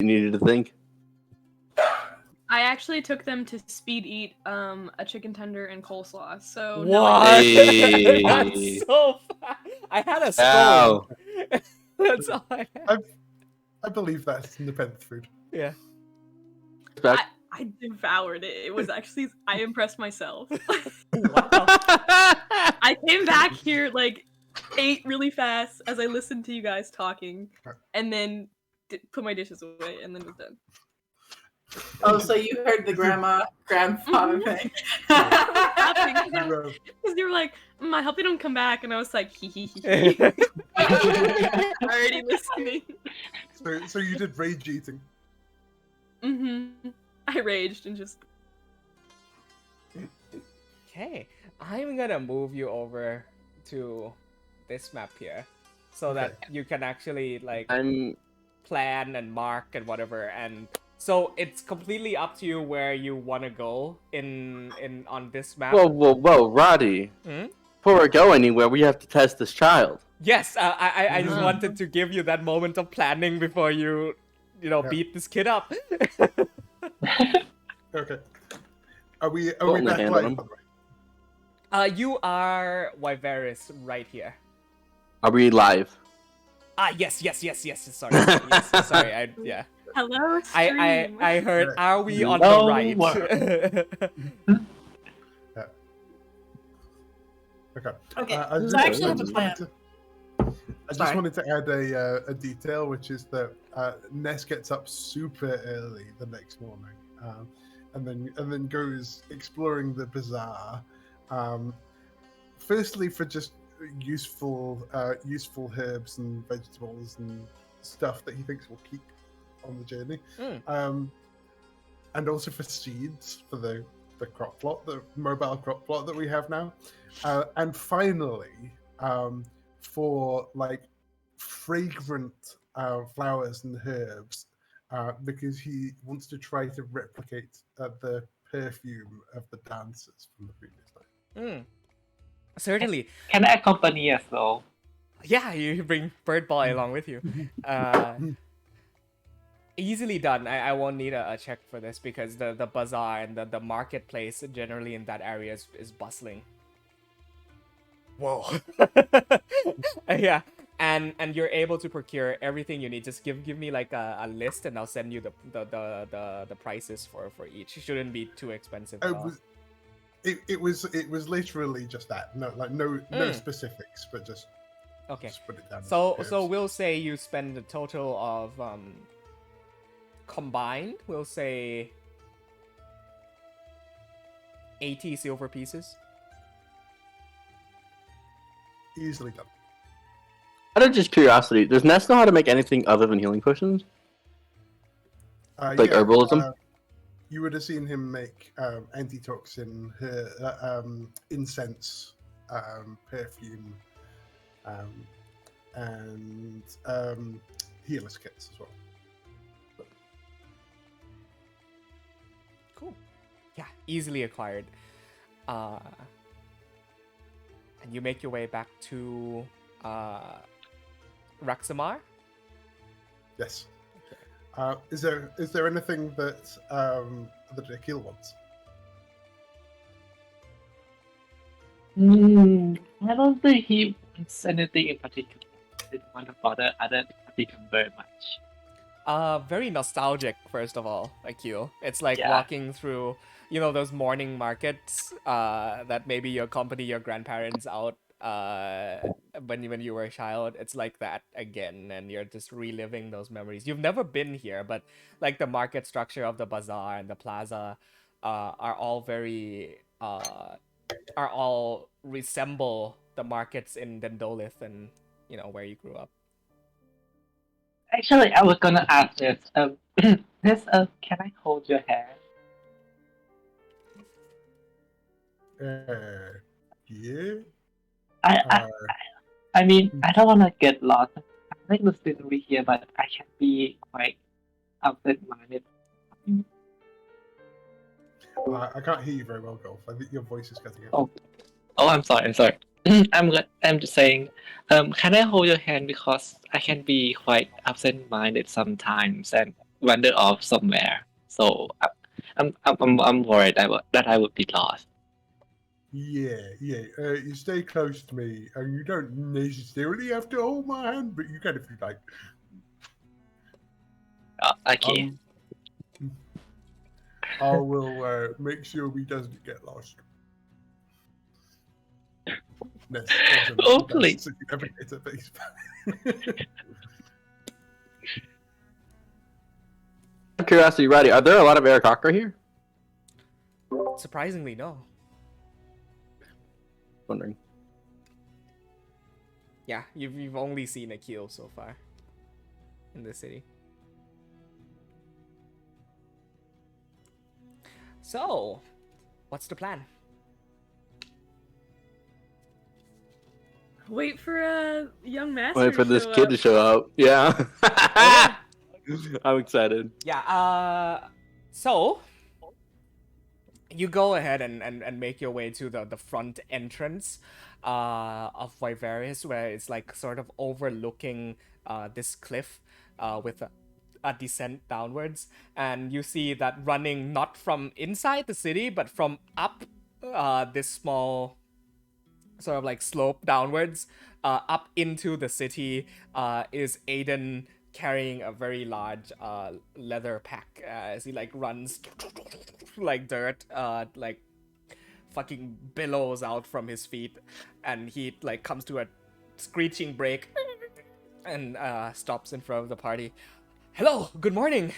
You needed to think. I actually took them to speed eat a chicken tender and coleslaw. So What? Hey. That's so fast. I had a scone. Wow. That's all I had. I believe that's independent food. Yeah. I devoured it. It was actually I impressed myself. Wow. I came back here like ate really fast as I listened to you guys talking, and then put my dishes away, and then was done. Oh, so you heard the grandfather thing. Because you were like, I hope they don't come back, and I was like, hee. Already listening. So you did rage eating. I raged and just. Okay, I'm gonna move you over to this map here, so that you can actually like plan and mark and whatever. And so it's completely up to you where you want to go on this map. Whoa, Roddy. Before we go anywhere, we have to test this child. Yes, I just wanted to give you that moment of planning before you beat this kid up. Okay. Are we back live? You are Wyveris right here. Are we live? Yes. Sorry. Yes, sorry. Yeah. Hello, stream. I heard. Are we on the right? Okay. So I actually have a plan. I just wanted to add a detail, which is that Ness gets up super early the next morning, and then goes exploring the bazaar. Firstly, for just useful herbs and vegetables and stuff that he thinks will keep on the journey, and also for seeds for the crop plot, the mobile crop plot that we have now, and finally for like fragrant flowers and herbs, because he wants to try to replicate the perfume of the dancers from the previous night. Certainly. Can I accompany as well? Yeah, you bring Bird Boy along with you. Easily done. I won't need a check for this because the bazaar and the marketplace generally in that area is bustling. Whoa. Yeah, and you're able to procure everything you need. Just give me like a list, and I'll send you the prices for each. It shouldn't be too expensive at all. It was literally just that. No specifics, but just just put it down. So we'll say you spend a total of combined, we'll say 80 silver pieces. Easily done. Out of just curiosity, does Ness know how to make anything other than healing potions? Like herbalism? You would have seen him make antitoxin, incense, perfume, and healer's kits as well. Cool. Yeah, easily acquired. And you make your way back to Raxamar? Yes. Is there anything that Akil wants? I don't think he wants anything in particular. I didn't want to bother other people very much. Very nostalgic, first of all, Akil. It's like walking through, those morning markets that maybe you accompany your grandparents out when you were a child. It's like that again, and you're just reliving those memories. You've never been here, but like the market structure of the bazaar and the plaza are all very resemble the markets in Dendolith and where you grew up. Actually, I was gonna ask this. Can I hold your hand? Yeah. I mean, I don't want to get lost. I like the scenery here, but I can be quite absent-minded. I can't hear you very well, Golf. I think your voice is cutting out. Oh, I'm sorry. I'm just saying. Can I hold your hand because I can be quite absent-minded sometimes, and wander off somewhere. So I'm worried that I would be lost. Yeah. You stay close to me, and you don't necessarily have to hold my hand, but you can if you like. Okay. I will make sure he doesn't get lost. Ness also Hopefully. does, so you never get a face. Out of curiosity, Roddy, are there a lot of Aarakocra here? Surprisingly, no. Wondering. Yeah, you've only seen Akil so far in the city. So, what's the plan? Wait for a young master. Wait for this show kid up. to show up. Yeah. I'm excited. Yeah, so you go ahead and make your way to the front entrance of Vivarius, where it's like sort of overlooking this cliff with a descent downwards, and you see that running not from inside the city but from up this small sort of like slope downwards up into the city is Aiden carrying a very large leather pack as he like runs like dirt like fucking billows out from his feet, and he like comes to a screeching brake and stops in front of the party. Hello, good morning.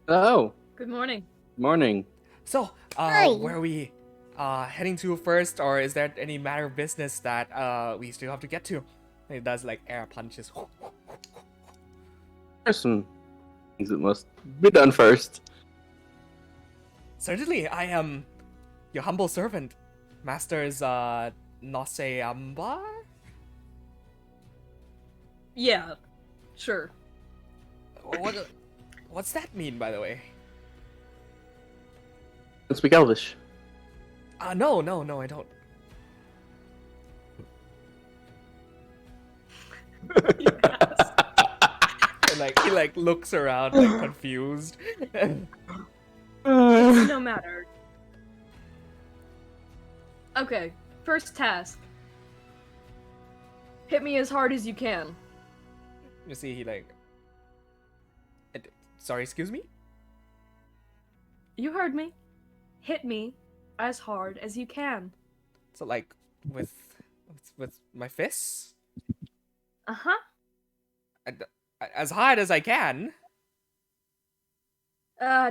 Oh, Good morning. morning. So Hi. where are we heading to first, or is there any matter of business that we still have to get to? And it does like air punches. There's some things that must be done first. Certainly, I am your humble servant, Master's Noseambar? Yeah, sure. What's that mean, by the way? Don't speak Elvish. No, I don't. And, like he like looks around like confused. It's no matter. Okay, first task. Hit me as hard as you can. You see, he like. Sorry, excuse me. You heard me. Hit me as hard as you can. So like with my fists, Uh-huh. as hard as I can.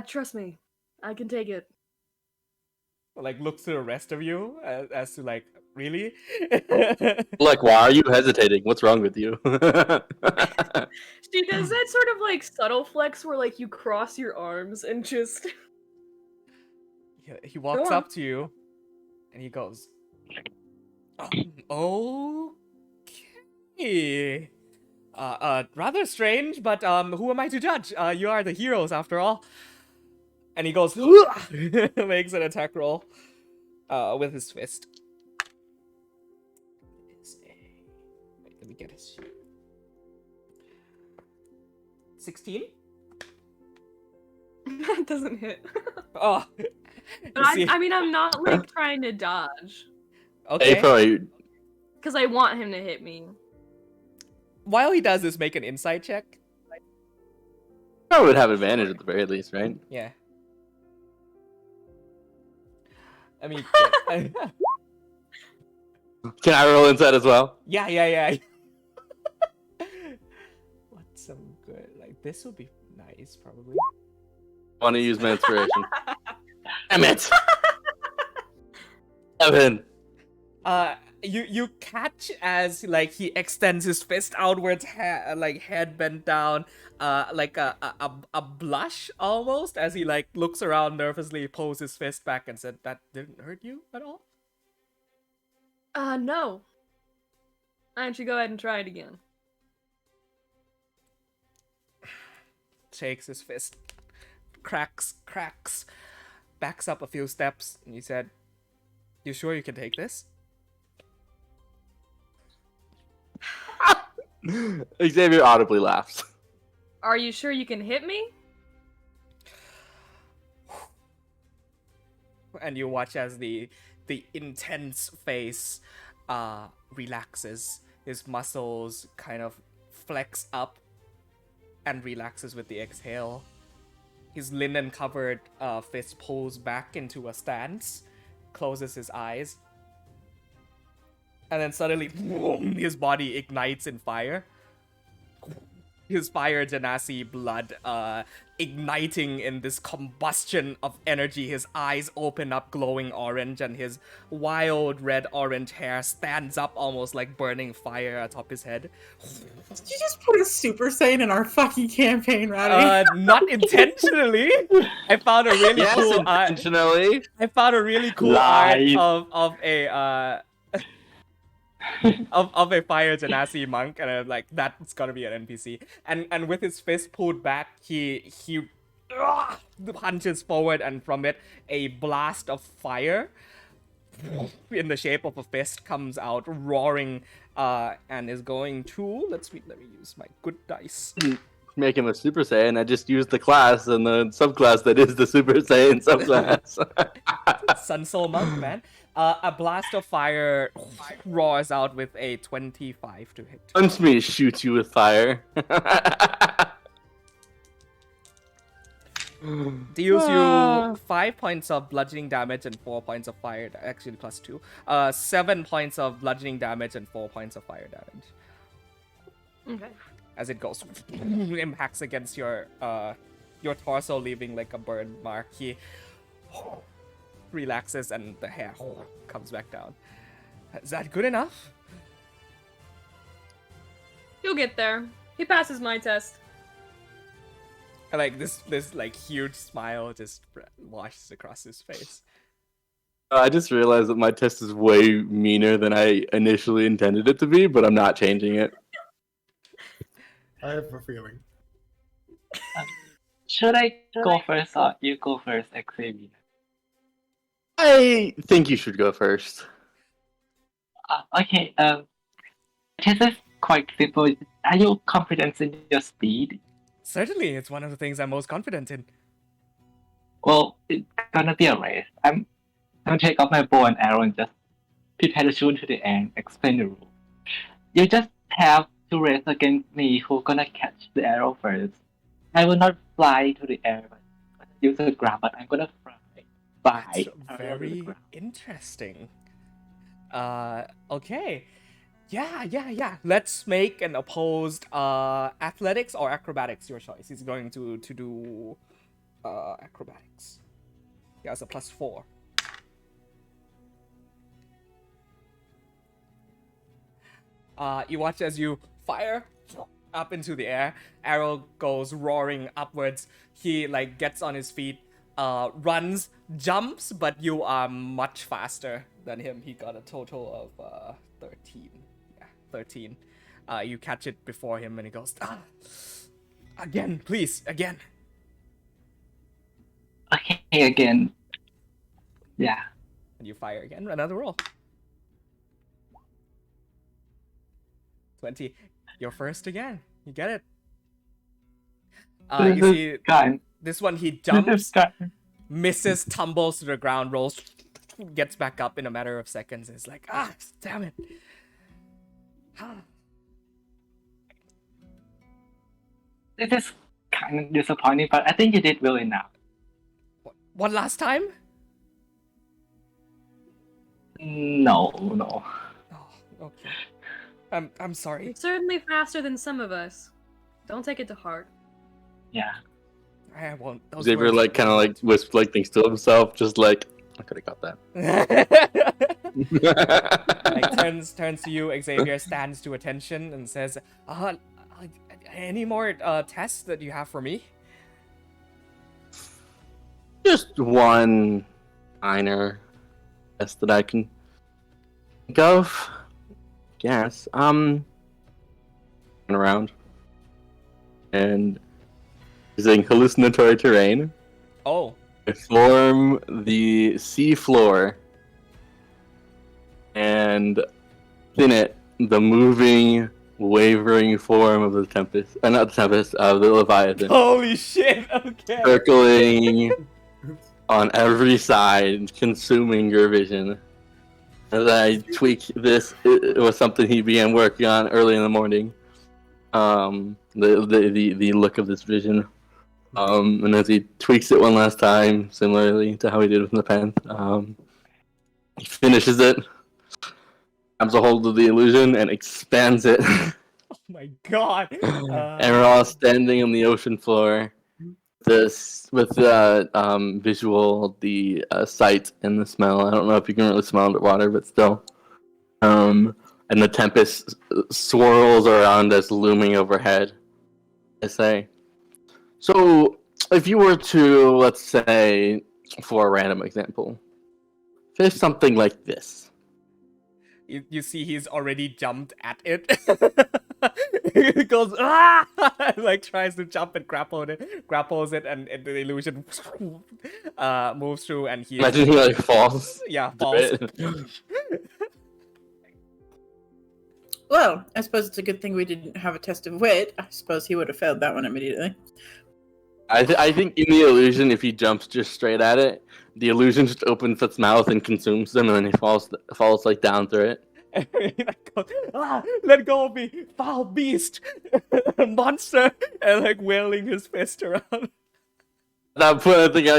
Trust me. I can take it. Like looks to the rest of you as to like, really? Like, why are you hesitating? What's wrong with you? She does that sort of like subtle flex where like you cross your arms and just He walks Go on. up to you, and he goes, "Oh, okay. Rather strange, but who am I to judge? You are the heroes after all." And he goes, makes an attack roll, with his fist. Wait, let me get his sheet. 16? that doesn't hit. Oh. But I mean, I'm not like trying to dodge Okay. April, because I want him to hit me. While he does this, make an insight check. I would have advantage at the very least, right? Yeah. I mean, Can I roll inside as well? yeah. What's some good? Like, this would be nice, probably. Want to use my inspiration. Damn it! 7. You catch as like he extends his fist outwards, like head bent down, like a blush almost as he like looks around nervously, pulls his fist back and said, "That didn't hurt you at all?" No. Why don't you go ahead and try it again? Shakes his fist, cracks, backs up a few steps, and he said, "You sure you can take this?" Xavier audibly laughs. Are you sure you can hit me? And you watch as the intense face relaxes. His muscles kind of flex up and relaxes with the exhale. His linen-covered fist pulls back into a stance, closes his eyes, and then suddenly, boom, his body ignites in fire. His fire genasi blood igniting in this combustion of energy. His eyes open up glowing orange, and his wild red-orange hair stands up almost like burning fire atop his head. Did you just put a Super Saiyan in our fucking campaign, Rowdy? Not intentionally. I found a really cool intentionally. I found a really cool art of a of a fire genasi monk, and I'm like, that's gonna be an NPC. And with his fist pulled back, he punches forward, and from it a blast of fire in the shape of a fist comes out, roaring, and is going to let me use my good dice. Make him a Super Saiyan. I just used the class and the subclass that is the Super Saiyan subclass. Sun Soul Monk, man. A blast of fire roars out with a 25 to hit. Punch me, shoot you with fire. Deals you 5 points of bludgeoning damage and 4 points of fire. Actually, plus 2. 7 points of bludgeoning damage and 4 points of fire damage. Okay. As it goes, impacts against your torso, leaving like a burn mark. He relaxes, and the hair comes back down. Is that good enough? You'll get there. He passes my test. And like this like huge smile just washes across his face. I just realized that my test is way meaner than I initially intended it to be, but I'm not changing it. I have a feeling. Should I go first or you go first, Xavier? I think you should go first. Okay, this is quite simple. Are you confident in your speed? Certainly, it's one of the things I'm most confident in. Well, it's gonna be a race. I'm gonna take off my bow and arrow and just prepare to shoot to the air and explain the rule. You just have to race against me who's gonna catch the arrow first. I will not fly to the air, but I'm gonna use the ground, but I'm gonna fly. That's very interesting. Okay. Yeah. Let's make an opposed athletics or acrobatics, your choice. He's going to do acrobatics. He has a +4. You watch as you fire up into the air. Arrow goes roaring upwards. He like gets on his feet, runs, jumps, but you are much faster than him. He got a total of 13. Yeah, 13. You catch it before him, and he goes, again, please, again. Okay, again. Yeah. And you fire again. Another roll. 20. You're first again. You get it. You see, this one he jumps, misses, tumbles to the ground, rolls, gets back up in a matter of seconds. And it's like, damn it. This is kind of disappointing, but I think you did well enough. One last time? No. Oh, okay. I'm sorry. You're certainly faster than some of us. Don't take it to heart. Yeah. I won't. Xavier like kind of like whispered like things to himself, just like I could have got that. Like turns to you, Xavier stands to attention and says, any more tests that you have for me? Just one minor test that I can think of. Yes. Around and using hallucinatory terrain. Oh. I form the sea floor, and in it, the moving wavering form of the Tempest, not the Tempest, of the Leviathan, Holy shit! Okay. circling on every side, consuming your vision. As I tweak this, it was something he began working on early in the morning. The look of this vision. And as he tweaks it one last time, similarly to how he did with the pen, he finishes it, grabs a hold of the illusion, and expands it. Oh my god. And we're all standing on the ocean floor. This with the visual, the sight, and the smell. I don't know if you can really smell underwater, but still. And the tempest swirls around us, looming overhead. I say. So, if you were to, let's say, for a random example, fish something like this. You see he's already jumped at it. He goes, ah! Like tries to jump and grapples it, and the illusion moves through, and he Imagine he like falls. Yeah, falls. Well, I suppose it's a good thing we didn't have a test of wit. I suppose he would have failed that one immediately. I think in the illusion, if he jumps just straight at it, the illusion just opens its mouth and consumes them, and then he falls like down through it. And he like goes, ah, let go of me, foul beast, monster, and like wailing his fist around. At that point, I think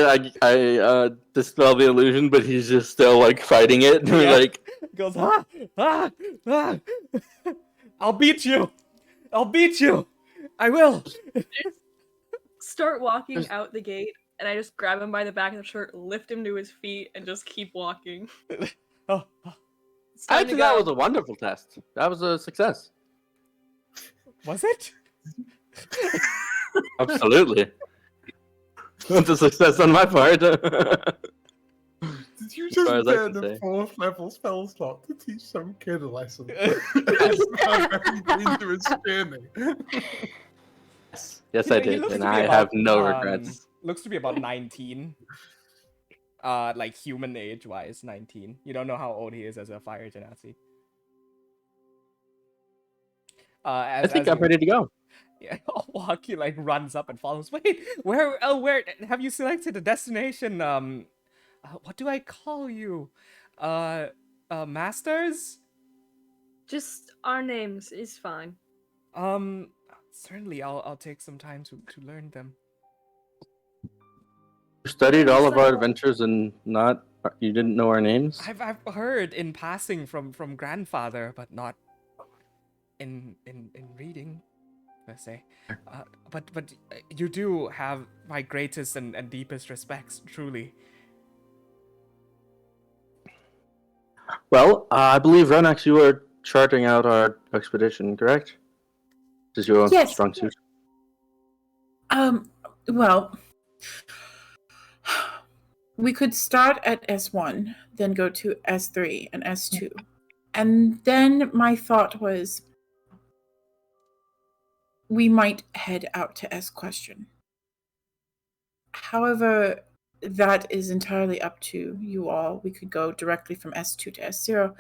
I dispel the illusion, but he's just still like fighting it. Yeah. Like Goes, ah, I'll beat you, I will. Start walking out the gate, and I just grab him by the back of the shirt, lift him to his feet, and just keep walking. Oh. It's time to actually, that go. was a wonderful test. That was a success. Was it? Absolutely. That's a success on my part. Did you just far as I get can the say. 4th level spell slot to teach some kid a lesson? That's how into his journey. Yes, You I know, he did, looks and to be I about, have no regrets. Looks to be about 19. Like human age wise, 19. You don't know how old he is as a fire genasi. I think I'm ready to go. Yeah, walk. He like runs up and follows. Wait, where? Oh, where have you selected a destination? What do I call you? Masters? Just our names is fine. Certainly, I'll take some time to learn them. You studied all of like- our adventures and you didn't know our names? I've heard in passing from grandfather, but not in reading, let's say. But you do have my greatest and deepest respects, truly. Well, I believe, Renax, you were charting out our expedition, correct? This is your Yes. strong suit. Well, we could start at S1, then go to S3 and S2. And then my thought was we might head out to S question. However, that is entirely up to you all. We could go directly from S2 to S0.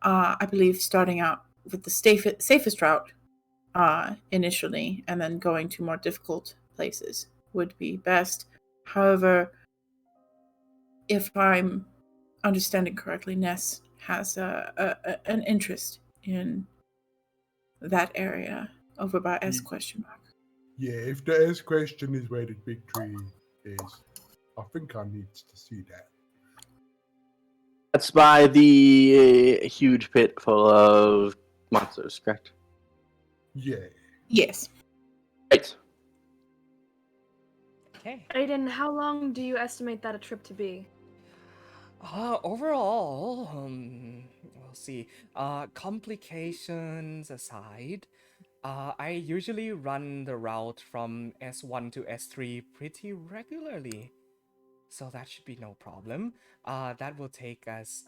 I believe starting out with the safest route initially, and then going to more difficult places would be best. However, if I'm understanding correctly, Ness has an interest in that area over by S question mark. Yeah, if the S question is where the big tree is, I think I need to see that. That's by the huge pit full of monsters, correct? Yeah. Yes. Right. Okay. Aiden, how long do you estimate that a trip to be? Overall, we'll see. Complications aside, I usually run the route from S1 to S3 pretty regularly. So that should be no problem. That will take us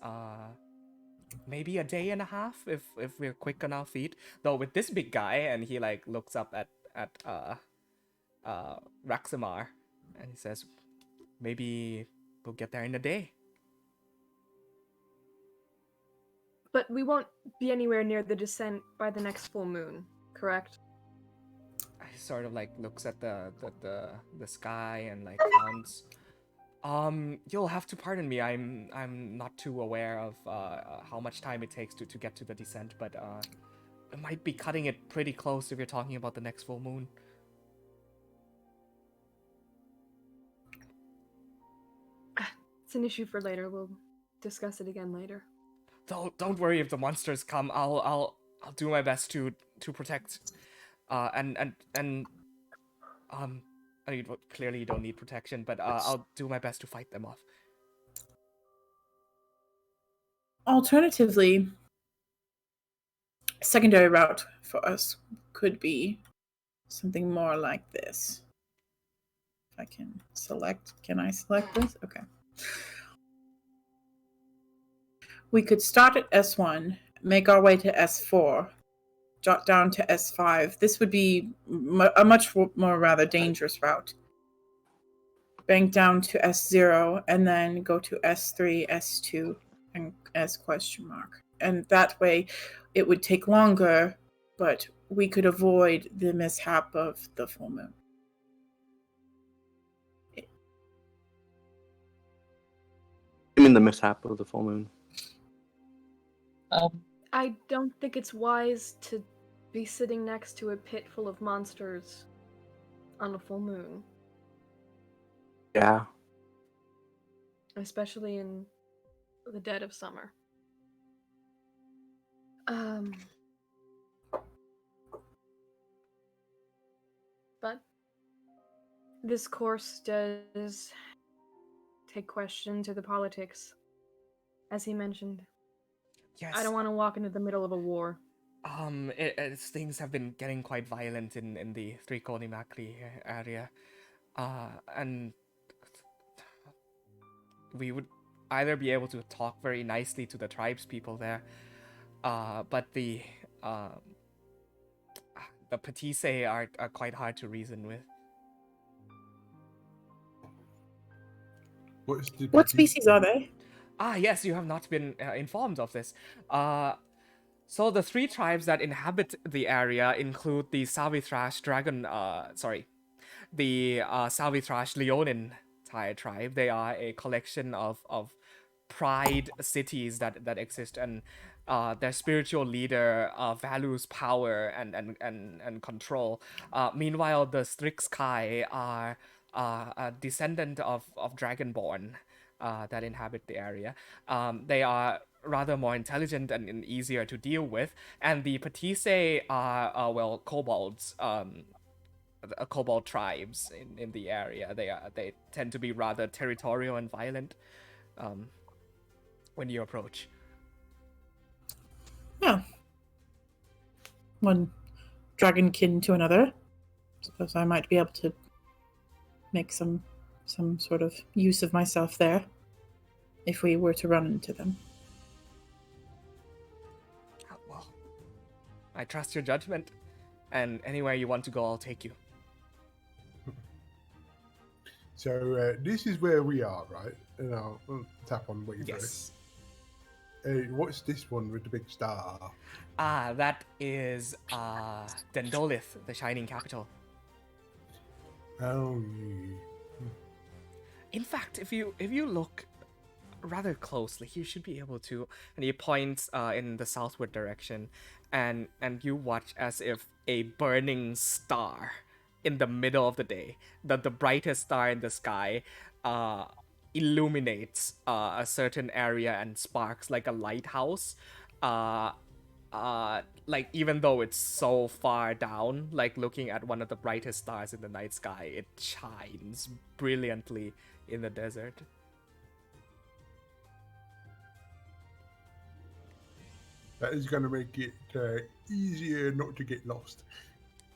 maybe a day and a half if we're quick on our feet. Though with this big guy, and he like looks up at Raxamar, and he says, maybe we'll get there in a day. But we won't be anywhere near the descent by the next full moon, correct? He sort of like looks at the sky and like counts. You'll have to pardon me. I'm not too aware of how much time it takes to get to the descent, but it might be cutting it pretty close if you're talking about the next full moon. It's an issue for later. We'll discuss it again later. Don't worry if the monsters come. I'll do my best to protect. And I mean, clearly you don't need protection, but I'll do my best to fight them off. Alternatively, a secondary route for us could be something more like this. If I can select, can I select this? Okay. We could start at S1, make our way to S4, jot down to S5. This would be a much more rather dangerous route. Bank down to S0 and then go to S3, S2, and S question mark. And that way it would take longer, but we could avoid the mishap of the full moon. I mean the mishap of the full moon. I don't think it's wise to be sitting next to a pit full of monsters on a full moon. Yeah. Especially in the dead of summer. But this course does take question to the politics, as he mentioned. Yes. I don't want to walk into the middle of a war. Things have been getting quite violent in the Thrikoni Makri area, and we would either be able to talk very nicely to the tribespeople there, but the Petise are quite hard to reason with. What species are they? Ah, yes, you have not been informed of this. So the three tribes that inhabit the area include the Savithrash Savithrash Leonin tribe. They are a collection of pride cities that exist, and their spiritual leader values power and control. Meanwhile, the Strixkai are a descendant of Dragonborn that inhabit the area. They are rather more intelligent and easier to deal with, and the Petise are kobolds, kobold tribes in the area. They tend to be rather territorial and violent when you approach. Yeah. One dragonkin to another. Suppose I might be able to make some sort of use of myself there if we were to run into them. Well, I trust your judgment, and anywhere you want to go, I'll take you. So this is where we are, right? And I'll tap on what you Yes. What's this one with the big star? That is Dendolith, the Shining Capital. Oh. In fact, if you look rather closely, you should be able to. And he points in the southward direction, and you watch as if a burning star in the middle of the day, the brightest star in the sky, illuminates a certain area and sparks like a lighthouse. Like even though it's so far down, like looking at one of the brightest stars in the night sky, it shines brilliantly in the desert. That is going to make it easier not to get lost.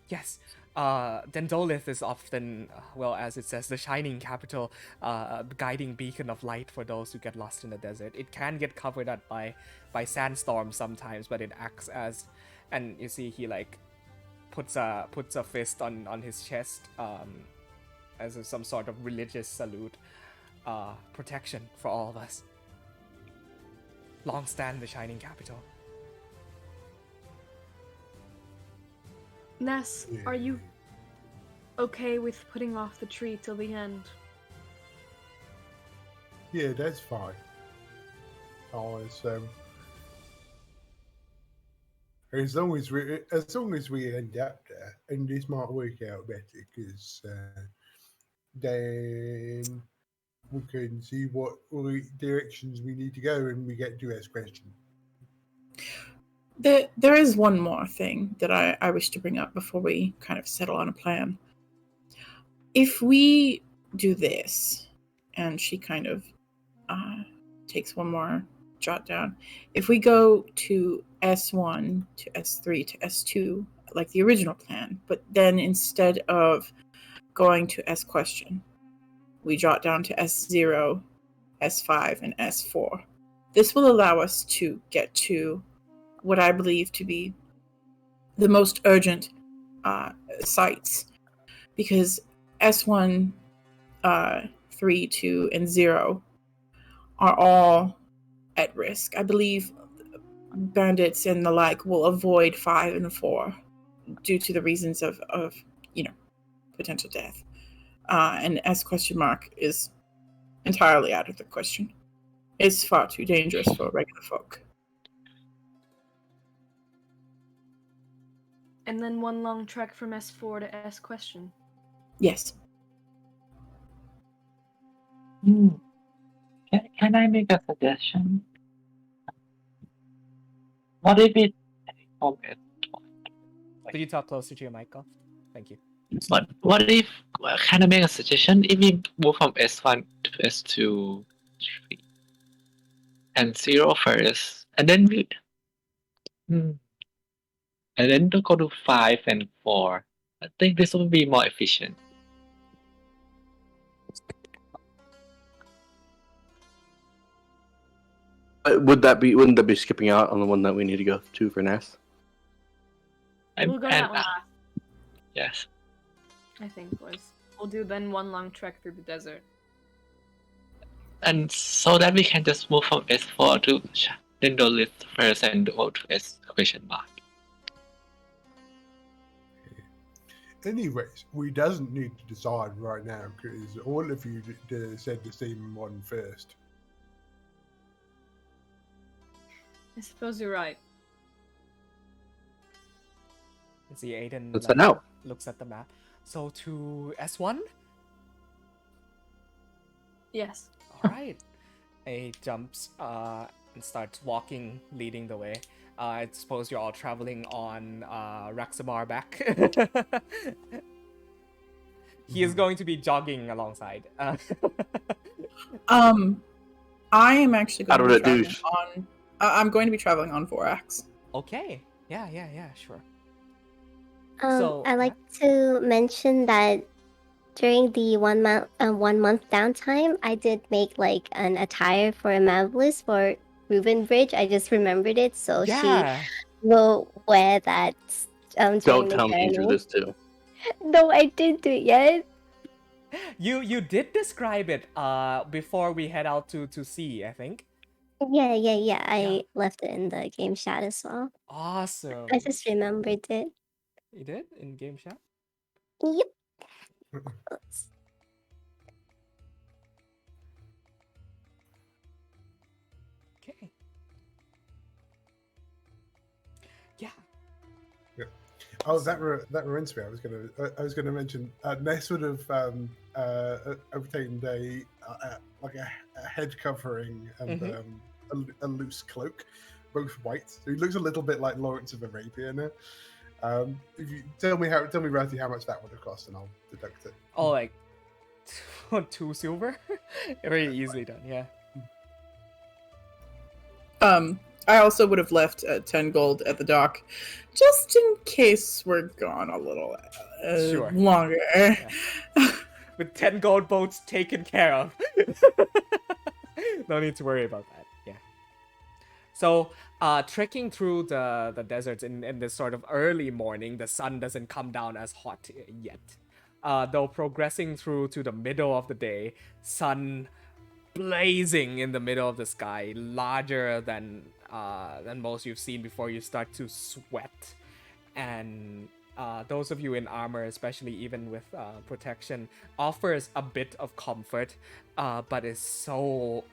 Yes. Dendolith is often, well, as it says, the shining capital, a guiding beacon of light for those who get lost in the desert. It can get covered up by sandstorms sometimes, but it acts as, and you see he like puts a fist on his chest, as some sort of religious salute, protection for all of us. Long stand the shining capital. Ness, are you okay with putting off the tree till the end? Yeah, that's fine. As long as we end up there, and this might work out better, because then we can see what directions we need to go, and we get to ask questions. There is one more thing that I wish to bring up before we kind of settle on a plan. If we do this, and she kind of takes one more jot down. If we go to S1 to S3 to S2, like the original plan, but then instead of going to S question, we jot down to S0, S5, and S4. This will allow us to get to what I believe to be the most urgent sites, because S1, 3, 2, and 0 are all at risk. I believe bandits and the like will avoid 5 and 4 due to the reasons of potential death. And S question mark is entirely out of the question. It's far too dangerous for regular folk. And then one long trek from S4 to S question. Yes. Can I make a suggestion? What if it... Could you talk closer to your mic, Goff? Thank you. What if... Can I make a suggestion? If we move from S1 to S2, 3, and 0 first, and then we... and then to go to 5 and 4. I think this will be more efficient. Wouldn't that be skipping out on the one that we need to go to for Ness? We'll go that one last. Yes. I think was. We'll do then one long trek through the desert. And so that we can just move from S4 to Lindo list first and go to S question mark. Anyways, we doesn't need to decide right now, because all of you said the same one first. I suppose you're right. Let's see, Aiden Let's head out. looks at the map. So to S1? Yes. Alright. A jumps and starts walking, leading the way. I suppose you're all traveling on Raxamar back. He is going to be jogging alongside. I am actually going to be traveling douche. on. I'm going to be traveling on Vorax. Okay. Yeah, sure. I'd like to mention that during the 1 month downtime, I did make like an attire for a Mavlis for Reuben Bridge. I just remembered it, so Yeah. she will wear that. During Don't the tell me you drew journey. this too. No, I didn't do it yet. You did describe it before we head out to sea, I think. Yeah. I left it in the game chat as well. Awesome. I just remembered it. You did in game chat? Yep. Okay. Yeah. Oh, that reminds me. I was gonna mention Ness would have obtained a head covering and a loose cloak, both white. So he looks a little bit like Lawrence of Arabia now. If you tell me roughly how much that would have cost, and I'll deduct it. Oh, like 2 silver? Very easily done. Yeah. I also would have left 10 gold at the dock, just in case we're gone a little Sure. longer. Yeah. With 10 gold boats taken care of. No need to worry about that. Yeah. So, trekking through the deserts in this sort of early morning, the sun doesn't come down as hot yet. Though progressing through to the middle of the day, sun blazing in the middle of the sky, larger than most you've seen before. You start to sweat, and those of you in armor, especially even with protection, offers a bit of comfort, but is so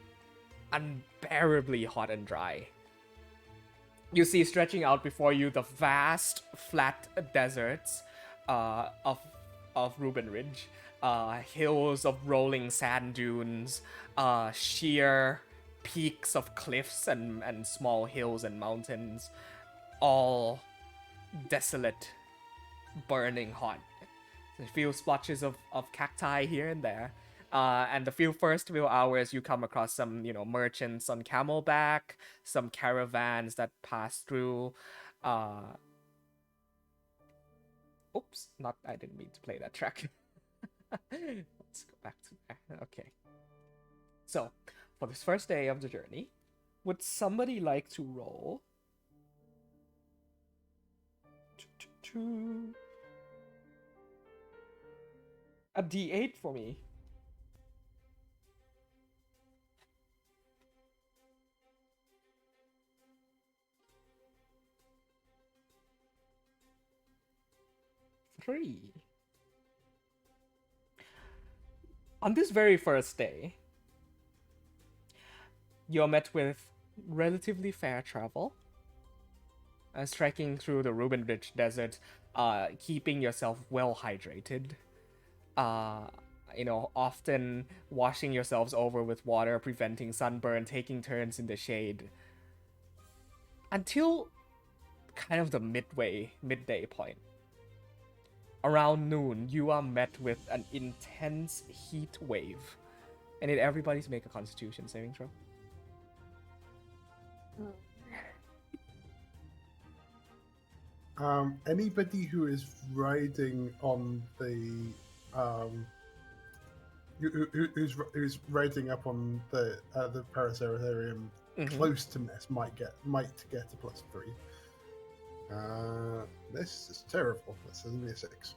unbearably hot and dry. You see stretching out before you the vast flat deserts of Ruben Ridge, hills of rolling sand dunes, sheer peaks of cliffs and small hills and mountains, all desolate, burning hot. A few splotches of cacti here and there. And the first few hours, you come across some, merchants on camelback, some caravans that pass through. Oops, I didn't mean to play that track. Let's go back to there. Okay. So, for this first day of the journey, would somebody like to roll? A D8 for me. Three. On this very first day, you're met with relatively fair travel. Striking through the Ruben Ridge Desert, keeping yourself well hydrated. Often washing yourselves over with water, preventing sunburn, taking turns in the shade. Until kind of the midday point. Around noon, you are met with an intense heat wave. I need everybody to make a Constitution saving throw. Anybody who is riding on the who's riding up on the Paraceratherium close to Ness might get a +3. This is terrible. This is only a 6.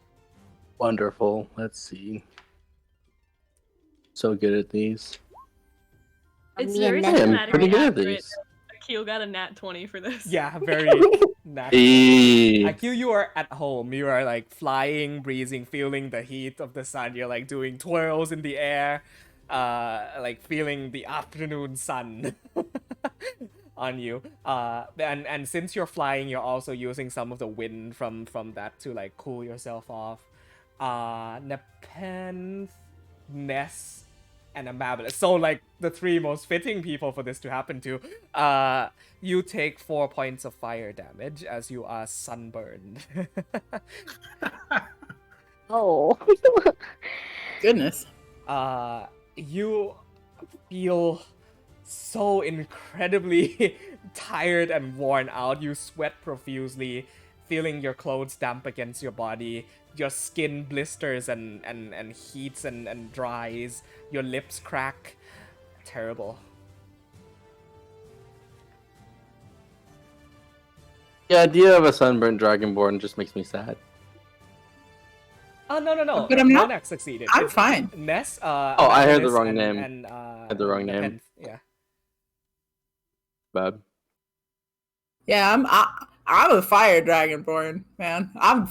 Wonderful. Let's see. So good at these. It's Me and very Ness I am cinematically pretty good at accurate. these. Akil got a nat 20 for this. Yeah, very natural. Akil, you are at home. You are like flying, breezing, feeling the heat of the sun. You're like doing twirls in the air, like feeling the afternoon sun on you. And since you're flying, you're also using some of the wind from that to like cool yourself off. Nepenthe, Ness, and Amabilis. So like the 3 most fitting people for this to happen to. You take 4 points of fire damage as you are sunburned. Oh. Goodness. You feel so incredibly tired and worn out. You sweat profusely, feeling your clothes damp against your body. Your skin blisters and heats and dries. Your lips crack. Terrible. The idea of a sunburnt dragonborn just makes me sad. Oh, no. But I'm not- Ronak succeeded. I'm It's fine. Ness, I heard the Amabilis, wrong and- name. And, Had the wrong name. Nepenthe. Yeah. Bad. Yeah, I'm a fire dragonborn, man. I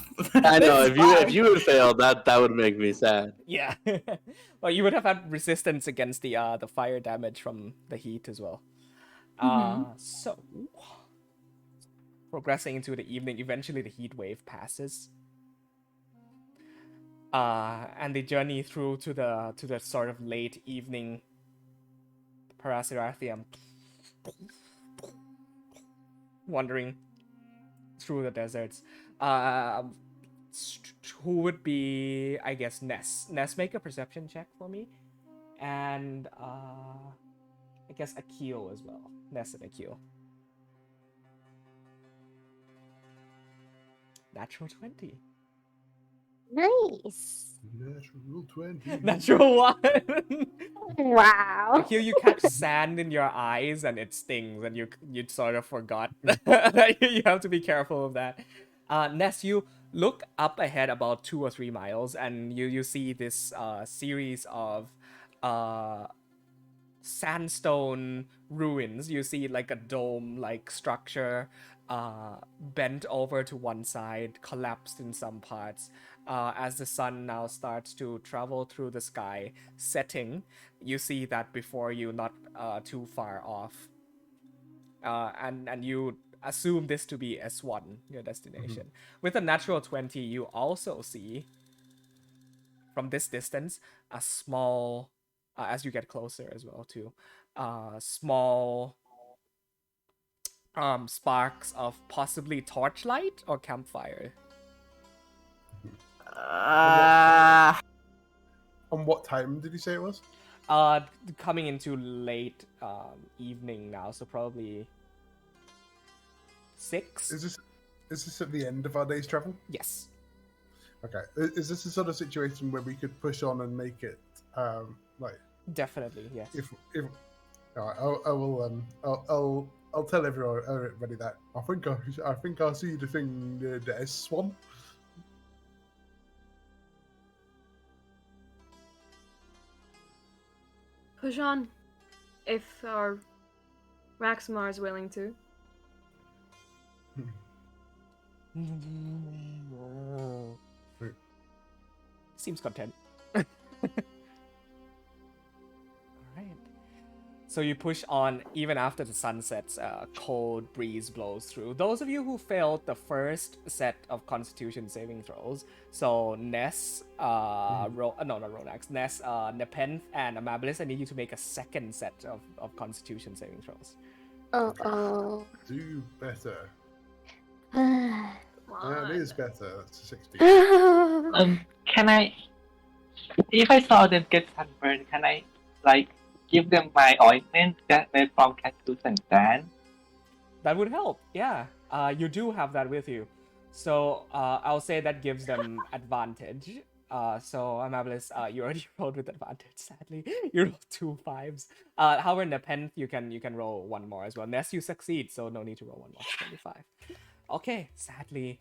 know. If you had failed, that would make me sad. Yeah. Well, you would have had resistance against the fire damage from the heat as well. So progressing into the evening, eventually the heat wave passes. And the journey through to the sort of late evening Paraceratherium, wandering through the deserts. Who would be, I guess, Ness. Ness, make a perception check for me. And I guess Akil as well. Ness and Akil. Natural 20. Nice. Natural 20. Natural 1. Wow. Akil, you catch sand in your eyes and it stings, and you sort of forgot. You have to be careful of that. Ness, you look up ahead about 2 or 3 miles, and you see this series of sandstone ruins. You see like a dome-like structure bent over to one side, collapsed in some parts. As the sun now starts to travel through the sky, setting, you see that before you, not too far off. And you assume this to be S1, your destination. With a natural 20, you also see, from this distance, a small, as you get closer as well too, small sparks of possibly torchlight or campfire. On what time did you say it was? Coming into late evening now, so probably 6. Is this at the end of our day's travel? Yes. Okay. Is this the sort of situation where we could push on and make it like? Definitely, yes. If all right, I'll tell everybody that I think I see the thing, the S1. Push on, if our Raxmar is willing to. Seems content. Alright. So you push on even after the sun sets, a cold breeze blows through. Those of you who failed the first set of constitution saving throws, so Ness, not Ronax, Ness, Nepenthe, and Amabilis, I need you to make a second set of constitution saving throws. Oh. Do better. Oh. It is better. That's a 60. Can I, if I saw them get sunburned, can I like give them my ointment that made from cactus and sand? That would help, yeah. You do have that with you. So I'll say that gives them advantage. So Amabilis, you already rolled with advantage, sadly. You rolled 2 5s. However, Nepenthe, you can roll 1 more as well. Ness, you succeed, so no need to roll 1 more. 25. Okay, sadly,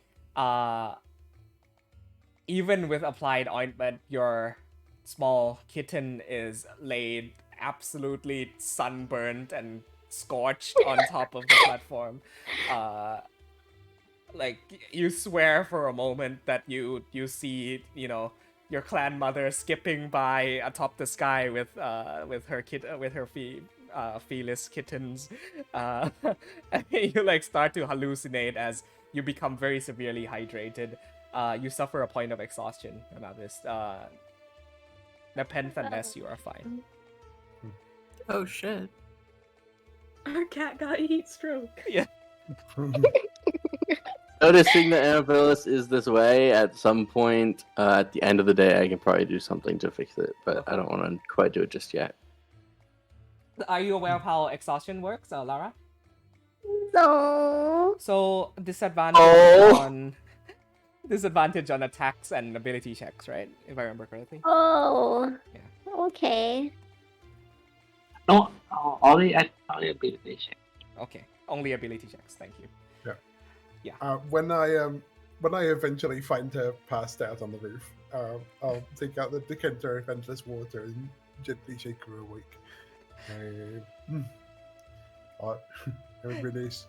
even with applied ointment, your small kitten is laid absolutely sunburned and scorched on top of the platform. Like, you swear for a moment that you see, your clan mother skipping by atop the sky with her felis kittens. And you like start to hallucinate as you become very severely hydrated. You suffer a point of exhaustion about this. Nepenthe and Ness, you are fine. Oh shit. Our cat got heat stroke. Yeah. Noticing that Amabilis is this way, at some point at the end of the day, I can probably do something to fix it, but I don't want to quite do it just yet. Are you aware of how exhaustion works, Lara? No. So disadvantage on attacks and ability checks, right? If I remember correctly. Oh. Yeah. Okay. No, only ability check. Okay, only ability checks. Thank you. When I eventually find her passed out on the roof, I'll take out the decanter of endless water and gently shake her awake. Everybody's.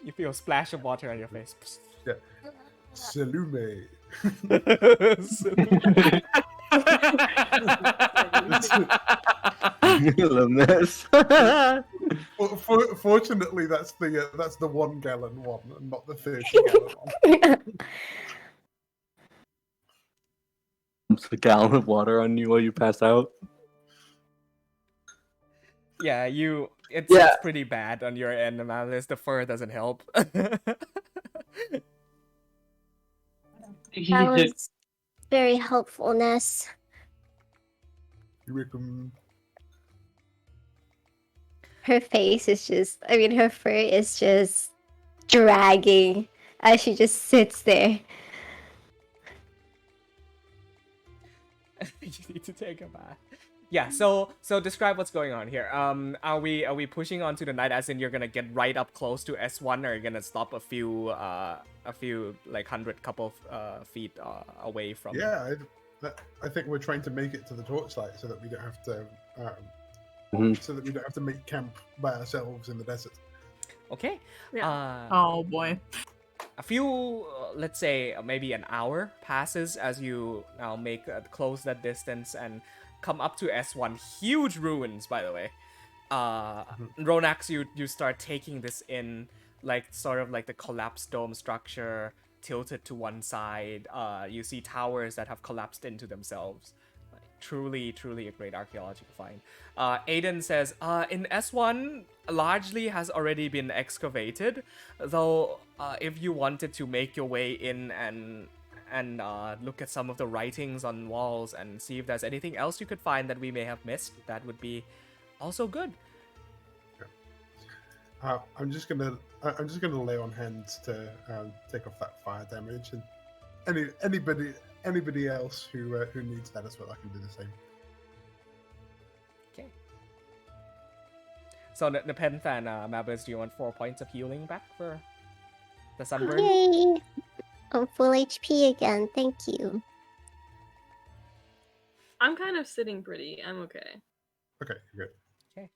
You feel a splash of water on your face. Yeah. Salume. Fortunately, that's the 1 gallon one, and not the 30 gallon one. It's a gallon of water on you while you pass out. Yeah, it's pretty bad on your end, Amabilis. The fur doesn't help. That was very helpfulness. You're welcome. Her face is just, her fur is just dragging as she just sits there. You need to take a bath. Yeah, so describe what's going on here. Are we pushing onto the night, as in you're gonna get right up close to S1, or you're gonna stop a few like 100 couple feet away from it? Yeah, I think we're trying to make it to the torchlight so that we don't have to, make camp by ourselves in the desert. Okay. Yeah. Oh boy. A few, let's say, maybe an hour passes as you now close that distance and come up to S1. Huge ruins, by the way. Ronax, you start taking this in, like sort of like the collapsed dome structure tilted to one side. You see towers that have collapsed into themselves. Truly a great archaeological find. Aiden says, in S1, largely has already been excavated, though if you wanted to make your way in and look at some of the writings on walls and see if there's anything else you could find that we may have missed, that would be also good. I'm just gonna lay on hands to take off that fire damage, and anybody else who needs that as well, I can do the same. Okay. So Nepenthe and Mabus, do you want 4 points of healing back for the sunburn? Yay! I'm full HP again. Thank you. I'm kind of sitting pretty. I'm okay. Okay, good. Okay.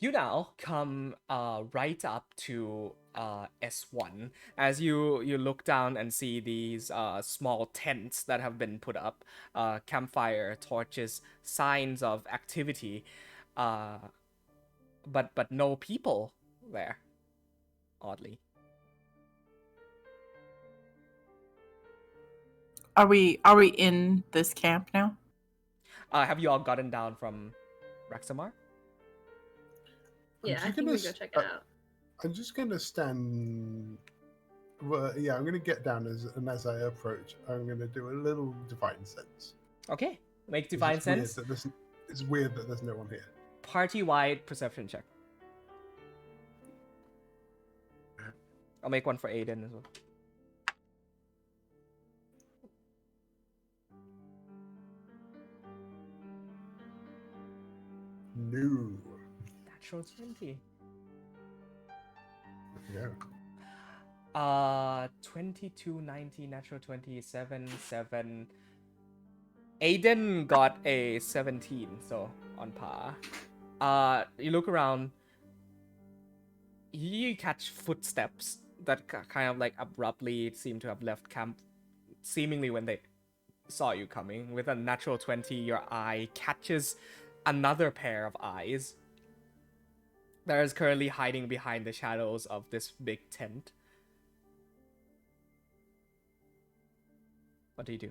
You now come right up to S1 as you look down and see these small tents that have been put up, campfire, torches, signs of activity, but no people there, oddly. Are we in this camp now? Have you all gotten down from Rexamar? Yeah, I think we go check it out. I'm just gonna stand. Well, yeah, I'm gonna get down as I approach, I'm gonna do a little divine sense. Okay, make divine sense. It's weird that there's no one here. Party-wide perception check. I'll make one for Aiden as well. No. Natural 20. Yeah. 22, 90, natural 20, 7, 7. Aiden got a 17, so on par. You look around. You catch footsteps that kind of like abruptly seem to have left camp, seemingly when they saw you coming. With a natural 20, your eye catches another pair of eyes that is currently hiding behind the shadows of this big tent. What do you do?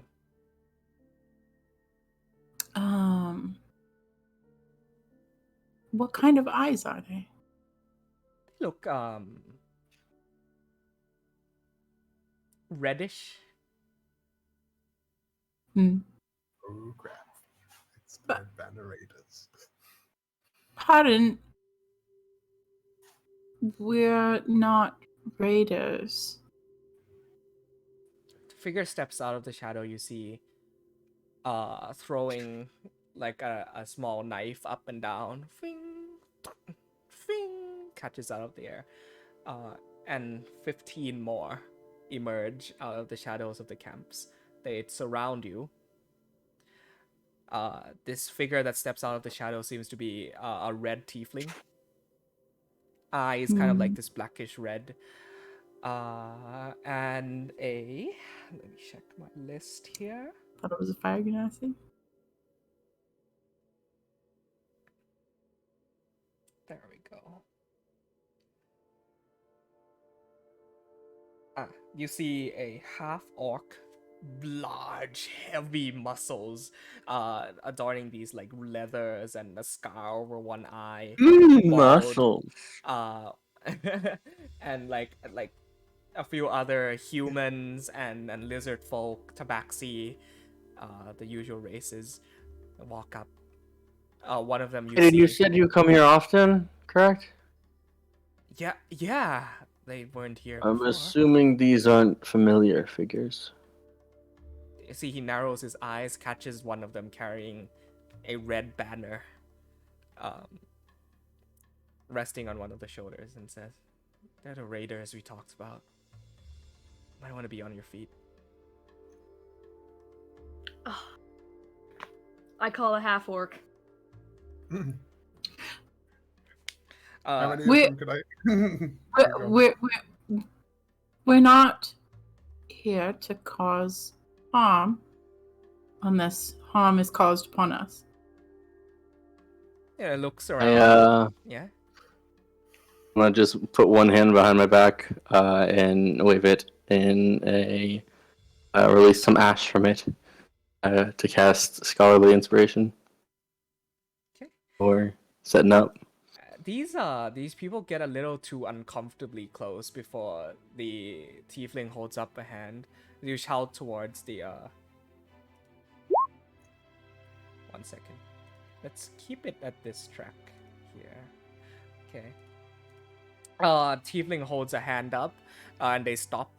What kind of eyes are they? They look reddish. Oh crap! It's the Banner Raiders. Pardon. We're not raiders. Figure steps out of the shadow. You see throwing like a small knife up and down. Fing, fing, catches out of the air. And 15 more emerge out of the shadows of the camps. They surround you. This figure that steps out of the shadow seems to be a red tiefling. Eyes kind of like this blackish red. And a... Let me check my list here. Thought it was a fire genasi. There we go. You see a half-orc, large, heavy muscles, adorning these like leathers and a scar over one eye. Muscles. And like a few other humans and lizard folk, tabaxi, the usual races, walk up. One of them You said you come here often, correct? Yeah. They weren't here I'm before. assuming these aren't familiar figures. You see, he narrows his eyes, catches one of them carrying a red banner, resting on one of the shoulders, and says, "They're the raiders we talked about. Might want to be on your feet." I call a half orc. How many we- of them could I? We're not here to cause harm unless harm is caused upon us. Yeah, looks I around. Yeah. I'm gonna just put one hand behind my back and wave it in a release some ash from it to cast scholarly inspiration. Okay. Or setting up. These people get a little too uncomfortably close before the tiefling holds up a hand. You shout towards the 1 second. Let's keep it at this track here. Okay. Tiefling holds a hand up, and they stop.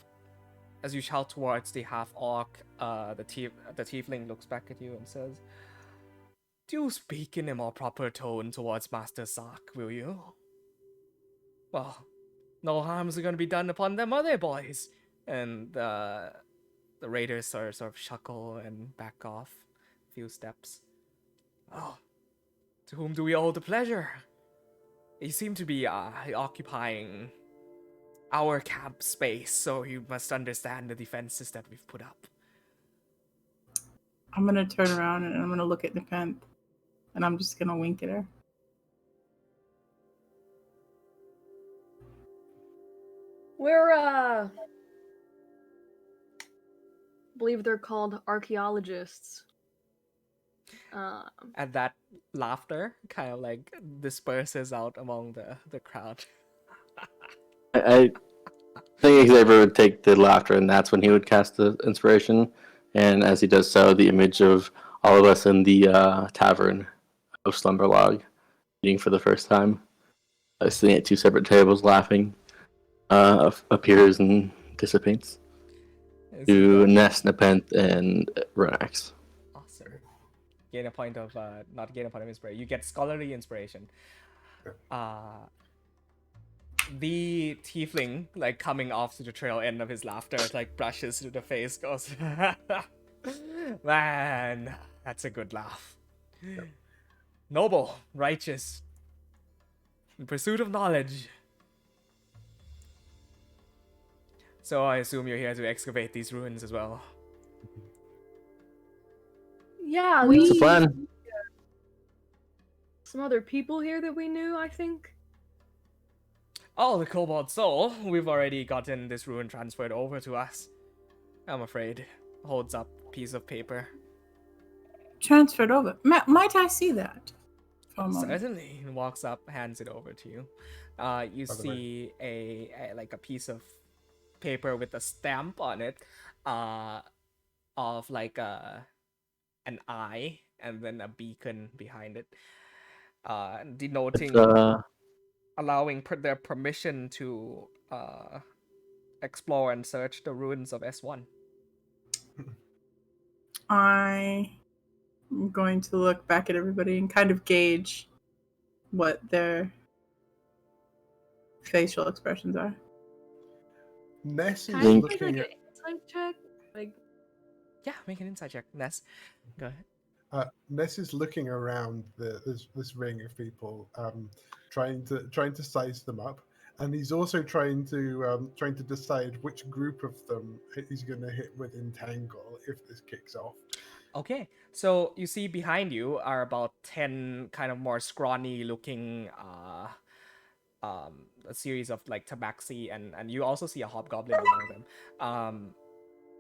As you shout towards the half orc, the tiefling looks back at you and says, "Do speak in a more proper tone towards Master Sark, will you? Well, no harm's gonna be done upon them other boys." And the raiders sort of chuckle and back off a few steps. "Oh, to whom do we owe the pleasure? You seem to be occupying our camp space, so you must understand the defenses that we've put up." I'm gonna turn around and I'm gonna look at Nepenthe, and I'm just gonna wink at her. We're, I believe they're called archaeologists. And that laughter kind of like disperses out among the crowd. I think Xavier would take the laughter, and that's when he would cast the inspiration. And as he does so, the image of all of us in the tavern of Slumberlog meeting for the first time, sitting at two separate tables laughing, appears and dissipates to Ness, Nepenthe, and Ronax. Awesome. Gain a point of not gain a point of inspiration. You get scholarly inspiration. The tiefling, like coming off to the trail end of his laughter, like brushes through the face, goes, "Man, that's a good laugh. Noble, righteous, in pursuit of knowledge. So I assume you're here to excavate these ruins as well." Yeah, We- It's a those plan. some other people here that we knew, I think. Oh, the Cobalt Soul. We've already gotten this ruin transferred over to us, I'm afraid. Holds up a piece of paper. Transferred over. Might I see that? For a moment. Certainly. Walks up, hands it over to you. You see a like a piece of paper with a stamp on it, of like an eye and then a beacon behind it, denoting allowing their permission to explore and search the ruins of S1. I'm going to look back at everybody and kind of gauge what their facial expressions are. Ness Can is I make looking like at an insight check? Like, Yeah, make an insight check. Ness, go ahead. Ness is looking around this ring of people, trying to size them up, and he's also trying to decide which group of them he's going to hit with Entangle if this kicks off. Okay, so you see behind you are about 10 kind of more scrawny looking a series of like tabaxi, and you also see a hobgoblin among them,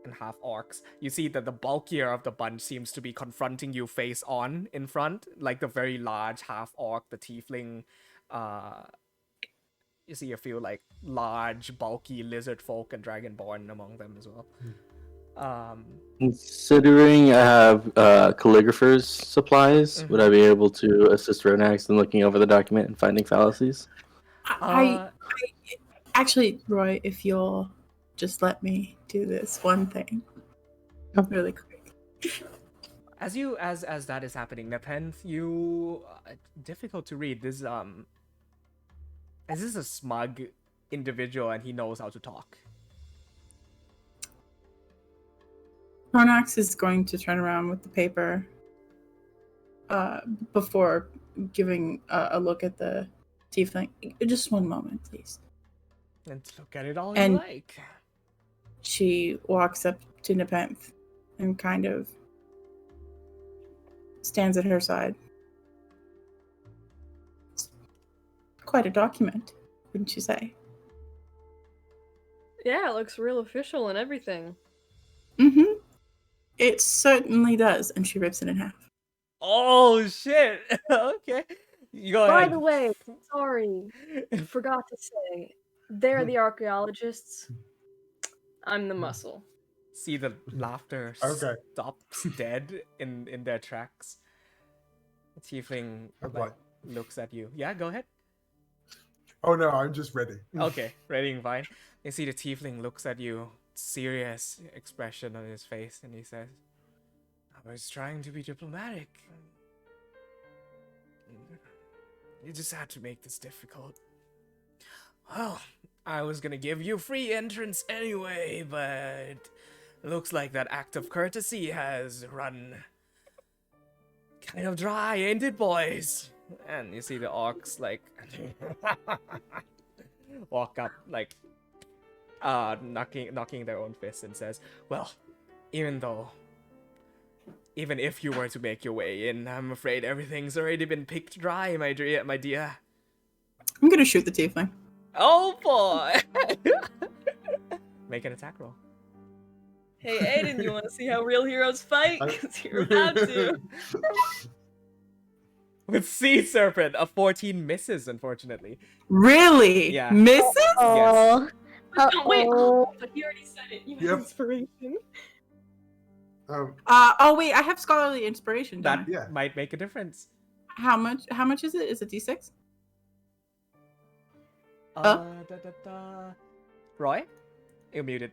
and half orcs. You see that the bulkier of the bunch seems to be confronting you face on in front, like the very large half orc, the tiefling. You see a few like large bulky lizard folk and dragonborn among them as well. Considering I have calligrapher's supplies, would I be able to assist Ronax in looking over the document and finding fallacies? I actually, Roy, if you'll just let me do this one thing really quick. As that is happening, Nepenthe, you difficult to read. This is a smug individual, and he knows how to talk. Chronax is going to turn around with the paper before giving a look at the tiefling. Just one moment, please. Let's look at it all And- you like. She walks up to Nepenthe and kind of stands at her side. It's quite a document, wouldn't you say? Yeah, it looks real official and everything. Mm-hmm. It certainly does. And she rips it in half. Oh shit! Okay, you go By ahead. the way, sorry, forgot to say, they're the archaeologists. I'm the muscle. See the laughter Okay. stops dead in their tracks. The tiefling I'm like, like- looks at you. Yeah, go ahead. Oh no, I'm just ready. Okay, ready and fine. You see the tiefling looks at you, serious expression on his face, and he says, I was trying to be diplomatic. You just had to make this difficult. Well, I was gonna give you free entrance anyway, but looks like that act of courtesy has run kind of dry, ain't it, boys? And you see the orcs like walk up, like knocking their own fists and says, well, even if you were to make your way in, I'm afraid everything's already been picked dry, my dear. I'm gonna shoot the tiefling. Oh boy! Make an attack roll. Hey, Aiden, you want to see how real heroes fight? Because you're about to. With Sea Serpent, a 14 misses, unfortunately. Really? Yeah. Misses? Oh. But don't wait, Uh-oh. but he already said it. You have Yep. inspiration. Oh wait, I have scholarly inspiration. Don't That I? Yeah. might make a difference. How much is it? Is it D6? Roy? You're muted.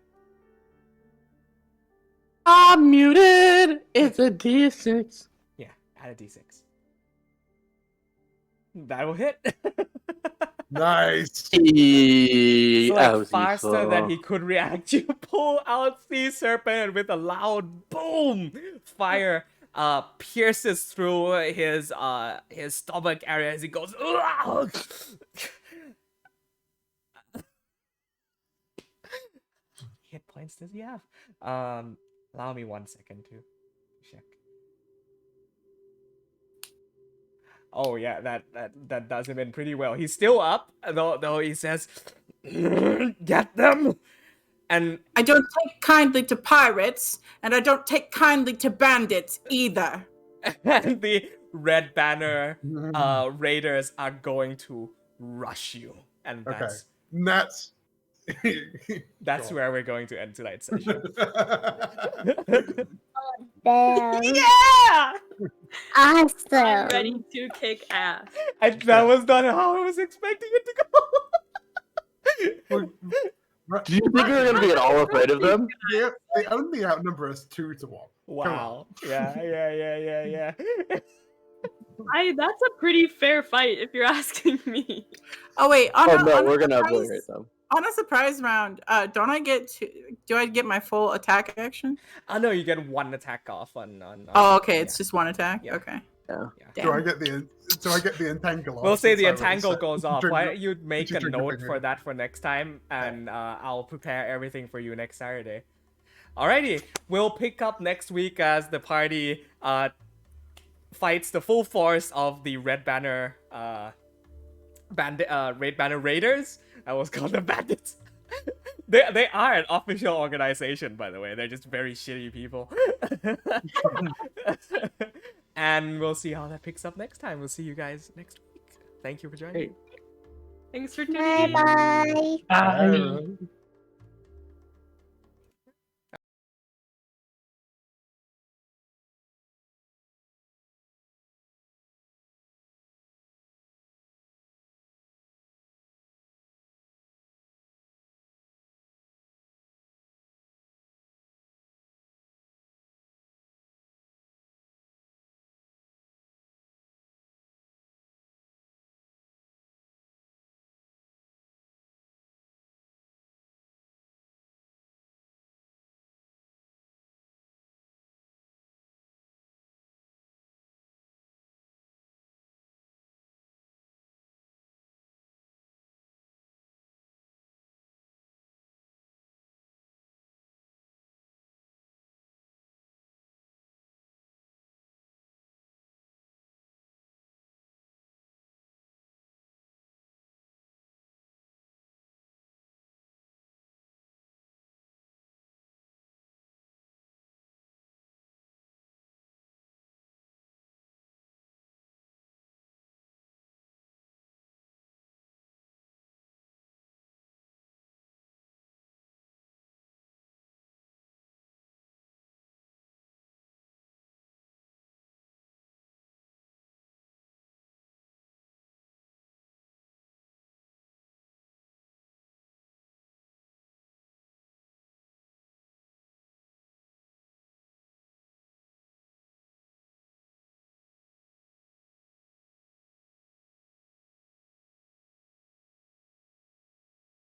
I'm muted. It's a D6. Yeah, add a d6. That will hit. Nice. So, That was faster useful. than he could react, you pull out Sea Serpent and with a loud boom, fire pierces through his stomach area as he goes. How hit points does he have? Allow me 1 second to check. Oh yeah, that does him in pretty well. He's still up, though he says, "Get them!" And I don't take kindly to pirates, and I don't take kindly to bandits either. and the Red Banner raiders are going to rush you, and that's That's that's where we're going to end tonight's session. Damn. Yeah, I'm Awesome. ready to kick ass. that was not how I was expecting it to go. Do you think we were gonna be at all afraid of them? They only outnumber us 2-1. Wow. Yeah. That's a pretty fair fight, if you're asking me. Oh wait, We're gonna surprise- obliterate them. On a surprise round, do I get my full attack action? I know you get one attack off on Oh, okay, it's yeah. just one attack. Yeah. Okay. Yeah. Do I get the entangle off? We'll say the since I was, entangle goes off. drink- Why don't you make a drink the note thing for here? that for next time, and I'll prepare everything for you next Saturday. Alrighty, we'll pick up next week as the party fights the full force of the Red Banner Red Banner Raiders. I was called the Bandits. They are an official organization, by the way. They're just very shitty people. And we'll see how that picks up next time. We'll see you guys next week. Thank you for joining. Hey. Thanks for tuning in. Bye bye. Bye. Bye.